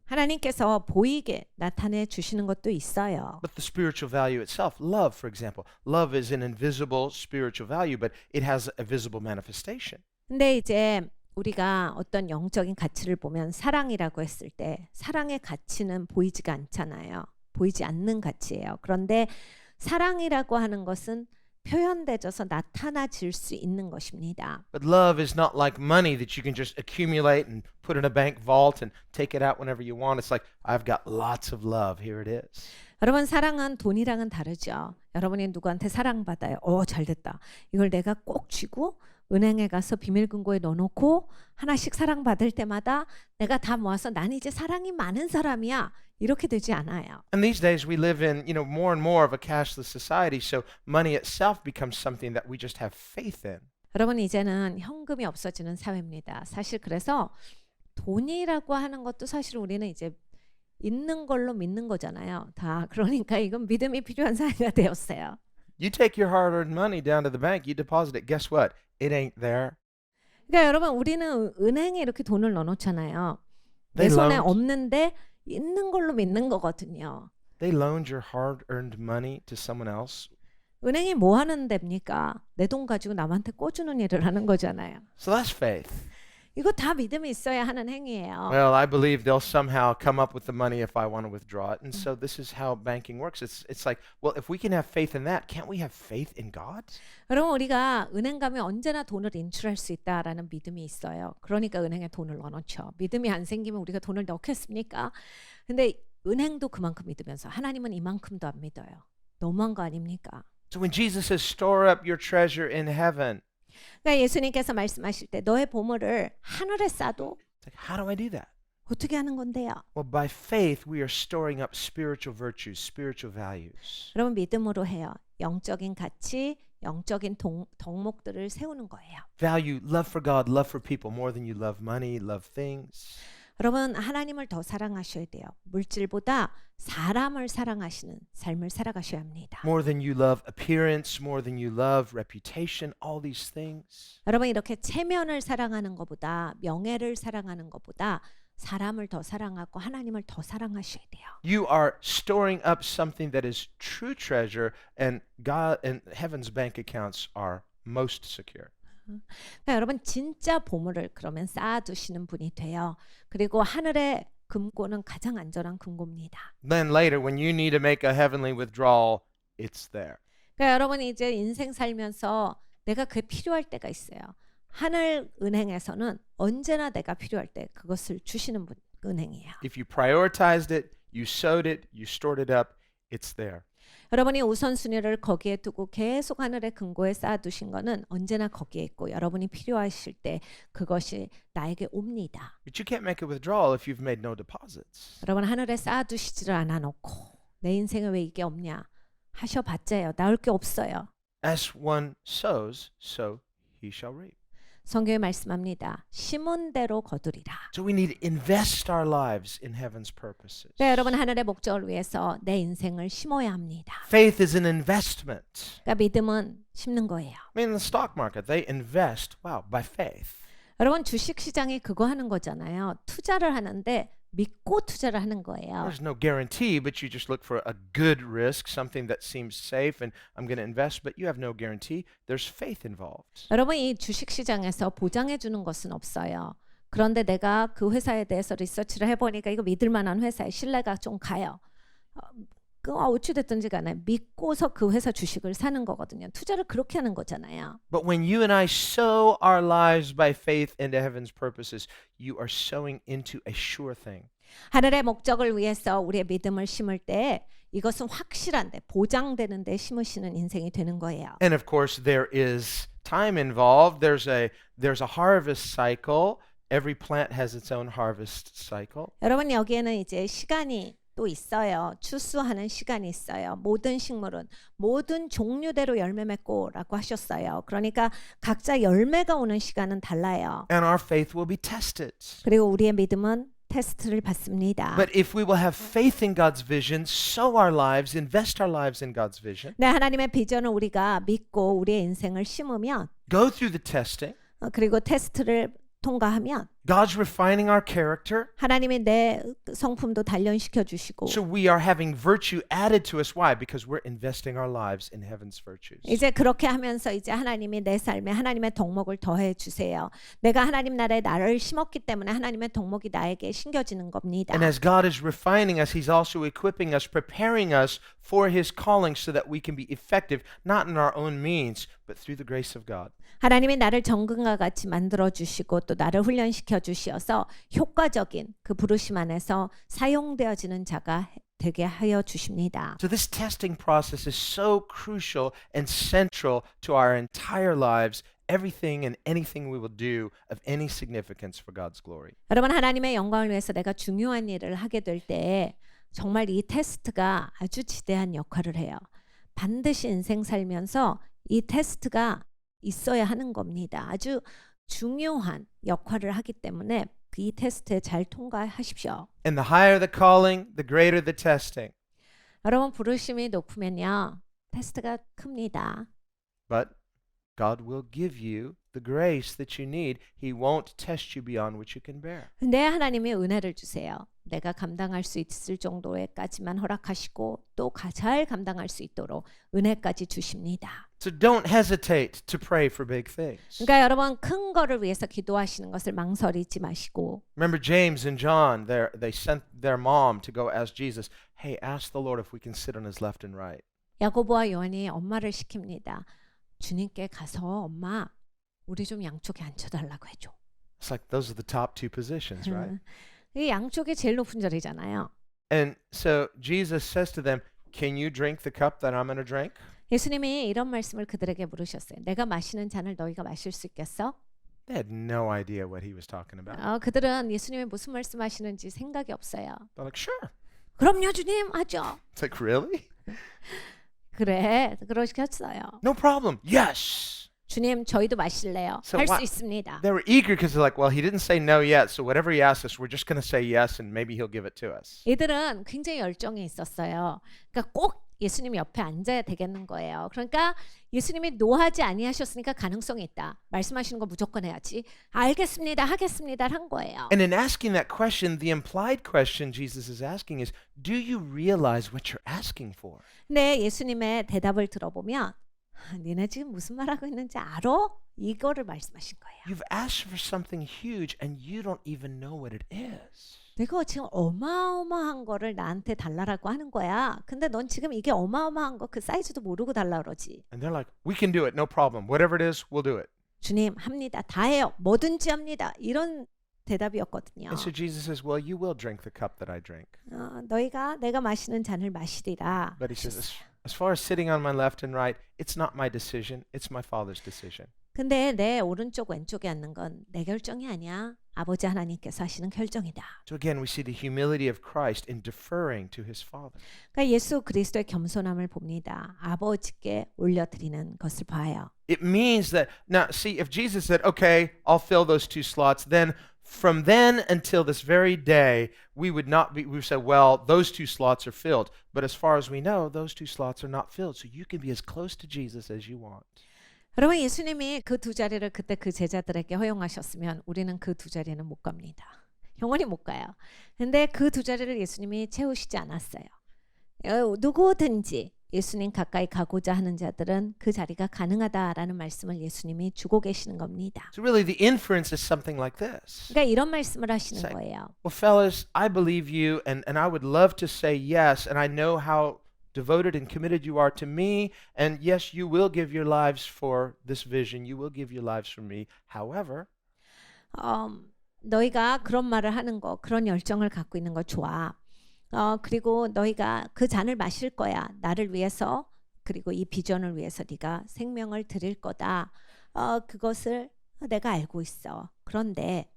하나님께서 보이게 나타내 주시는 것도 있어요. but the spiritual value itself, love, for example, love is an invisible spiritual value, but it has a visible manifestation. 근데 이제 우리가 어떤 영적인 가치를 보면 사랑이라고 했을 때 사랑의 가치는 보이지가 않잖아요. 보이지 않는 가치예요. 그런데 사랑이라고 하는 것은 표현되어서 나타나질 수 있는 것입니다. But love is not like money that you can just accumulate and put in a bank vault and take it out whenever you want. It's like, I've got lots of love. Here it is. 여러분 사랑은 돈이랑은 다르죠. 여러분이 누구한테 사랑받아요. 잘됐다. 이걸 내가 꼭 쥐고 은행에 가서 비밀금고에 넣어놓고 하나씩 사랑받을 때마다 내가 다 모아서 난 이제 사랑이 많은 사람이야. 이렇게 되지 않아요. And these days we live in, more and more of a cashless society, so money itself becomes something that we just have faith in. 여러분 이제는 현금이 없어지는 사회입니다. 사실 그래서 돈이라고 하는 것도 사실 우리는 이제 있는 걸로 믿는 거잖아요. 다 그러니까 이건 믿음이 필요한 사회가 되었어요. You take your hard-earned money down to the bank, you deposit it. Guess what? It ain't there. 그러니까 여러분 우리는 은행에 이렇게 돈을 넣어놓잖아요. 내 They 손에 loaned, 없는데 있는 걸로 믿는 거거든요. they loaned your hard-earned money to someone else. 은행이 뭐 하는 데입니까? 내 돈 가지고 남한테 꿔주는 일을 하는 거잖아요. So that's faith. 이거 다 믿음이 있어야 하는 행위예요. Well, I believe they'll somehow come up with the money if I want to withdraw it. And so this is how banking works. It's like, well, if we can have faith in that, can't we have faith in God? 여러분 우리가 은행 가면 언제나 돈을 인출할 수 있다라는 믿음이 있어요. 그러니까 은행에 돈을 넣어놓죠. 믿음이 안 생기면 우리가 돈을 넣겠습니까? 근데 은행도 그만큼 믿으면서 하나님은 이만큼도 안 믿어요. 너무한 거 아닙니까? So when Jesus says, store up your treasure in heaven, 그러니까 예수님께서 말씀하실 때 너의 보물을 하늘에 쌓아도 it's like, how do I do that? 어떻게 하는 건데요? Well, by faith, we are storing up spiritual virtues, spiritual values. 여러분 믿음으로 해요. 영적인 가치, 영적인 덕목들을 세우는 거예요. Value love for God, love for people more than you love money, love things. 여러분 하나님을 더 사랑하셔야 돼요. 물질보다 사람을 사랑하시는 삶을 살아가셔야 합니다. More than you love appearance, more than you love reputation, all these things. 여러분 이렇게 체면을 사랑하는 것보다 명예를 사랑하는 것보다 사람을 더 사랑하고 하나님을 더 사랑하셔야 돼요. You are storing up something that is true treasure, and God and heaven's bank accounts are most secure. 그러니까 여러분 진짜 보물을 그러면 쌓아두시는 분이 돼요. 그리고 하늘의 금고는 가장 안전한 금고입니다. Then later, when you need to make a heavenly withdrawal, it's there. 그러니까 여러분이 이제 인생 살면서 내가 그게 필요할 때가 있어요. 하늘 은행에서는 언제나 내가 필요할 때 그것을 주시는 분 은행이에요. If you prioritized it, you sowed it, you stored it up, it's there. 여러분이 우선순위를 거기에 두고 계속 하늘의 금고에 쌓아두신 거는 언제나 거기에 있고 여러분이 필요하실 때 그것이 나에게 옵니다. But you can't make a withdrawal if you've made no deposits. 여러분 하늘에 쌓아두시지를 않아 놓고 내 인생에 왜 이게 없냐 하셔봤자요. 나올 게 없어요. As one sows, so he shall reap. 성경에 말씀합니다. 심은 대로 거두리라. So we need to invest our lives in heaven's purposes. 네, 여러분 하늘의 목적을 위해서 내 인생을 심어야 합니다. Faith is an investment. 그러니까 믿음은 심는 거예요. I mean, in the stock market, they invest, wow, by faith. 여러분 주식 시장이 그거 하는 거잖아요. 투자를 하는데 믿고 투자를 하는 거예요. There's no guarantee, but you just look for a good risk, something that seems safe, and I'm going to invest, but you have no guarantee. There's faith involved. 여러분 이 주식 시장에서 보장해 주는 것은 없어요. 그런데 내가 그 회사에 대해서 리서치를 해보니까 이거 믿을 만한 회사에 신뢰가 좀 가요. 어찌 됐든지 간에 믿고서 그 회사 주식을 사는 거거든요. 투자를 그렇게 하는 거잖아요. But when you and I sow our lives by faith into heaven's purposes, you are sowing into a sure thing. 하늘의 목적을 위해서 우리의 믿음을 심을 때 이것은 확실한데 보장되는데 심으시는 인생이 되는 거예요. And of course, there is time involved. There's a harvest cycle. Every plant has its own harvest cycle. 여러분 여기에는 이제 시간이 또 있어요. 추수하는 시간이 있어요. 모든 식물은 모든 종류대로 열매 맺고라고 하셨어요. 그러니까 각자 열매가 오는 시간은 달라요. And our faith will be tested. 그리고 우리의 믿음은 테스트를 받습니다. But if we will have faith in God's vision, sow our lives, invest our lives in God's vision, 네, 하나님의 비전을 우리가 믿고 우리의 인생을 심으면 go through the testing, 그리고 테스트를 통과하면 God's refining our character. 하나님이 내 성품도 단련시켜 주시고 So we are having virtue added to us. Why? Because we're investing our lives in heaven's virtues. 이제 그렇게 하면서 이제 하나님이 내 삶에 하나님의 덕목을 더해 주세요. 내가 하나님 나라에 나를 심었기 때문에 하나님의 덕목이 나에게 심겨지는 겁니다. And as God is refining us, He's also equipping us, preparing us for His calling so that we can be effective, not in our own means, but through the grace of God. 하나님이 나를 정금과 같이 만들어 주시고 또 나를 훈련시켜 주시어서 효과적인 그 부르심 안에서 사용되어지는 자가 되게 하여 주십니다. So this testing process is so crucial and central to our entire lives, everything and anything we will do of any significance for God's glory. 여러분 하나님의 영광을 위해서 내가 중요한 일을 하게 될 때 정말 이 테스트가 아주 지대한 역할을 해요. 반드시 인생 살면서 이 테스트가 있어야 하는 겁니다. 아주 중요한 역할을 하기 때문에 이 테스트에 잘 통과하십시오. And the higher the calling, the greater the testing. 여러분 부르심이 높으면요. 테스트가 큽니다. But God will give you the grace that you need. He won't test you beyond what you can bear. 근데 하나님이 은혜를 주세요. 내가 감당할 수 있을 정도에까지만 허락하시고 또 잘 감당할 수 있도록 은혜까지 주십니다. So don't hesitate to pray for big things. 그러니까 여러분 큰 거를 위해서 기도하시는 것을 망설이지 마시고 Remember James and John, they sent their mom to go ask Jesus, hey, ask the Lord if we can sit on his left and right. 야고보와 요한이 엄마를 시킵니다. 주님께 가서 엄마 우리 좀 양쪽에 앉혀달라고 해줘. It's like those are the top two positions, right? 이 양쪽이 제일 높은 자리잖아요. And so Jesus says to them, can you drink the cup that I'm going to drink? 예수님이 이런 말씀을 그들에게 물으셨어요. 내가 마시는 잔을 너희가 마실 수 있겠어? They had no idea what he was talking about. 그들은 예수님이 무슨 말씀하시는지 생각이 없어요. They're like, sure. 그럼요, 주님, 하죠. It's like, really? 그래, 그러셨어요. No problem. Yes. 주님, 저희도 마실래요? So 할 수 what- 있습니다. They were eager because they're like, well, he didn't say no yet, so whatever he asks us, we're just going to say yes, and maybe he'll give it to us. 이들은 굉장히 열정이 있었어요. 그러니까 꼭 예수님 옆에 앉아야 되겠는 거예요. 그러니까 예수님이 노하지 아니하셨으니까 가능성이 있다. 말씀하시는 거 무조건 해야지. 알겠습니다, 하겠습니다 한 거예요. And in asking that question, the implied question Jesus is asking is, do you realize what you're asking for? 근데 예수님의 대답을 들어보면 니네 지금 무슨 말하고 있는지 알아? 이거를 말씀하신 거예요. You've asked for something huge, and you don't even know what it is. 내가 지금 어마어마한 거를 나한테 달라라고 하는 거야. 근데 넌 지금 이게 어마어마한 거 그 사이즈도 모르고 달라 그러지. And they're like, we can do it, no problem. Whatever it is, we'll do it. 주님 합니다. 다 해요. 뭐든지 합니다. 이런 대답이었거든요. And so Jesus says, well, you will drink the cup that I drink. 너희가 내가 마시는 잔을 마시리라. But he says, as far as sitting on my left and right, it's not my decision. It's my Father's decision. 근데 내 오른쪽 왼쪽에 앉는 건 내 결정이 아니야. 아버지 하나님께서 하시는 결정이다. So again, we see the humility of Christ in deferring to his Father. 그러니까 예수 그리스도의 겸손함을 봅니다. 아버지께 올려드리는 것을 봐요. It means that, now see, if Jesus said, okay, I'll fill those 2 slots, then from then until this very day, we would say, well, those 2 slots are filled. But as far as we know, those 2 slots are not filled. So you can be as close to Jesus as you want. 여러분 예수님이 그 2 자리를 그때 그 제자들에게 허용하셨으면 우리는 그 2 자리는 못 갑니다. 영원히 못 가요. 근데 그 2 자리를 예수님이 채우시지 않았어요. 누구든지 예수님 가까이 가고자 하는 자들은 그 자리가 가능하다라는 말씀을 예수님이 주고 계시는 겁니다. So really, the inference is something like this. 그러니까 이런 말씀을 하시는 Say, 거예요. well, fellas, I believe you, and I would love to say yes, and I know how devoted and committed you are to me, and yes, you will give your lives for this vision. You will give your lives for me. However, 너희가 그런 말을 하는 거, 그런 열정을 갖고 있는 거 좋아. 그리고 너희가 그 잔을 마실 거야. 나를 위해서, 그리고 이 비전을 위해서 네가 생명을 드릴 거다. 그것을 내가 알고 있어. 그런데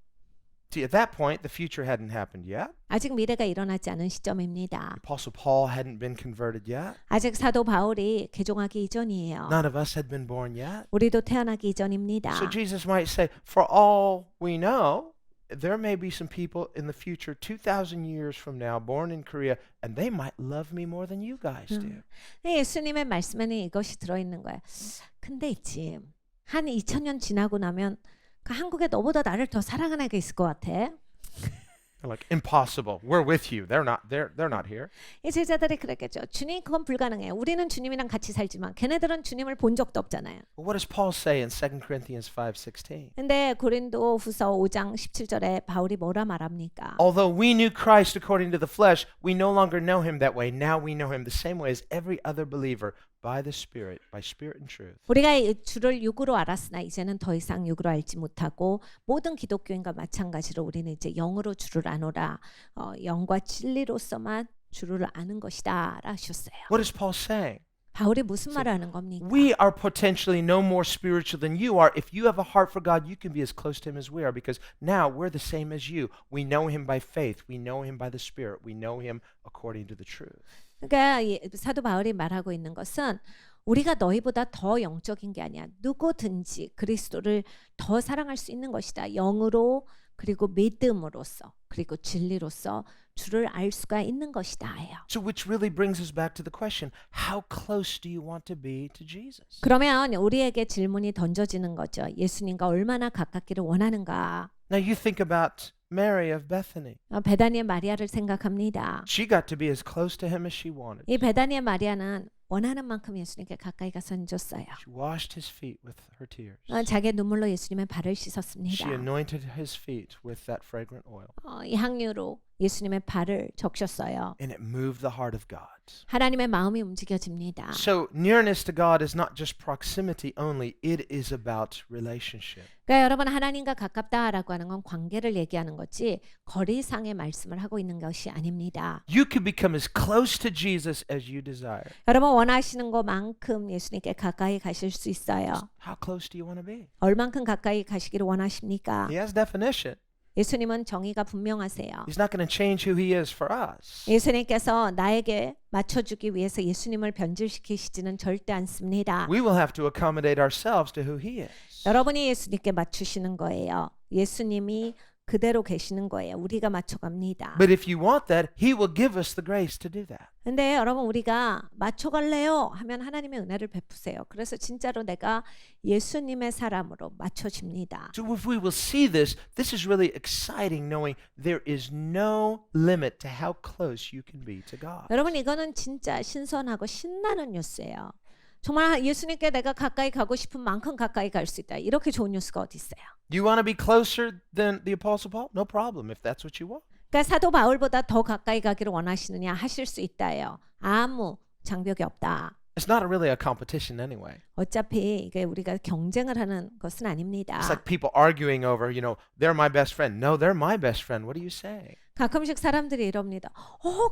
see, at that point, the future hadn't happened yet. 아직 미래가 일어나지 않은 시점입니다. Apostle Paul hadn't been converted yet. 아직 사도 바울이 개종하기 이전이에요. None of us had been born yet. 우리도 태어나기 이전입니다. So Jesus might say, for all we know, there may be some people in the future, 2,000 years from now, born in Korea, and they might love me more than you guys do. 예수님의 말씀에는 이것이 들어있는 거야. 근데 있지. 한 2000년 지나고 나면 그 한국에 너보다 나를 더 사랑하는 애가 있을 것 같아. They're like, impossible. We're with you. They're not here. 이 제자들이 그랬겠죠. 주님 그건 불가능해요. 우리는 주님이랑 같이 살지만 걔네들은 주님을 본 적도 없잖아요. Well, what does Paul say in 2 Corinthians 5:16? 근데 고린도 후서 5장 17절에 바울이 뭐라 말합니까? Although we knew Christ according to the flesh, we no longer know him that way. Now we know him the same way as every other believer, by the Spirit, by Spirit and truth. 우리가 주를 육으로 알았으나 이제는 더 이상 육으로 알지 못하고 모든 기독교인과 마찬가지로 우리는 이제 영으로 주를 아노라. 영과 진리로서만 주를 아는 것이다 하셨어요. What is Paul saying? 바울이 무슨 말을 하는 겁니까? We are potentially no more spiritual than you are. If you have a heart for God, you can be as close to him as we are, because now we're the same as you. We know him by faith. We know him by the Spirit. We know him according to the truth. 그러니까 사도 바울이 말하고 있는 것은 우리가 너희보다 더 영적인 게 아니야. 누구든지 그리스도를 더 사랑할 수 있는 것이다. 영으로 그리고 믿음으로써 그리고 진리로써 주를 알 수가 있는 것이다 해요. So which really brings us back to the question, how close do you want to be to Jesus? 그러면 우리에게 질문이 던져지는 거죠. 예수님과 얼마나 가깝기를 원하는가? Now you think about Mary of Bethany. 베다니의 마리아를 생각합니다. She got to be as close to him as she wanted. 이 베다니의 마리아는 원하는 만큼 예수님께 가까이 가서 앉았어요. She washed his feet with her tears. 자기의 눈물로 예수님의 발을 She 씻었습니다. anointed his feet with that fragrant oil. 이 향유로 예수님의 발을 적셨어요. and it moved the heart of God. 하나님의 마음이 움직여집니다. So nearness to God is not just proximity only, it is about relationship. 그러니까 여러분 하나님과 가깝다라고 하는 건 관계를 얘기하는 거지 거리상의 말씀을 하고 있는 것이 아닙니다. You can become as close to Jesus as you desire. 여러분 원하시는 것만큼 예수님께 가까이 가실 수 있어요. How close do you want to be? 얼만큼 가까이 가시기를 원하십니까? He has definition. 예수님은 정의가 분명하세요. He's not going to change who he is for us. 예수님께서 나에게 맞춰주기 위해서 예수님을 변질시키시지는 절대 않습니다. We will have to accommodate ourselves to who he is. 여러분이 예수님께 맞추시는 거예요. 예수님이 그대로 계시는 거예요. 우리가 맞춰갑니다. But if you want that, he will give us the grace to do that. 근데 여러분 우리가 맞춰갈래요 하면 하나님의 은혜를 베푸세요. 그래서 진짜로 내가 예수님의 사람으로 맞춰집니다. So if we will see this, this is really exciting knowing there is no limit to how close you can be to God. 여러분 이거는 진짜 신선하고 신나는 뉴스예요. 정말 예수님께 내가 가까이 가고 싶은 만큼 가까이 갈 수 있다. 이렇게 좋은 뉴스가 어디 있어요? Do you want to be closer than the Apostle Paul? No problem if that's what you want. 그러니까 사도 바울보다 더 가까이 가기를 원하시느냐 하실 수 있다예요. 아무 장벽이 없다. It's not really a competition anyway. 어차피 이게 우리가 경쟁을 하는 것은 아닙니다. It's like people arguing over, they're my best friend. No, they're my best friend. What do you say? 가끔씩 사람들이 이럽니다.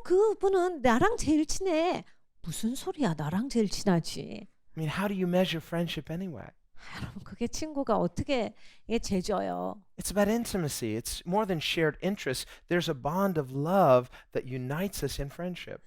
그분은 나랑 제일 친해. 무슨 소리야? 나랑 제일 친하지. I mean, how do you measure friendship anyway? 여러분 그게 친구가 어떻게 이게 재져요? It's about intimacy. It's more than shared interests. There's a bond of love that unites us in friendship.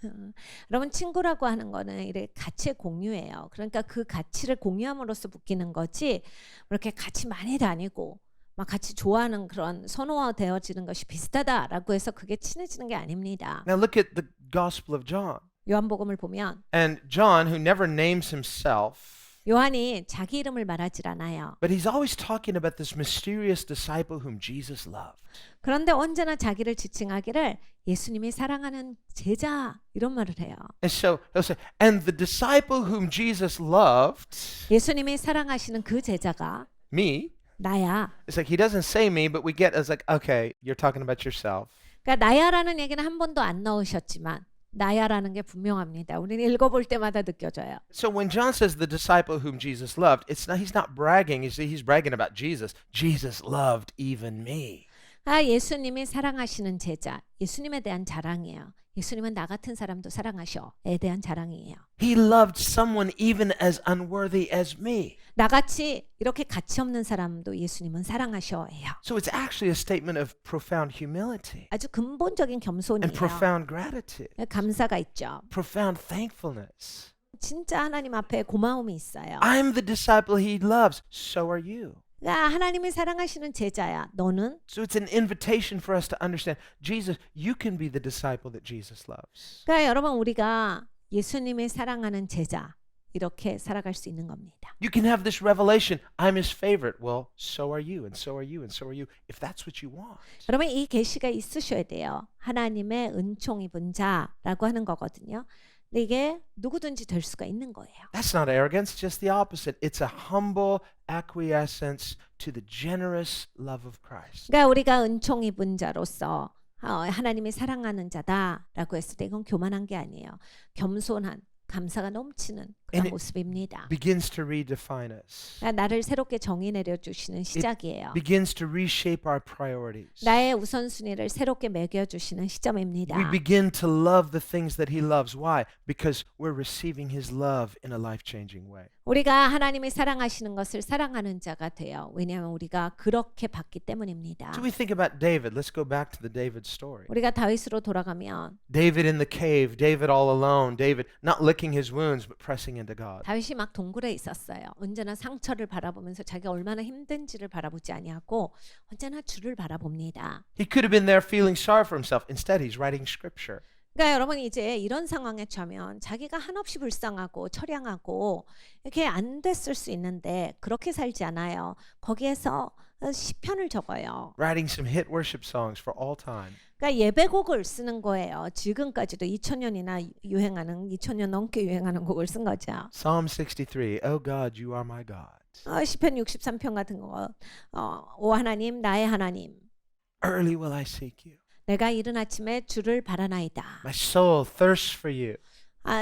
여러분 친구라고 하는 거는 이렇게 가치의 공유예요. 그러니까 그 가치를 공유함으로써 묶이는 거지. 이렇게 같이 많이 다니고 막 같이 좋아하는 그런 선호되어지는 것이 비슷하다라고 해서 그게 친해지는 게 아닙니다. Now look at the Gospel of John. 요한복음을 보면 And John, who never names himself, 요한이 자기 이름을 말하질 않아요. but he's always talking about this mysterious disciple whom Jesus loved. 그런데 언제나 자기를 지칭하기를 예수님이 사랑하는 제자 이런 말을 해요. And so he'll say, and the disciple whom Jesus loved, 예수님이 사랑하시는 그 제자가 me. 나야. It's like he doesn't say me, but we get as like, okay, you're talking about yourself. 그러니까 나야라는 얘기는 한 번도 안 넣으셨지만 나야라는 게 분명합니다. 우리는 읽어볼 때마다 느껴져요. So when John says the disciple whom Jesus loved, he's not bragging. He's bragging about Jesus. Jesus loved even me. 예수님이 사랑하시는 제자, 예수님에 대한 자랑이에요. 예수님은 나 같은 사람도 사랑하셔에 대한 자랑이에요. He loved someone even as unworthy as me. 나같이 이렇게 가치 없는 사람도 예수님은 사랑하셔예요. So it's actually a statement of profound humility 아주 근본적인 and 겸손이에요. profound gratitude, 감사가 있죠. profound thankfulness. 진짜 하나님 앞에 고마움이 있어요. I'm the disciple he loves. So are you. 그러니까 하나님이 사랑하시는 제자야. 너는? So it's an invitation for us to understand, Jesus, you can be the disciple that Jesus loves. 그러니까 여러분 우리가 예수님이 사랑하는 제자 이렇게 살아갈 수 있는 겁니다. You can have this revelation, I'm his favorite. Well, so are you, and so are you, and so are you, if that's what you want. 여러분 이 계시가 있으셔야 돼요. 하나님의 은총 입은 자라고 하는 거거든요. 근데 이게 누구든지 될 수가 있는 거예요. That's not arrogance, just the opposite. It's a humble acquiescence to the generous love of Christ. 그러니까 우리가 은총 입은 자로서 하나님이 사랑하는 자다라고 했을 때 이건 교만한 게 아니에요. 겸손한 감사가 넘치는 그런 And it 모습입니다. begins to redefine us. 그러니까 나를 새롭게 정의 내려주시는 시작이에요. Begins to reshape our priorities. 나의 우선순위를 새롭게 매겨주시는 시점입니다. We begin to love the things that he loves. Why? Because we're receiving his love in a life-changing way. 우리가 하나님이 사랑하시는 것을 사랑하는 자가 돼요. 왜냐하면 우리가 그렇게 받기 때문입니다. So we think about David. Let's go back to the David story. 우리가 다윗으로 돌아가면 David in the cave, David all alone, David not licking his wounds but pressing into God. 다윗이 막 동굴에 있었어요. 언제나 상처를 바라보면서 자기가 얼마나 힘든지를 바라보지 아니하고 언제나 주를 바라봅니다. He could have been there feeling sorry for himself. Instead, he's writing scripture. 그러니까 여러분 이제 이런 상황에 처하면 자기가 한없이 불쌍하고 처량하고 이렇게 안 됐을 수 있는데 그렇게 살지 않아요. 거기에서 시편을 적어요. Writing some hit worship songs for all time. 그러니까 예배곡을 쓰는 거예요. 지금까지도 2000년이나 유행하는 2000년 넘게 유행하는 곡을 쓴 거죠. Psalm 63. Oh God, you are my God. 시편 63편 같은 거. 오 하나님 나의 하나님. Early will I seek you. 내가 이른 아침에 주를 바라나이다. My soul thirsts for you.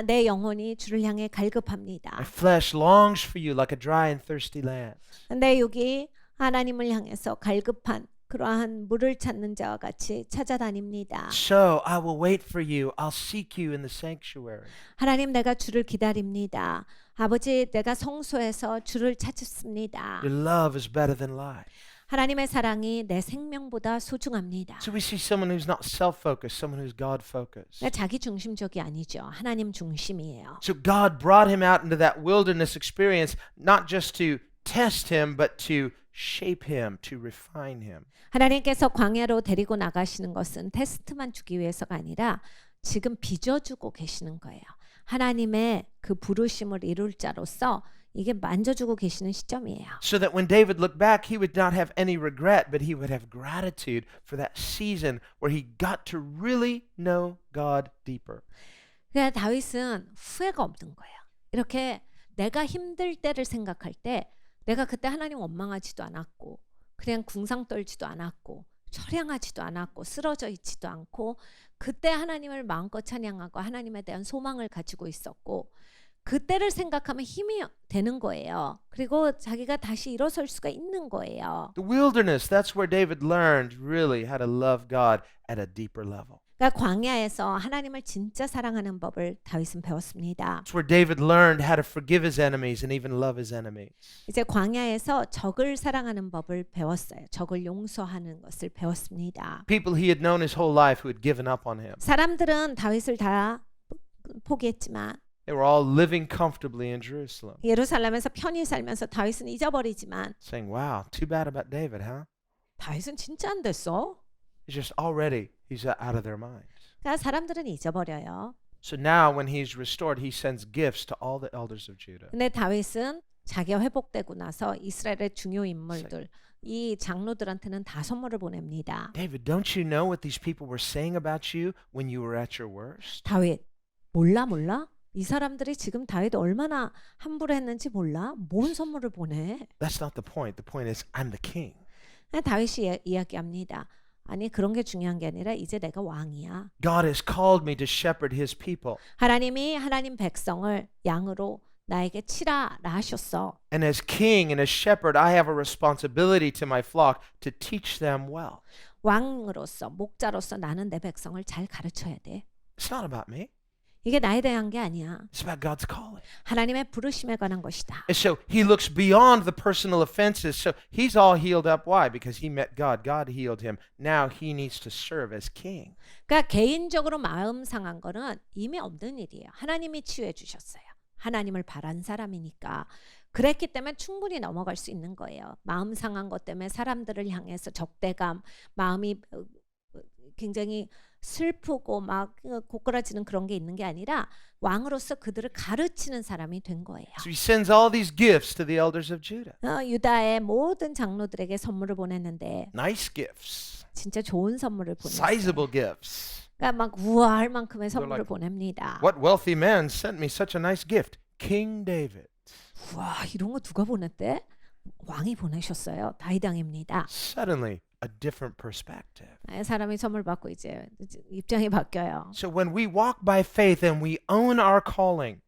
내 영혼이 주를 향해 My 갈급합니다. flesh longs for you like a dry and thirsty land. 내 육이 하나님을 향해서 갈급한 그러한 물을 찾는 자와 같이 찾아다닙니다. So I will wait for you. I'll seek you in the sanctuary. 하나님 내가 주를 기다립니다. 아버지 내가 성소에서 주를 찾습니다. Your love is better than life. 하나님의 사랑이 내 생명보다 소중합니다. So we see someone who's not self-focused, someone who's God-focused. 자기 중심적이 아니죠. 하나님 중심이에요. So God brought him out into that wilderness experience not just to test him, but to shape him, to refine him. 하나님께서 광야로 데리고 나가시는 것은 테스트만 주기 위해서가 아니라 지금 빚어주고 계시는 거예요. 하나님의 그 부르심을 이룰 자로서 이게 만져주고 계시는 시점이에요. So that when David looked back, he would not have any regret, but he would have gratitude for that season where he got to really know God deeper. 그러니까 다윗은 후회가 없는 거예요. 이렇게 내가 힘들 때를 생각할 때 내가 그때 하나님 원망하지도 않았고 그냥 궁상 떨지도 않았고 처량하지도 않았고 쓰러져 있지도 않고 그때 하나님을 마음껏 찬양하고 하나님에 대한 소망을 가지고 있었고 그때를 생각하면 힘이 되는 거예요. 그리고 자기가 다시 일어설 수가 있는 거예요. The wilderness, that's where David learned really how to love God at a deeper level. 그러니까 광야에서 하나님을 진짜 사랑하는 법을 다윗은 배웠습니다. It's where David learned how to forgive his enemies and even love his enemies. 이제 광야에서 적을 사랑하는 법을 배웠어요. 적을 용서하는 것을 배웠습니다. People he had known his whole life who had given up on him. 사람들은 다윗을 다 포기했지만 They were all living comfortably in Jerusalem, 예루살렘에서 편히 살면서 다윗은 잊어버리지만 saying, wow, too bad about David, huh? 다윗은 진짜 안 됐어. It's just already, he's out of their minds. 그러니까 사람들은 잊어버려요. So now when he's restored, he sends gifts to all the elders of Judah. 근데 다윗은 자기가 회복되고 나서 이스라엘의 중요 인물들 이 장로들한테는 다 선물을 보냅니다. David, don't you know what these people were saying about you when you were at your worst? 다윗 몰라? 이 사람들이 지금 다윗 얼마나 함부로 했는지 몰라? 뭔 선물을 보내? That's not the point. The point is, I'm the king. 다윗이 이야기합니다. 아니 그런 게 중요한 게 아니라 이제 내가 왕이야. God has called me to shepherd his people. 하나님이 하나님 백성을 양으로 나에게 치라라 하셨어. And as king and as shepherd, I have a responsibility to my flock to teach them well. 왕으로서 목자로서 나는 내 백성을 잘 가르쳐야 돼. It's not about me. 이게 나에 대한 게 아니야. It's about God's calling. 하나님의 부르심에 관한 것이다. And so he looks beyond the personal offenses. So he's all healed up. Why? Because he met God. God healed him. Now he needs to serve as king. 그러니까 개인적으로 마음 상한 거는 이미 없는 일이에요. 하나님이 치유해 주셨어요. 하나님을 바란 사람이니까. 그랬기 때문에 충분히 넘어갈 수 있는 거예요. 마음 상한 것 때문에 사람들을 향해서 적대감, 마음이 굉장히 슬프고 막 고꾸라지는 그런 게 있는 게 아니라 왕으로서 그들을 가르치는 사람이 된 거예요. So he sends all these gifts to the elders of Judah. 유다의 모든 장로들에게 선물을 보냈는데 Nice gifts. 진짜 좋은 선물을 보냈어요. Sizable gifts. 그러니까 막 우아할 만큼의 They're 선물을 like, 보냅니다. What wealthy man sent me such a nice gift? King David. 와 이런 거 누가 보냈대? 왕이 보내셨어요. 다윗 왕입니다. Suddenly, a different perspective. 사람이 선물 받고 이제 입장이 바뀌어요. So when we walk by faith and we own our calling,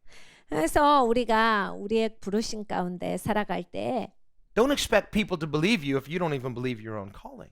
그래서 우리가 우리의 부르심 가운데 살아갈 때 don't expect people to believe you if you don't even believe your own calling.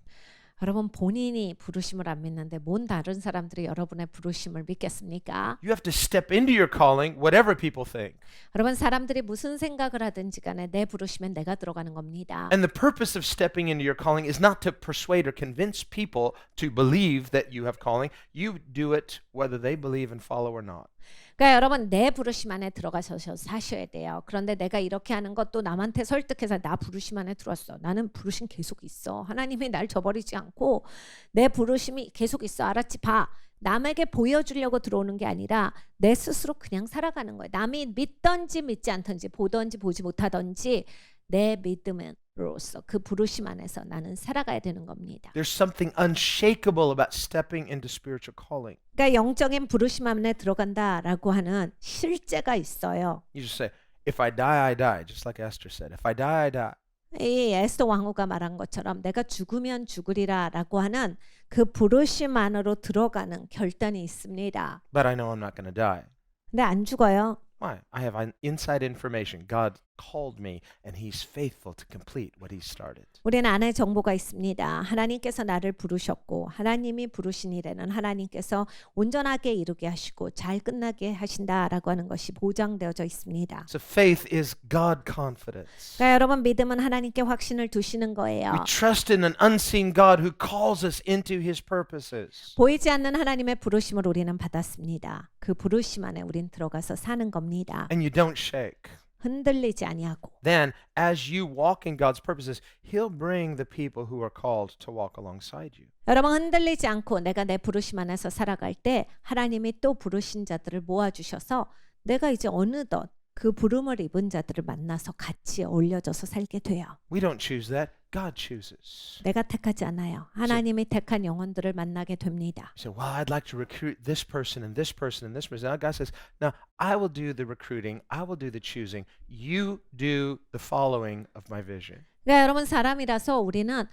여러분 본인이 부르심을 안 믿는데 뭔 다른 사람들이 여러분의 부르심을 믿겠습니까? You have to step into your calling, whatever people think. 여러분 사람들이 무슨 생각을 하든지 간에 내 부르심엔 내가 들어가는 겁니다. And the purpose of stepping into your calling is not to persuade or convince people to believe that you have calling. You do it whether they believe and follow or not. 그러니까 여러분 내 부르심 안에 들어가서 사셔야 돼요. 그런데 내가 이렇게 하는 것도 남한테 설득해서 나 부르심 안에 들어왔어. 나는 부르심 계속 있어. 하나님이 날 저버리지 않고 내 부르심이 계속 있어. 알았지? 봐. 남에게 보여주려고 들어오는 게 아니라 내 스스로 그냥 살아가는 거예요. 남이 믿던지 믿지 않던지 보던지 보지 못하던지 내 믿음으로서 그 부르심 안에서 나는 살아가야 되는 겁니다. There's something unshakable about stepping into spiritual calling. 그러니까 영적인 부르심 안에 들어간다라고 하는 실제가 있어요. You just say, if I die, I die, just like Esther said. If I die, I die. 이 에스더 왕후가 말한 것처럼 내가 죽으면 죽으리라라고 하는 그 부르심 안으로 들어가는 결단이 있습니다. But I know I'm not going to die. 근데 안 죽어요. Why? I have inside information. God called me and he's faithful to complete what he started. 우리는 안에 정보가 있습니다. 하나님께서 나를 부르셨고 하나님이 부르신 일에는 하나님께서 온전하게 이루게 하시고 잘 끝나게 하신다라고 하는 것이 보장되어져 있습니다. So faith is God confidence. 그러니까 여러분 믿음은 하나님께 확신을 두시는 거예요. We trust in an unseen God who calls us into his purposes. 보이지 않는 하나님의 부르심을 우리는 받았습니다. 그 부르심 안에 우린 들어가서 사는 겁니다. And you don't shake. 흔들리지 아니하고. Then as you walk in God's purposes, he'll bring the people who are called to walk alongside you. 여러분 흔들리지 않고 내가 내 부르심 안에서 살아갈 때 하나님이 또 부르신 자들을 모아주셔서 내가 이제 어느덧 그 부름을 입은 자들을 만나서 같이 어울려져서 살게 돼요. We don't choose that. God chooses. 내가 택하지 않아요. 하나님이 택한 영혼들을 만나게 됩니다. You say, well, I'd like to recruit this person and this person and this person. Now God says, no, I will do the recruiting. I will do the choosing. You do the following of my vision. 그러니까 여러분 사람이라서 우리는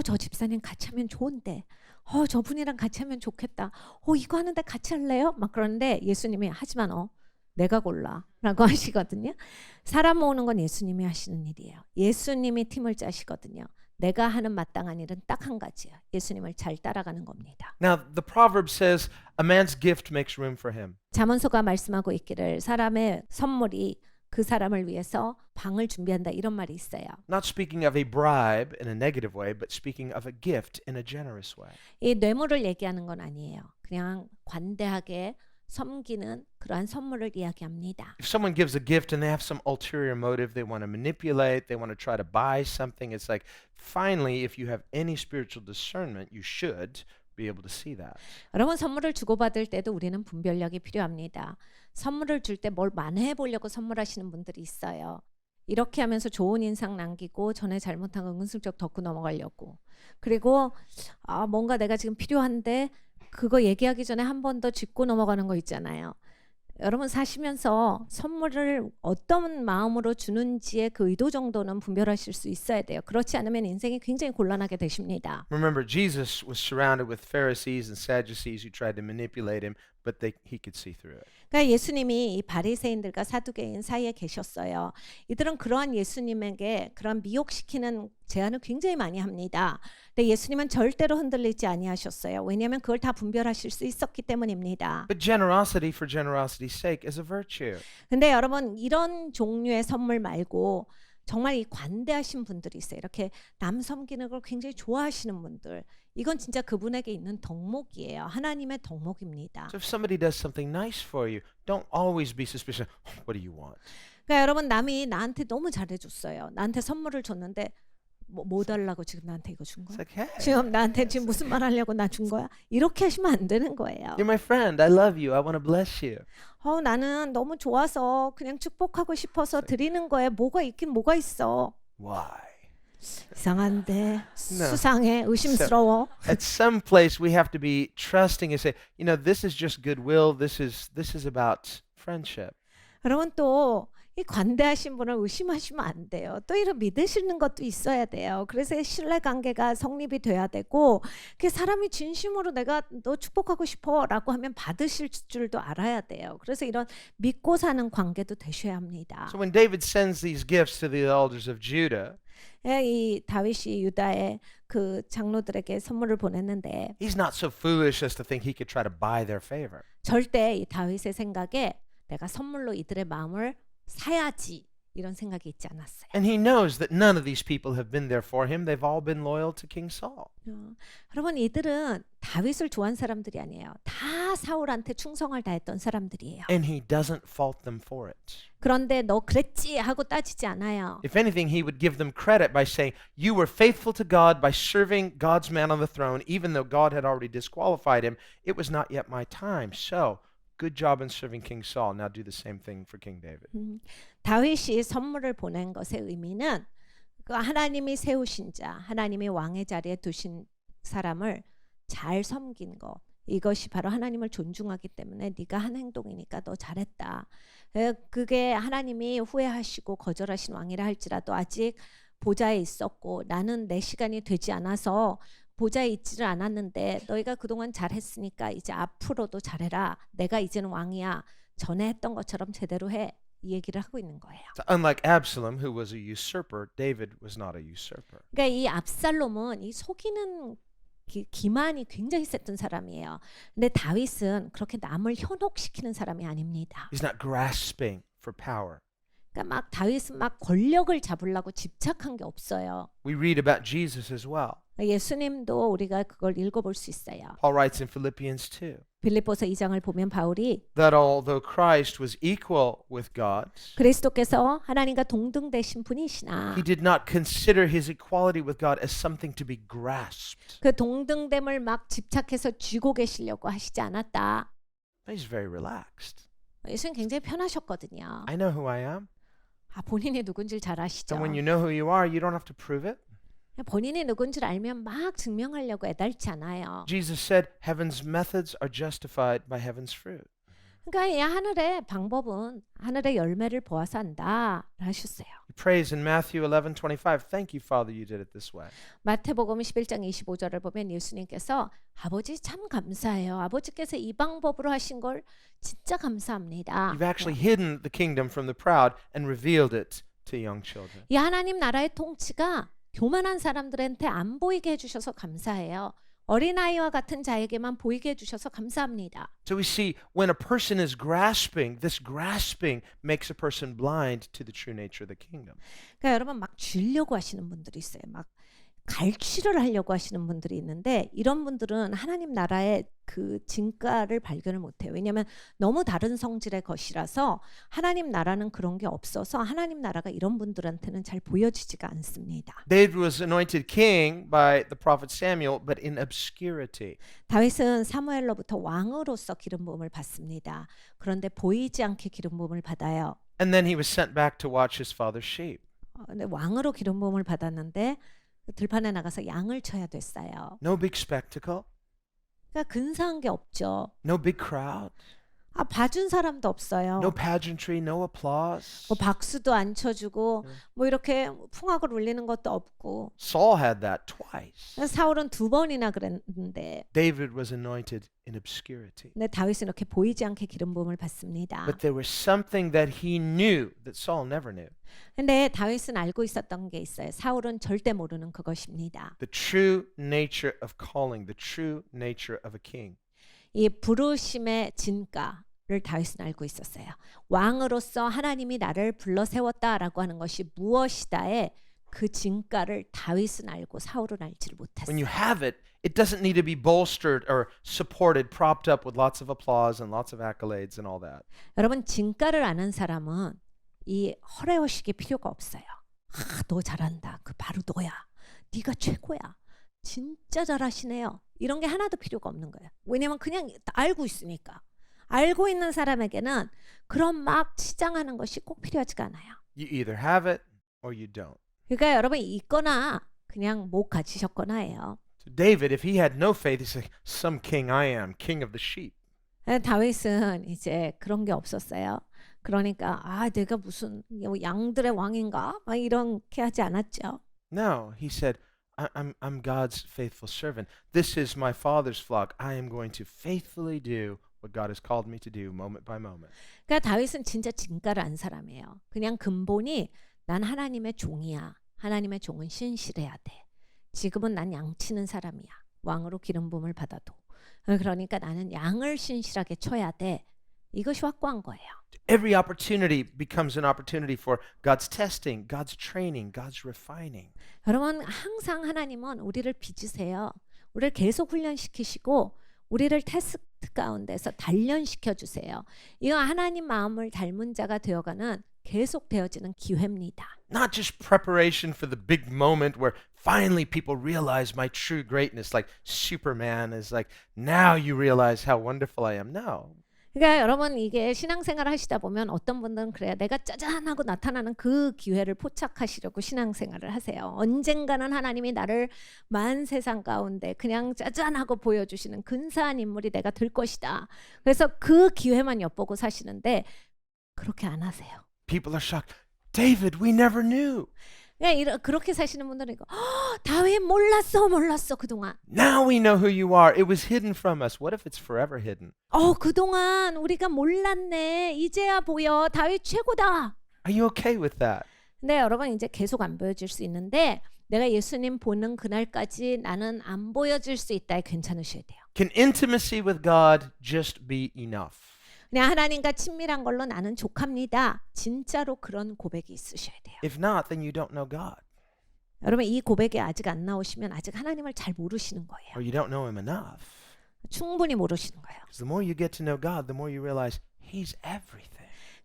저 집사님 같이 하면 좋은데 저분이랑 같이 하면 좋겠다. 이거 하는데 같이 할래요? 막 그러는데 예수님이 하지만 내가 골라 라고 하시거든요. 사람 모으는 건 예수님이 하시는 일이에요. 예수님이 팀을 짜시거든요. 내가 하는 마땅한 일은 딱 한 가지예요. 예수님을 잘 따라가는 겁니다. Now, the proverb says, a man's gift makes room for him. 잠언서가 말씀하고 있기를 사람의 선물이 그 사람을 위해서 방을 준비한다 이런 말이 있어요. Not speaking of a bribe in a negative way, but speaking of a gift in a generous way. 이 뇌물을 얘기하는 건 아니에요. 그냥 관대하게 섬기는 그러한 선물을 이야기합니다. If someone gives a gift and they have some ulterior motive, they want to manipulate, they want to try to buy something, it's like, finally, if you have any spiritual discernment, you should be able to see that. 여러분 선물을 주고받을 때도 우리는 분별력이 필요합니다. 선물을 줄 때 뭘 만회해 보려고 선물하시는 분들이 있어요. 이렇게 하면서 좋은 인상 남기고 전에 잘못한 거 은근슬쩍 덮고 넘어가려고. 그리고 뭔가 내가 지금 필요한데 그거 얘기하기 전에 한 번 더 짚고 넘어가는 거 있잖아요. 여러분 사시면서 선물을 어떤 마음으로 주는지의 그 의도 정도는 분별하실 수 있어야 돼요. 그렇지 않으면 인생이 굉장히 곤란하게 되십니다. Remember, Jesus was surrounded with Pharisees and Sadducees who tried to manipulate him, but he could see through it. 그러니까 예수님이 이 바리새인들과 사두개인 사이에 계셨어요. 이들은 그러한 예수님에게 그런 미혹시키는 제안을 굉장히 많이 합니다. 근데 예수님은 절대로 흔들리지 아니하셨어요. 왜냐하면 그걸 다 분별하실 수 있었기 때문입니다. But generosity for generosity's sake is a virtue. 근데 여러분 이런 종류의 선물 말고 정말 이 관대하신 분들이 있어요. 이렇게 남 섬기는 걸 굉장히 좋아하시는 분들. 이건 진짜 그분에게 있는 덕목이에요. 하나님의 덕목입니다. So if somebody does something nice for you, don't always be suspicious. What do you want? 그러니까 여러분 남이 나한테 너무 잘해줬어요. 나한테 선물을 줬는데 뭐 달라고 지금 나한테 이거 준 It's 거야? like, hey, 지금 나한테 지금 무슨 말 하려고 나 준 거야? 이렇게 하시면 안 되는 거예요. you're my friend. I love you. I want to bless you. 나는 너무 좋아서 그냥 축복하고 싶어서 드리는 거에 뭐가 있긴 뭐가 있어. Why? 이상한데 No. 수상해 의심스러워. At some place we have to be trusting and say, this is just goodwill. This is about friendship. 여러분 또 이 관대하신 분을 의심하시면 안 돼요. 또 이런 믿으시는 것도 있어야 돼요. 그래서 신뢰 관계가 성립이 돼야 되고 그 사람이 진심으로 내가 너 축복하고 싶어라고 하면 받으실 줄도 알아야 돼요. 그래서 이런 믿고 사는 관계도 되셔야 합니다. So when David sends these gifts to the elders of Judah, 이 다윗이 유다의 그 장로들에게 선물을 보냈는데 he's not so foolish as to think he could try to buy their favor. 절대 이 다윗의 생각에 내가 선물로 이들의 마음을 사야지 이런 생각이 있지 않았어요. And he knows that none of these people have been there for him. They've all been loyal to King Saul. 여러분 이들은 다윗을 좋아한 사람들이 아니에요. 다 사울한테 충성을 다했던 사람들이에요. And he doesn't fault them for it. 그런데 너 그랬지 하고 따지지 않아요. If anything, he would give them credit by saying, you were faithful to God by serving God's man on the throne, even though God had already disqualified him. It was not yet my time. So, good job in serving King Saul. Now do the same thing for King David. 다윗이 선물을 보낸 것의 의미는 그 하나님이 세우신 자, 하나님이 왕의 자리에 두신 사람을 잘 섬긴 것. 이것이 바로 하나님을 존중하기 때문에 네가 한 행동이니까 너 잘했다. 그게 하나님이 후회하시고 거절하신 왕이라 할지라도 아직 보좌에 있었고 나는 내 시간이 되지 않아서 보좌에 있지를 않았는데 너희가 그동안 잘했으니까 이제 앞으로도 잘해라. 내가 이제는 왕이야. 전에 했던 것처럼 제대로 해. 이 얘기를 하고 있는 거예요. So unlike Absalom, who was a usurper, David was not a usurper. 그러니까 이 압살롬은 이 속이는 기만이 굉장히 셌던 사람이에요. 근데 다윗은 그렇게 남을 현혹시키는 사람이 아닙니다. He's not grasping for power. 그러니까 막 다윗은 막 권력을 잡으려고 집착한 게 없어요. We read about Jesus as well. 예수님도 우리가 그걸 읽어볼 수 있어요. Paul writes in Philippians 2 빌립보서 2장을 보면 바울이 that although Christ was equal with God, 그리스도께서 하나님과 동등되신 분이시나 he did not consider his equality with God as something to be grasped. 그 동등됨을 막 집착해서 쥐고 계시려고 하시지 않았다. He's very relaxed. 예수님 굉장히 편하셨거든요. I know who I am. 본인이 누군지를 잘 아시죠. And when you know who you are, you don't have to prove it. 본인이 누군지를 알면 막 증명하려고 애달지 않아요. Jesus said, heaven's methods are justified by heaven's fruit. 그러니까 이 하늘의 방법은 하늘의 열매를 보아서 한다 하셨어요. He prays in Matthew 11:25, thank you, Father, you did it this way. 마태복음 11장 25절을 보면 예수님께서 아버지 참 감사해요. 아버지께서 이 방법으로 하신 걸 진짜 감사합니다. You've actually hidden the kingdom from the proud and revealed it to young children. 이 하나님 나라의 통치가 교만한 사람들한테 안 보이게 해주셔서 감사해요. 어린아이와 같은 자에게만 보이게 해주셔서 감사합니다. So we see when a person is grasping, this grasping makes a person blind to the true nature of the kingdom. 그러니까 여러분 막 쥐려고 하시는 분들이 있어요. 막 갈취를 하려고 하시는 분들이 있는데 이런 분들은 하나님 나라의 그 진가를 발견을 못해요. 왜냐하면 너무 다른 성질의 것이라서 하나님 나라는 그런 게 없어서 하나님 나라가 이런 분들한테는 잘 보여지지가 않습니다. David was anointed king by the prophet Samuel, but in obscurity. 다윗은 사무엘로부터 왕으로서 기름 부음을 받습니다. 그런데 보이지 않게 기름 부음을 받아요. And then he was sent back to watch his father's sheep. 근데 왕으로 기름 부음을 받았는데 들판에 나가서 양을 쳐야 됐어요. No big spectacle, 그러니까 근사한 게 없죠. no big crowd, 봐준 사람도 없어요. no pageantry, no applause. 뭐 박수도 안 쳐주고 뭐 이렇게 풍악을 울리는 것도 없고. Saul had that twice. 사울은 2번이나 그랬는데 David was anointed in obscurity. 근데 다윗은 이렇게 보이지 않게 기름 부음을 받습니다. But there was something that he knew that Saul never knew. 근데 다윗은 알고 있었던 게 있어요. 사울은 절대 모르는 그것입니다. The true nature of calling, the true nature of a king. 이 부르심의 진가를 다윗은 알고 있었어요. 왕으로서 하나님이 나를 불러 세웠다라고 하는 것이 무엇이다에 그 진가를 다윗은 알고 사울은 알지를 못했어요. When you have it, it doesn't need to be bolstered or supported, propped up with lots of applause and lots of accolades and all that. 여러분 진가를 아는 사람은 이 허례허식이 필요가 없어요. 너 잘한다. 그 바로 너야. 네가 최고야. 진짜 잘하시네요. 이런 게 하나도 필요가 없는 거예요. 왜냐면 그냥 알고 있으니까. 알고 있는 사람에게는 그런 막 치장하는 것이 꼭 필요하지가 않아요. You either have it or you don't. 그러니까 여러분 있거나 그냥 못 가지셨거나예요. So David, if he had no faith, he's like, some king I am, king of the sheep. 다윗은 이제 그런 게 없었어요. 그러니까 내가 무슨 양들의 왕인가? 막 이렇게 하지 않았죠. No, he said, I'm God's faithful servant. This is my father's flock. I am going to faithfully do what God has called me to do moment by moment. 그러니까 다윗은 진짜 진가를 안 사람이에요. 그냥 근본이 난 하나님의 종이야. 하나님의 종은 신실해야 돼. 지금은 난 양치는 사람이야. 왕으로 기름 부음을 받아도. 그러니까 나는 양을 신실하게 쳐야 돼. 이것이 확고한 거예요. Every opportunity becomes an opportunity for God's testing, God's training, God's refining. 여러분 항상 하나님은 우리를 빚으세요. 우리를 계속 훈련시키시고 우리를 테스트 가운데서 단련시켜 주세요. 이거 하나님 마음을 닮은 자가 되어가는 계속 되어지는 기회입니다. Not just preparation for the big moment where finally people realize my true greatness, like Superman is like, now you realize how wonderful I am. No. 그러니까 여러분 이게 신앙생활 하시다 보면 어떤 분들은 그래요. 내가 짜잔하고 나타나는 그 기회를 포착하시려고 신앙생활을 하세요. 언젠가는 하나님이 나를 만세상 가운데 그냥 짜잔하고 보여주시는 근사한 인물이 내가 될 것이다. 그래서 그 기회만 엿보고 사시는데 그렇게 안 하세요. People are shocked. David, we never knew. 그렇게 사시는 분들은 이거 다윗 몰랐어 그동안. Now we know who you are. It was hidden from us. What if it's forever hidden? 그동안 우리가 몰랐네. 이제야 보여. 다윗 최고다. Are you okay with that? 근데 여러분 이제 계속 안 보여질 수 있는데 내가 예수님 보는 그날까지 나는 안 보여질 수 있다에 괜찮으셔야 돼요. Can intimacy with God just be enough? 그냥 하나님과 친밀한 걸로 나는 족합니다. 진짜로 그런 고백이 있으셔야 돼요. If not, then you don't know God, 여러분 이 고백이 아직 안 나오시면 아직 하나님을 잘 모르시는 거예요. or you don't know Him enough. 충분히 모르시는 거예요. Because the more you get to know God, the more you realize He's everything.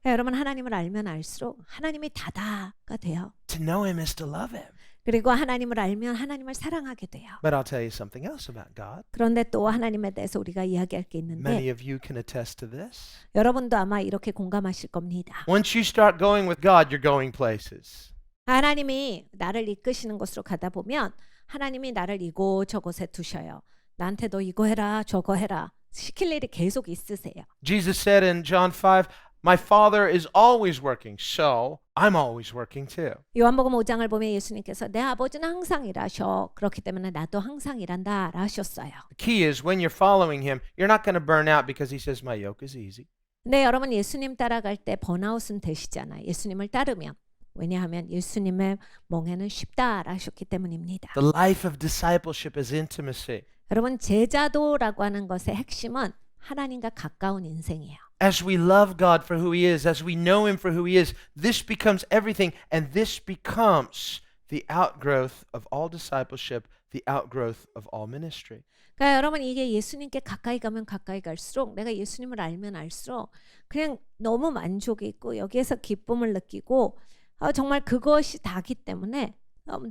그러니까 여러분 하나님을 알면 알수록 하나님이 다다가 돼요. To know Him is to love Him. 그리고 하나님을 알면 하나님을 사랑하게 돼요. But I'll tell you something else about God. 그런데 또 하나님에 대해서 우리가 이야기할 게 있는데 Many of you can attest to this. 여러분도 아마 이렇게 공감하실 겁니다. Once you start going with God, you're going places. 하나님이 나를 이끄시는 곳으로 가다 보면 하나님이 나를 이곳저곳에 두셔요. 나한테 너 이거 해라 저거 해라 시킬 일이 계속 있으세요. Jesus said in John 5, My Father is always working, so I'm always working too. 요한복음 5장을 보면 예수님께서 내 아버지는 항상 일하셔. 그렇기 때문에 나도 항상 일한다 하셨어요. The key is when you're following Him, you're not going to burn out because He says, My yoke is easy. 근데 여러분 예수님 따라갈 때 번아웃은 되시잖아요. 예수님을 따르면. 왜냐하면 예수님의 멍에는 쉽다 하셨기 때문입니다. The life of discipleship is intimacy. 여러분 제자도라고 하는 것의 핵심은 하나님과 가까운 인생이에요. As we love God for who He is, as we know Him for who He is, this becomes everything, and this becomes the outgrowth of all discipleship, the outgrowth of all ministry. 그러니까 여러분 이게 예수님께 가까이 가면 가까이 갈수록 내가 예수님을 알면 알수록 그냥 너무 만족이 있고 여기에서 기쁨을 느끼고 정말 그것이 다기 때문에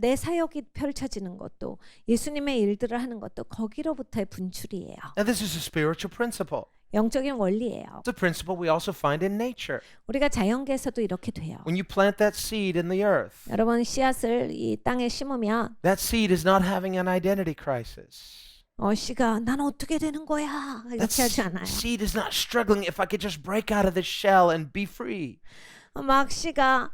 내 사역이 펼쳐지는 것도 예수님의 일들을 하는 것도 거기로부터의 분출이에요. Now, this is a spiritual principle. 영적인 원리예요. It's a principle we also find in nature. 우리가 자연계에서도 이렇게 돼요. When you plant that seed in the earth, 여러분 씨앗을 이 땅에 심으면 that seed is not having an identity crisis. 씨가 난 어떻게 되는 거야 That 이렇게 하지 않아요. seed is not struggling if I could just break out of this shell and be free. 막 씨가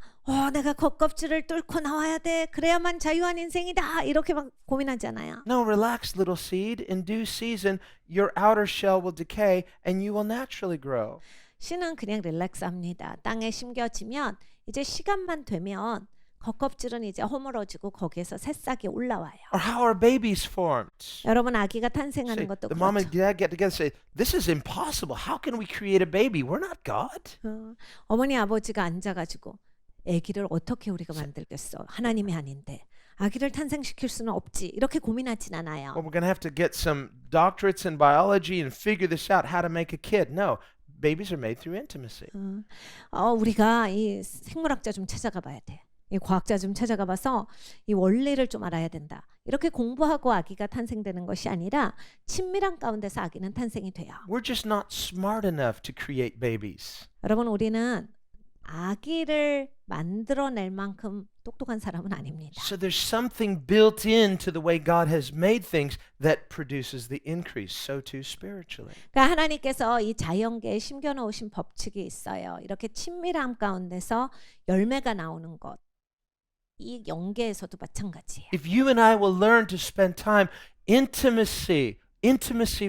내가 겉껍질을 뚫고 나와야 돼. 그래야만 자유한 인생이다. 이렇게 막 고민하잖아요. No, relax, little seed. In due season, your outer shell will decay and you will naturally grow. 씨는 그냥 릴렉스합니다. 땅에 심겨지면 이제 시간만 되면 겉껍질은 이제 허물어지고 거기에서 새싹이 올라와요. Or how are babies formed? 여러분 아기가 탄생하는 Say, 것도 the mom and 그렇죠. dad get together and say, this is impossible. How can we create a baby? We're not God. 어머니 아버지가 앉아가지고 아기를 어떻게 우리가 만들겠어? 하나님이 아닌데 아기를 탄생시킬 수는 없지. 이렇게 고민하진 않아요. Well, we're going to have to get some doctorates in biology and figure this out, how to make a kid. No, babies are made through intimacy. 우리가 이 생물학자 좀 찾아가 봐야 돼. 이 과학자 좀 찾아가 봐서 이 원리를 좀 알아야 된다. 이렇게 공부하고 아기가 탄생되는 것이 아니라 친밀한 가운데서 아기는 탄생이 돼요. We're just not smart enough to create babies. 여러분 우리는 아기를 만들어낼 만큼 똑똑한 사람은 아닙니다. So there's something built into the way God has made things that produces the increase. So too spiritually. 그러니까 하나님께서 이 자연계에 심겨놓으신 법칙이 있어요. 이렇게 친밀함 가운데서 열매가 나오는 것. 이 영계에서도 마찬가지예요. If you and I will learn to spend time intimacy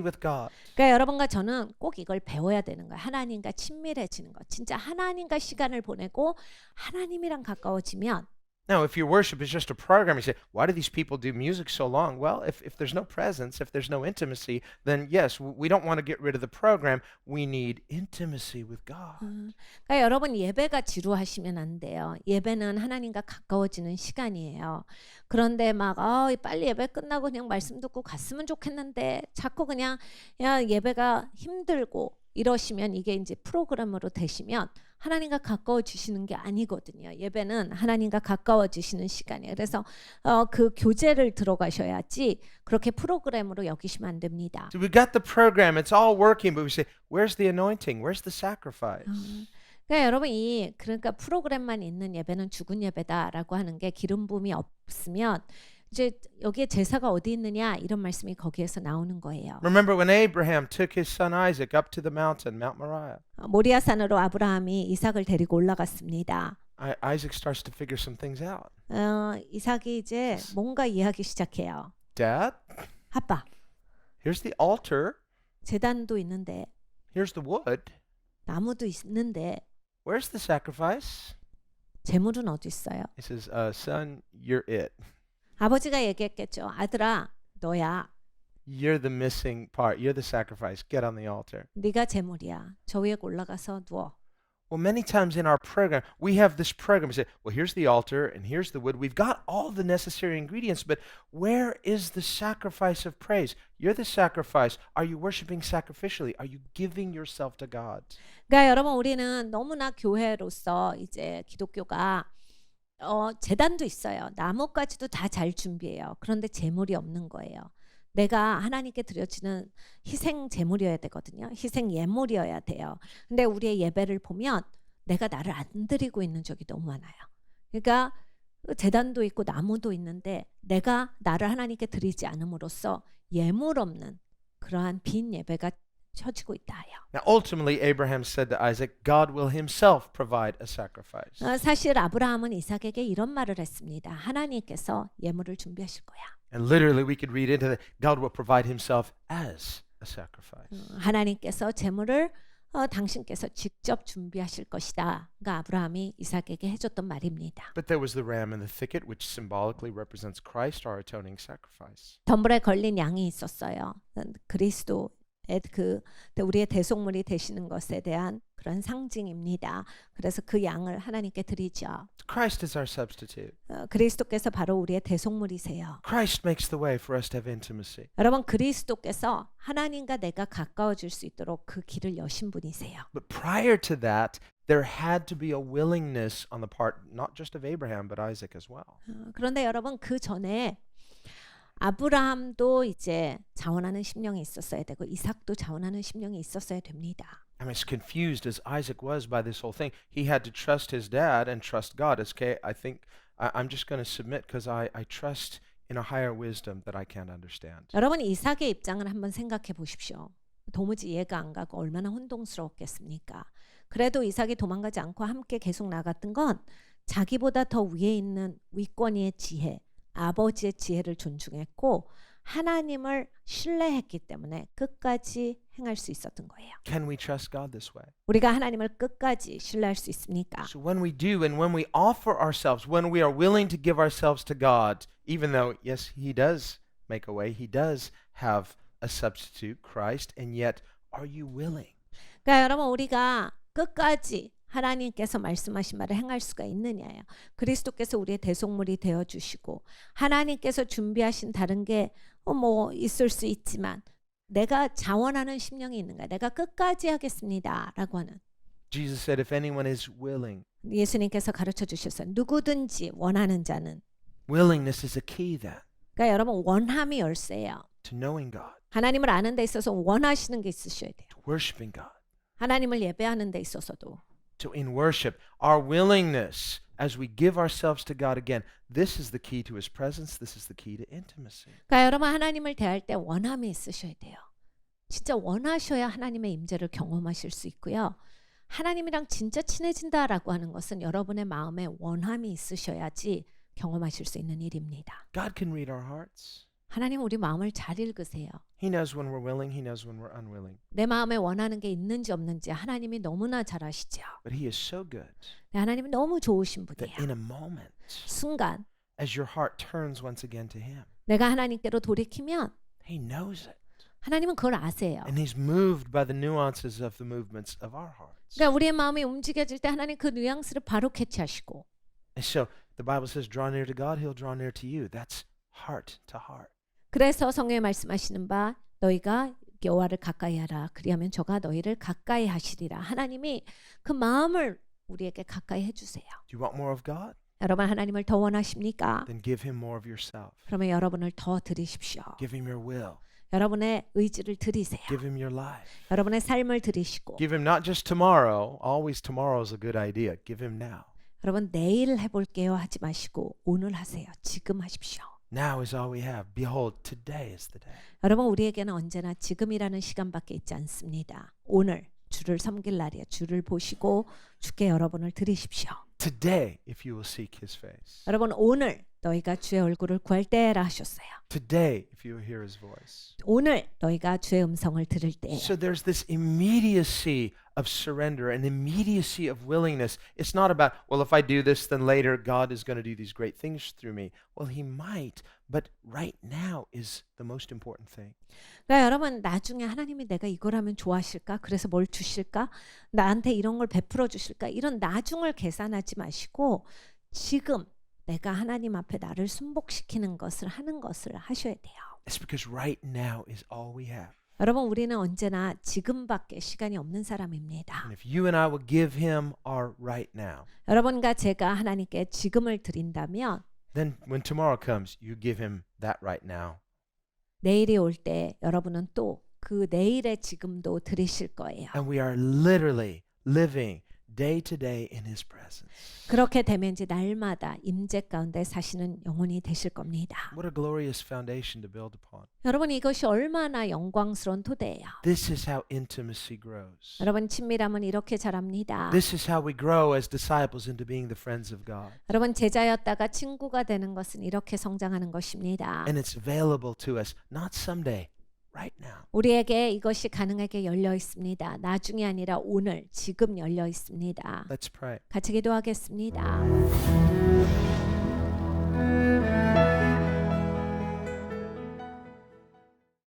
with God. 그러니까 여러분과 저는 꼭 이걸 배워야 되는 거예요. 하나님과 친밀해지는 것. 진짜 하나님과 시간을 보내고 하나님이랑 가까워지면 Now, if your worship is just a program, you say, why do these people do music so long? Well, if there's no presence, if there's no intimacy, then yes, we don't want to get rid of the program. We need intimacy with God. 그러니까 여러분 예배가 지루하시면 안 돼요. 예배는 하나님과 가까워지는 시간이에요. 그런데 막 빨리 예배 끝나고 그냥 말씀 듣고 갔으면 좋겠는데 자꾸 그냥 예배가 힘들고 이러시면 이게 이제 프로그램으로 되시면 하나님과 가까워지시는 게 아니거든요. 예배는 하나님과 가까워지시는 시간이에요. 그래서 그 교제를 들어가셔야지 그렇게 프로그램으로 여기시면 안 됩니다. So we got the program, it's all working, but we say, where's the anointing? Where's the sacrifice? 그러니까 여러분 그러니까 프로그램만 있는 예배는 죽은 예배다라고 하는 게 기름 부음이 없으면 이제 여기에 제사가 어디 있느냐 이런 말씀이 거기에서 나오는 거예요. Remember when Abraham took his son Isaac up to the mountain, Mount Moriah. 모리아산으로 아브라함이 이삭을 데리고 올라갔습니다. Isaac starts to figure some things out. 이삭이 이제 뭔가 이해하기 시작해요. Dad, 아빠, here's the altar. 제단도 있는데 Here's the wood. 나무도 있는데 Where's the sacrifice? 제물은 어디 있어요? He says, son, you're it. 아버지가 얘기했겠죠. 아들아, 너야. You're the missing part. You're the sacrifice. Get on the altar. 네가 제물이야. 저 위에 올라가서 누워. Well, many times in our program, we have this program. We say, well, here's the altar and here's the wood. We've got all the necessary ingredients, but where is the sacrifice of praise? You're the sacrifice. Are you worshiping sacrificially? Are you giving yourself to God? 그러니까 여러분 우리는 너무나 교회로서 이제 기독교가 제단도 있어요. 나뭇가지도 다 잘 준비해요. 그런데 제물이 없는 거예요. 내가 하나님께 드려지는 희생 제물이어야 되거든요. 희생 예물이어야 돼요. 근데 우리의 예배를 보면 내가 나를 안 드리고 있는 적이 너무 많아요. 그러니까 제단도 있고 나무도 있는데 내가 나를 하나님께 드리지 않음으로써 예물 없는 그러한 빈 예배가 쳐지고 있다 해요. Now, ultimately, Abraham said to Isaac, God will himself provide a sacrifice. 사실 아브라함은 이삭에게 이런 말을 했습니다. 하나님께서 예물을 준비하실 거야. And literally, we could read into that, God will provide himself as a sacrifice. 하나님께서 제물을 당신께서 직접 준비하실 것이다. 가 아브라함이 이삭에게 해줬던 말입니다. But there was the ram in the thicket, which symbolically represents Christ, our atoning sacrifice. 덤불에 걸린 양이 있었어요. 그리스도의 우리의 대속물이 되시는 것에 대한 그런 상징입니다. 그래서 그 양을 하나님께 드리죠. Christ is our substitute. 그리스도께서 바로 우리의 대속물이세요. Christ makes the way for us to have intimacy. 여러분 그리스도께서 하나님과 내가 가까워질 수 있도록 그 길을 여신 분이세요. But prior to that, there had to be a willingness on the part not just of Abraham, but Isaac as well. 그런데 여러분 그 전에 아브라함도 이제 자원하는 심령이 있었어야 되고 이삭도 자원하는 심령이 있었어야 됩니다. I mean, as confused as Isaac was by this whole thing, he had to trust his dad and trust God. It's okay, I think I'm just going to submit because I trust in a higher wisdom that I can't understand. 여러분 이삭의 입장을 한번 생각해 보십시오. 도무지 이해가 안 가고 얼마나 혼동스러웠겠습니까? 그래도 이삭이 도망가지 않고 함께 계속 나갔던 건 자기보다 더 위에 있는 윗권위의 지혜, 아버지의 지혜를 존중했고 하나님을 신뢰했기 때문에 끝까지 행할 수 있었던 거예요. Can we trust God this way? 우리가 하나님을 끝까지 신뢰할 수 있습니까? So when we do and when we offer ourselves, when we are willing to give ourselves to God, even though, yes, He does make a way, He does have a substitute, Christ, and yet are you willing? 그러니까 여러분 우리가 끝까지 하나님께서 말씀하신 말을 행할 수가 있느냐예요. 그리스도께서 우리의 대속물이 되어 주시고 하나님께서 준비하신 다른 게 뭐 있을 수 있지만 내가 자원하는 심령이 있는가? 내가 끝까지 하겠습니다라고 하는 Jesus said, if anyone is willing, 예수님께서 가르쳐 주셨어요. 누구든지 원하는 자는 willingness is a key then 그러니까 여러분 원함이 열쇠예요. to knowing God, 하나님을 아는 데 있어서 원하시는 게 있으셔야 돼요. to worshiping God. 하나님을 예배하는 데 있어서도 So in worship, our willingness as we give ourselves to God again, this is the key to His presence. This is the key to intimacy. 그러니까 여러분 하나님을 대할 때 원함이 있으셔야 돼요. 진짜 원하셔야 하나님의 임재를 경험하실 수 있고요. 하나님이랑 진짜 친해진다라고 하는 것은 여러분의 마음에 원함이 있으셔야지 경험하실 수 있는 일입니다. God can read our hearts. 하나님은 우리 마음을 잘 읽으세요. He knows when we're willing. He knows when we're unwilling. 내 마음에 원하는 게 있는지 없는지 하나님이 너무나 잘 아시죠. But He is so good 하나님은 너무 좋으신 that 분이에요. in a moment, 순간 as your heart turns once again to Him, 내가 하나님께로 돌이키면 He knows it. 하나님은 그걸 아세요. And He's moved by the nuances of the movements of our hearts. 그러니까 우리의 마음이 움직여질 때 하나님 그 뉘앙스를 바로 캐치하시고 And so the Bible says, draw near to God, He'll draw near to you. That's heart to heart. 그래서 성경에 말씀하시는 바 너희가 여호와를 가까이 하라 그리하면 저가 너희를 가까이 하시리라. 하나님이 그 마음을 우리에게 가까이 해주세요. Do you want more of God? 여러분 하나님을 더 원하십니까? Then give Him more of yourself. 그러면 여러분을 더 드리십시오. Give Him your will. 여러분의 의지를 드리세요. Give Him your life. 여러분의 삶을 드리시고 Give Him not just tomorrow. Always tomorrow is a good idea. Give Him now. 여러분 내일 해볼게요 하지 마시고 오늘 하세요. 지금 하십시오. Now is all we have. Behold, today is the day. 여러분 우리에게는 언제나 지금이라는 시간밖에 있지 않습니다. 오늘 주를 섬길 날이야. 주를 보시고 주께 여러분을 드리십시오. Today, if you will seek his face. 여러분 오늘 너희가 주의 얼굴을 구할 때라 하셨어요. Today, if you will hear his voice. 오늘 너희가 주의 음성을 들을 때. So there's this immediacy of surrender, an immediacy of willingness. It's not about, well, if I do this, then later God is going to do these great things through me. Well, he might, but right now is the most important thing. 그러니까 여러분 나중에 하나님이 내가 이걸 하면 좋아하실까? 그래서 뭘 주실까? 나한테 이런 걸 베풀어 주실까? 이런 나중을 계산하지 마시고 지금 내가 하나님 앞에 나를 순복시키는 것을 하는 것을 하셔야 돼요. It's because right now is all we have. 여러분 우리는 언제나 지금밖에 시간이 없는 사람입니다. And if you and I will give him our right now, 여러분과 제가 하나님께 지금을 드린다면 then when tomorrow comes, you give him that right now. 내일이 올 때 여러분은 또 그 내일의 지금도 드리실 거예요. And we are literally living day to day in his presence. 그렇게 되면 이제 날마다 임재 가운데 사시는 영혼이 되실 겁니다. What a glorious foundation to build upon. 여러분 이것이 얼마나 영광스러운 토대예요. This is how intimacy grows. 여러분 친밀함은 이렇게 자랍니다. This is how we grow as disciples into being the friends of God. 여러분 제자였다가 친구가 되는 것은 이렇게 성장하는 것입니다. And it's available to us, not someday, right now. 우리에게 이것이 가능하게 열려 있습니다. 나중이 아니라 오늘, 지금 열려 있습니다. Let's pray. 같이 기도하겠습니다.